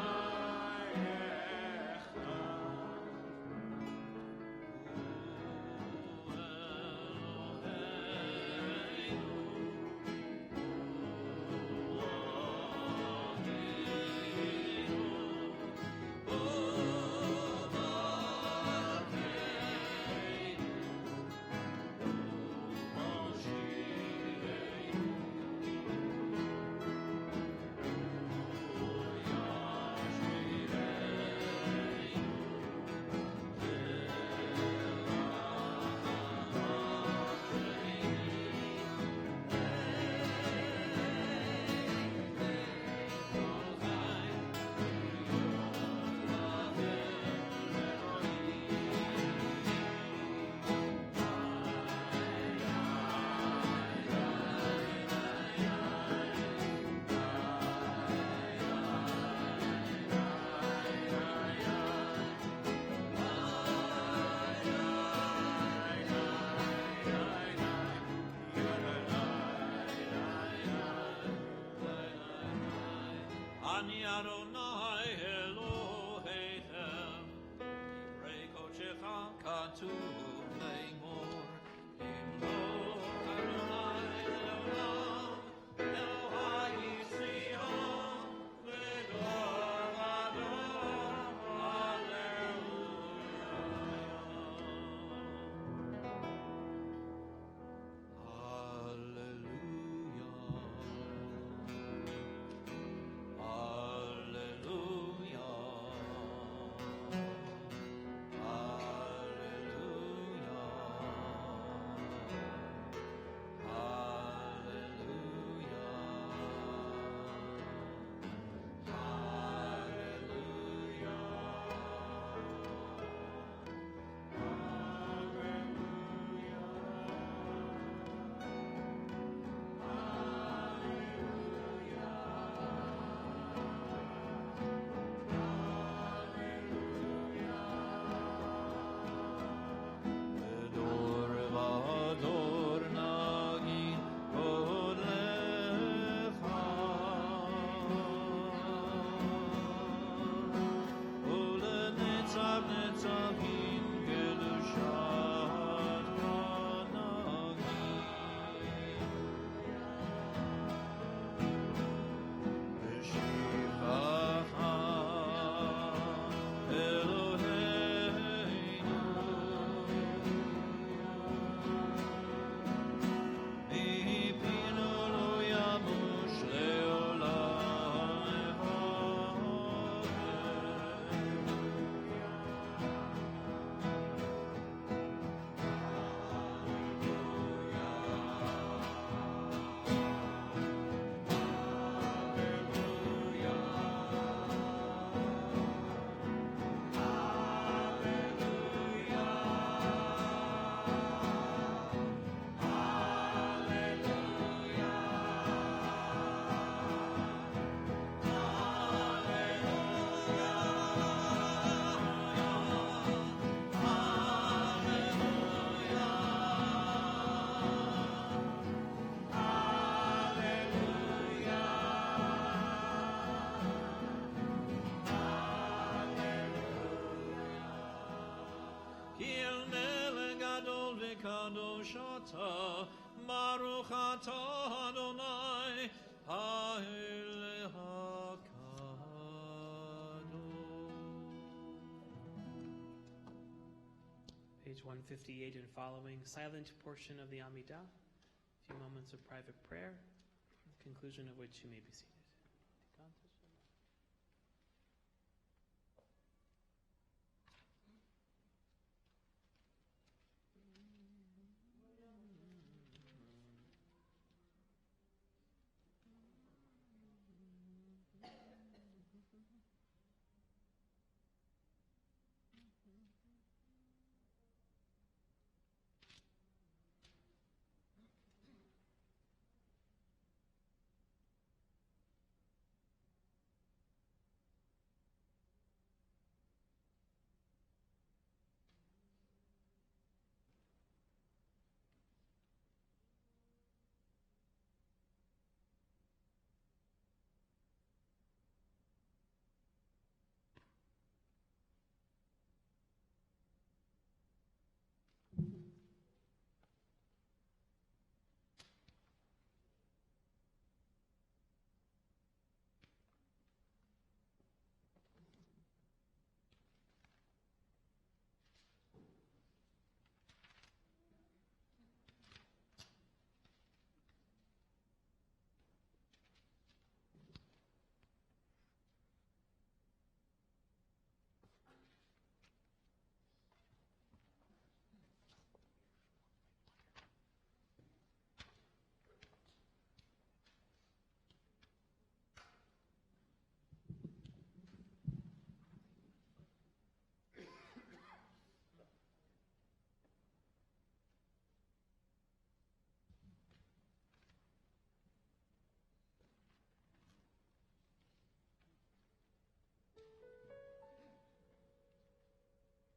Ani Adonai Elohechem Divrei kodeshecha katuv leimor Imlo Adonai leolam Elohai Yisrael V'dor Adon Hallelujah Hallelujah קדושתה, ברוך אתה אדוני, האל הקדוש. Page 158 and following, silent portion of the Amidah. A few moments of private prayer, conclusion of which you may be seated.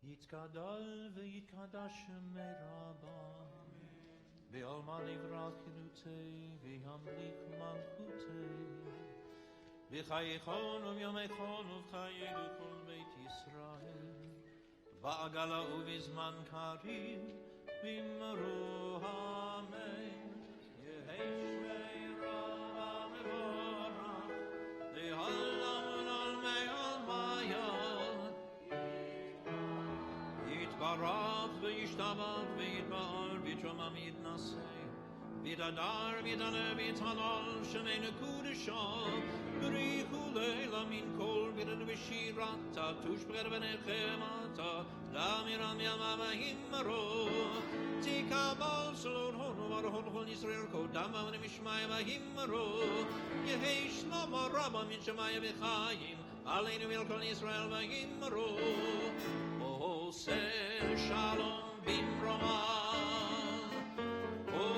יתגדל ויתקדש שמי רבה, בעלמא נברא חירותי, וימליך מלכותי, בחייכון וביומייכון ובחיינו כל בית ישראל, בעגלה ובזמן קריב, ואמרו אמן. יהי שמי רבה מבורך, לעולם ולעולמי עולמיה. יתברך וישתבח ויתפאר ויתרומם יתנשא, ויתהדר ויתעלה ויתהלל שמנו קודשו, בריחו לילה מן כל בירת ושירתה, תושבחת ונחמתה, לאמירם ימה והימרו. תקבל שלום הונו ורהון כל ישראל קודם ונמשמעיה והימרו. יהי שלמה רבה מן שמיה וחיים, עלינו ועל כל ישראל והימרו. עושה שלום במרומה,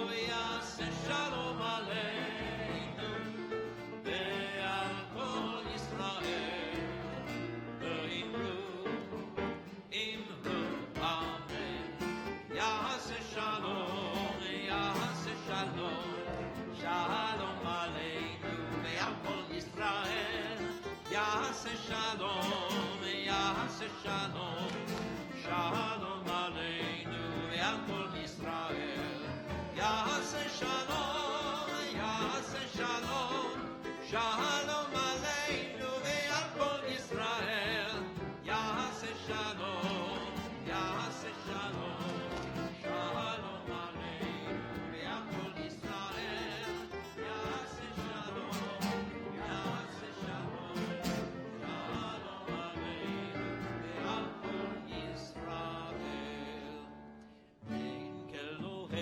ויעשה שלום עלינו ועל כל ישראל. ואמרו אמן. יעשה שלום, יעשה שלום, שלום עלינו ועל כל ישראל. יעשה שלום, יעשה שלום, שלום עלינו ועל כל ישראל. יעשה שלום, יעשה שלום, שלום עלינו ועל כל ישראל. יעשה שלום, יעשה שלום, שלום עלינו ועל כל ישראל. יעשה שלום, יעשה שלום, שלום עלינו ועל כל ישראל. אין כאלוהינו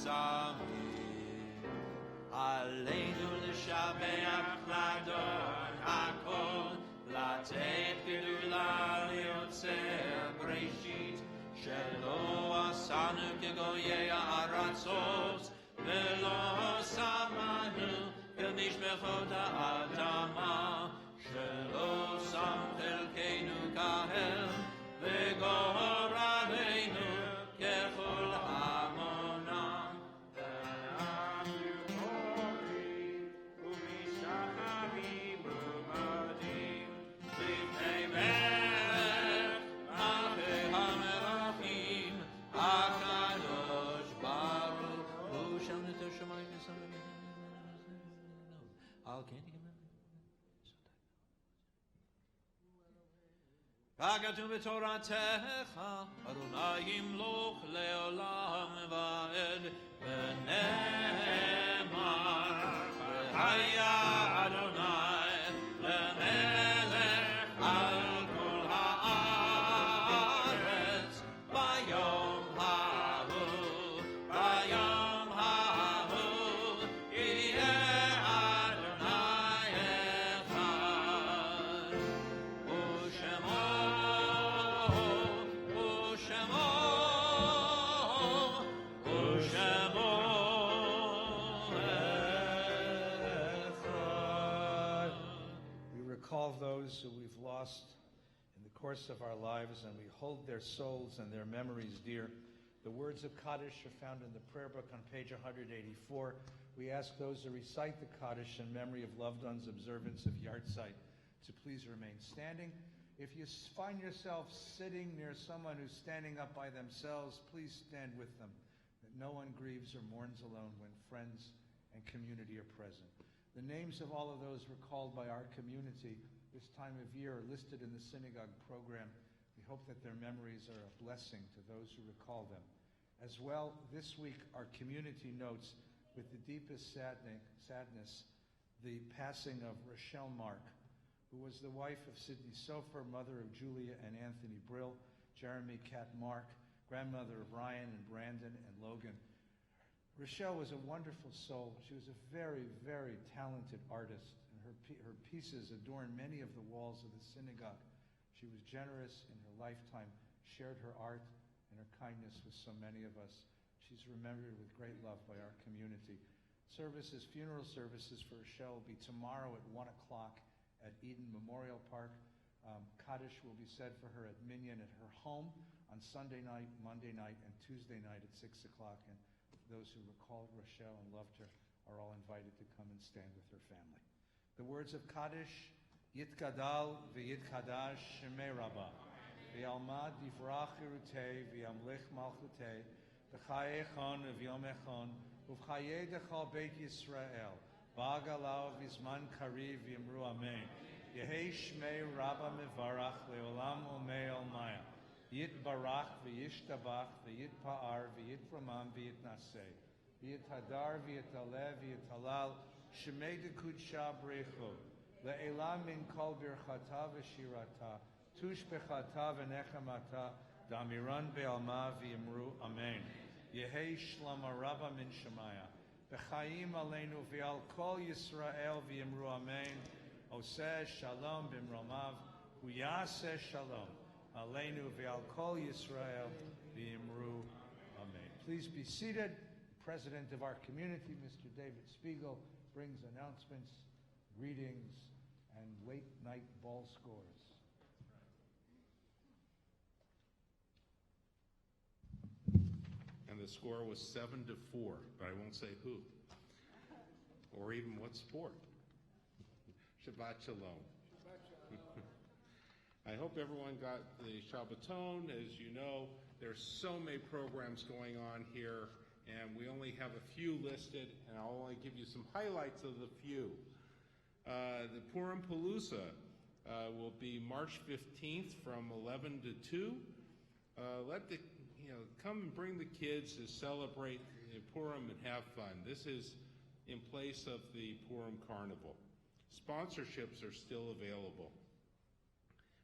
samim. Aleinu l'shabeach l'adon hakol, לתת גדולה ליוצר בראשית, שלא עשנו כגויי הארצות, ולא שמנו כמשפחות האדמה, שלא שם חלקנו כהם, וגורלנו ככל המונם. ואנחנו קוראים ומשחרים ומודים לפני מלך מלכי המלכים, הקדוש ברוך הוא שמנת השמיים ושמיים על כן ככתוב בתורתך, אדוני ימלוך לעולם ועד, ונאמר, והיה אדוני למלך על כל הארץ, ביום ההוא, ביום ההוא, יהיה אדוני אחד, ושמו We recall those who we've lost in the course of our lives, and we hold their souls and their memories dear. The words of Kaddish are found in the prayer book on page 184. We ask those who recite the Kaddish in memory of loved ones' observance of Yartzeit to please remain standing. If you find yourself sitting near someone who's standing up by themselves, please stand with them, that no one grieves or mourns alone when friends and community are present. The names of all of those recalled by our community this time of year are listed in the synagogue program. We hope that their memories are a blessing to those who recall them. As well, this week our community notes with the deepest sadness the passing of Rochelle Mark, who was the wife of Sidney Sofer, mother of Julia and Anthony Brill, Jeremy Cat Mark, grandmother of Ryan and Brandon and Logan. Rochelle was a wonderful soul. She was a very, very talented artist, and her pieces adorn many of the walls of the synagogue. She was generous in her lifetime, shared her art and her kindness with so many of us. She's remembered with great love by our community. Funeral services for Rochelle will be tomorrow at 1 o'clock at Eden Memorial Park. Kaddish will be said for her at Minyan at her home on Sunday night, Monday night, and Tuesday night at 6 o'clock. And those who recalled Rochelle and loved her are all invited to come and stand with her family. The words of Kaddish, Yitgadal v'yitkadash shemei Rabbah, v'yalmad divrach irutei v'yamlich malchutei, v'chaye echon v'yom echon, uv'chaye dechal beit Yisrael, Ba'agalau v'zman kariv v'yimru amen. Yehei shmei Rabbah mevarach le'olam umei olmaya. Yitbarach v'yishtabach v'yitpa'ar v'yitramam v'yitnaseh. V'yithadar v'yitaleh v'yitalal shemei dekudsha brechu. Le'elam min kol birchata v'shirata. Tush bechata v'nechamata. Damiran be'alma v'yimru amen. Yehei shlama Rabbah min shemaya. B'chaim aleinu v'al kol Yisrael v'yimru amen. Oseh shalom b'mromav v'yaseh shalom aleinu v'al kol Yisrael v'yimru amen. Please be seated. The president of our community, Mr. David Spiegel, brings announcements, greetings, and late night ball scores. And the score was 7-4, but I won't say who, or even what sport. Shabbat Shalom. I hope everyone got the Shabbaton. As you know, there's so many programs going on here, and we only have a few listed, and I'll only give you some highlights of the few. The Purim Palooza will be March 15th from 11 to 2. Come and bring the kids to celebrate Purim and have fun. This is in place of the Purim Carnival. Sponsorships are still available.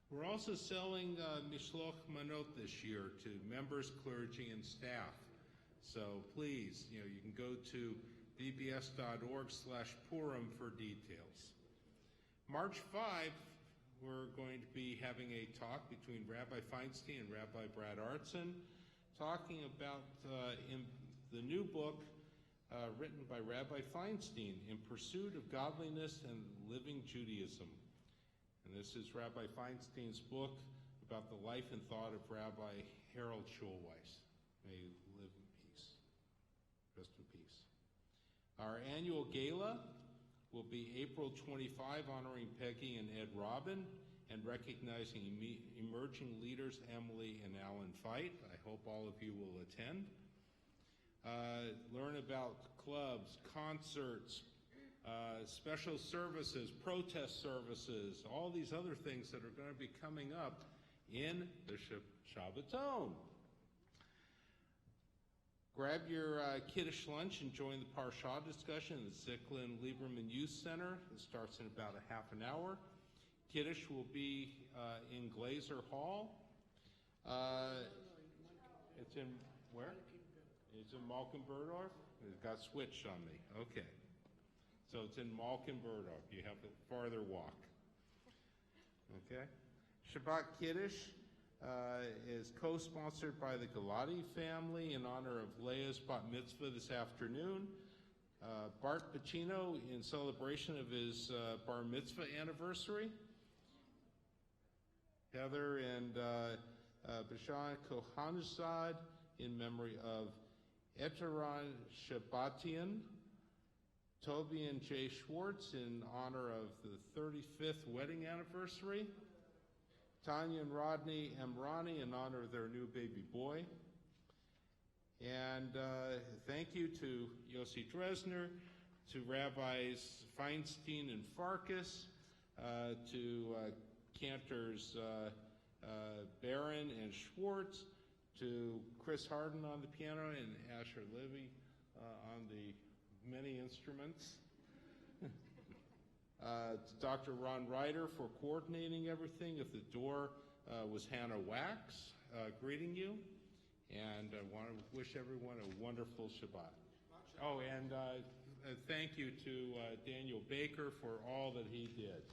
We're also selling Mishloch Manot this year to members, clergy, and staff. So please, you can go to vbs.org/Purim for details. March 5, we're going to be having a talk between Rabbi Feinstein and Rabbi Brad Artson, talking about in the new book written by Rabbi Feinstein, In Pursuit of Godliness and Living Judaism. And this is Rabbi Feinstein's book about the life and thought of Rabbi Harold Schulweis. May he live in peace. Rest in peace. Our annual gala will be April 25, honoring Peggy and Ed Robin and recognizing emerging leaders Emily and Alan Feit. I hope all of you will attend. Learn about clubs, concerts, special services, protest services, all these other things that are going to be coming up in the Shabbaton. Grab your Kiddush lunch and join the Parsha discussion in the Zicklin Lieberman Youth Center. It starts in about a half an hour. Kiddush will be in Glazer Hall. It's in where? It's in Malkin-Burdorf? It got switched on me. Okay. So it's in Malkin-Burdorf. You have a farther walk. Okay. Shabbat Kiddush is co-sponsored by the Galati family in honor of Leah's bat mitzvah this afternoon. Bart Pacino in celebration of his bar mitzvah anniversary. Heather and Bashan Kohanzad in memory of Eteron Shabbatian. Toby and Jay Schwartz in honor of the 35th wedding anniversary. Tanya and Rodney Emrani in honor of their new baby boy. And thank you to Yossi Dresner, to Rabbis Feinstein and Farkas, to cantors Barron and Schwartz, to Chris Harden on the piano and Asher Levy on the many instruments. To Dr. Ron Ryder for coordinating everything. At the door was Hannah Wax greeting you. And I want to wish everyone a wonderful Shabbat. Oh, and thank you to Daniel Baker for all that he did.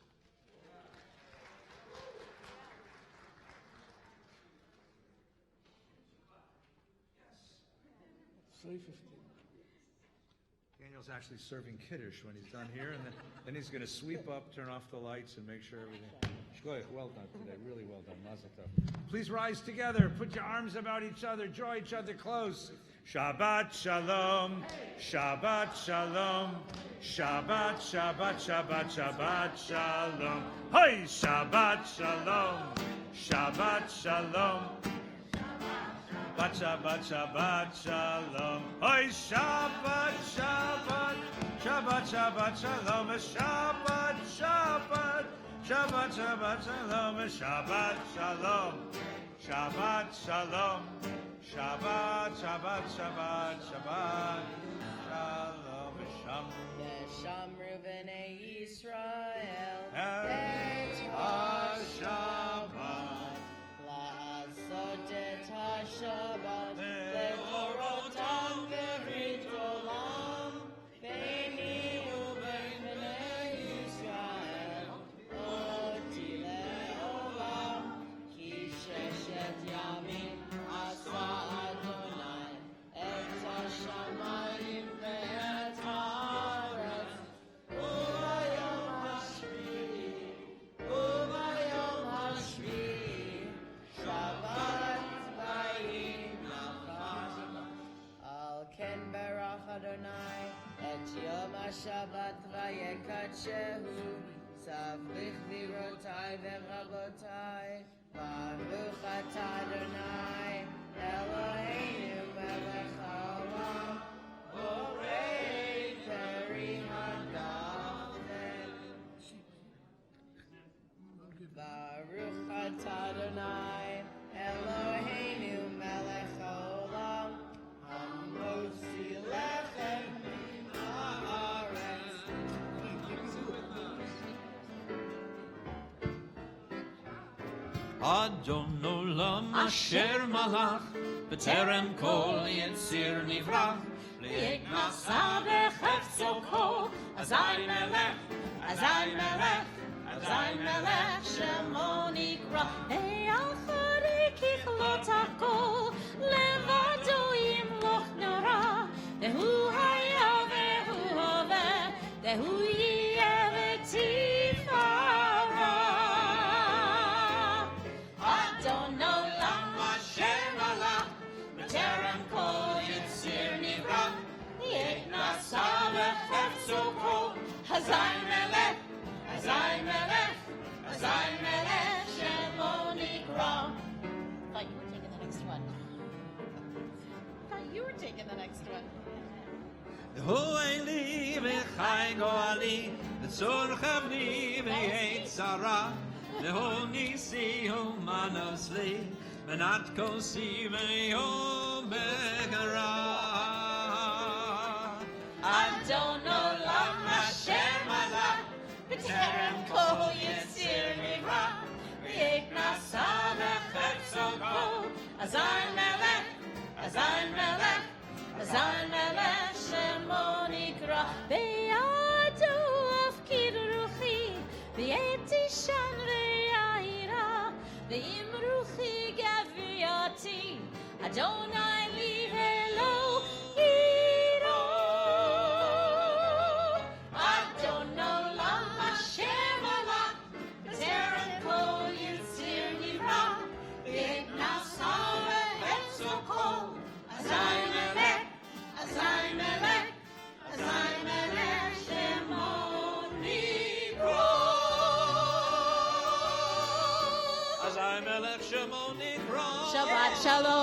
Daniel's actually serving Kiddush when he's done here, and then he's going to sweep up, turn off the lights, and make sure everything... Well done today, really well done. Mazel tov. Please rise together, put your arms about each other, draw each other close. Shabbat shalom, Shabbat shalom, Shabbat, Shabbat, Shabbat, Shabbat shalom. Hey, Shabbat shalom, Shabbat shalom. Shabbat, Shabbat, Shabbat, Shalom. Oi, Shabbat, Shabbat, Shabbat, Shabbat, Shalom. Shabbat, Shabbat, Shabbat, Shabbat, Shalom. Shabbat, Shalom. Shabbat, Shalom. Shabbat, Shabbat, Shabbat, Shabbat, Shalom. Shamru b'nei Yisrael et ha-Shabbat la'asot et ha-Shabbat le'torotam ve'rit olam beini u'bein b'nei Yisrael oti le'olam ki sheshet yamim asa Adonai et ha-shamayim ve'et ha'aretz u'bayom hashvi'i Shabbat vayim lacham Al ken barach Adonai et yom ha-Shabbat vayekadshehu Savrich virotai verabotai Baruch atah Adonai Eloheinu melech haolam Borei peri hadachen Baruch atah Adonai Eloheinu melech haolam Hamotzi lechem min haaretz Adon olam asher malach בטרם כל יציר נברא, להתנסה בחפצו כה, אזי מלך, אזי מלך, אזי מלך שמו נקרא. אחרי ככלות הכל, לבדו ימלוך נורא, והוא היה והוא הווה, והוא יהיה לתפארה. אדון עולם אשר מלך, בטרם כל יציר נברא, התנסה בחפצו כה, אזי מלך, אזי מלך, אזי מלך שמו נקרא. Thought you were taking the next one. הוא אלי וחי גואלי, וצור חבני ויצרה, והוא ניסי ומנוס לי, מנת כוסי ויום בגרה. אדון עולם אשר מלך, בטרם כל יציר נברא, והתנסה בחפצו כה, אזי מלך, אזי מלך, אזי מלך שמו נקרא. בידו אפקיד רוחי, ועת תישן ויעירה, ואם רוחי גבייתי, אדוני לי ולא ירא. אדון עולם אשר מלך, בטרם כל יציר נברא, והתנסה בחפצו כה, אזי מלך, אזי מלך, אזי מלך שמו נקרא. אזי מלך שמו נקרא. Shabbat Shalom.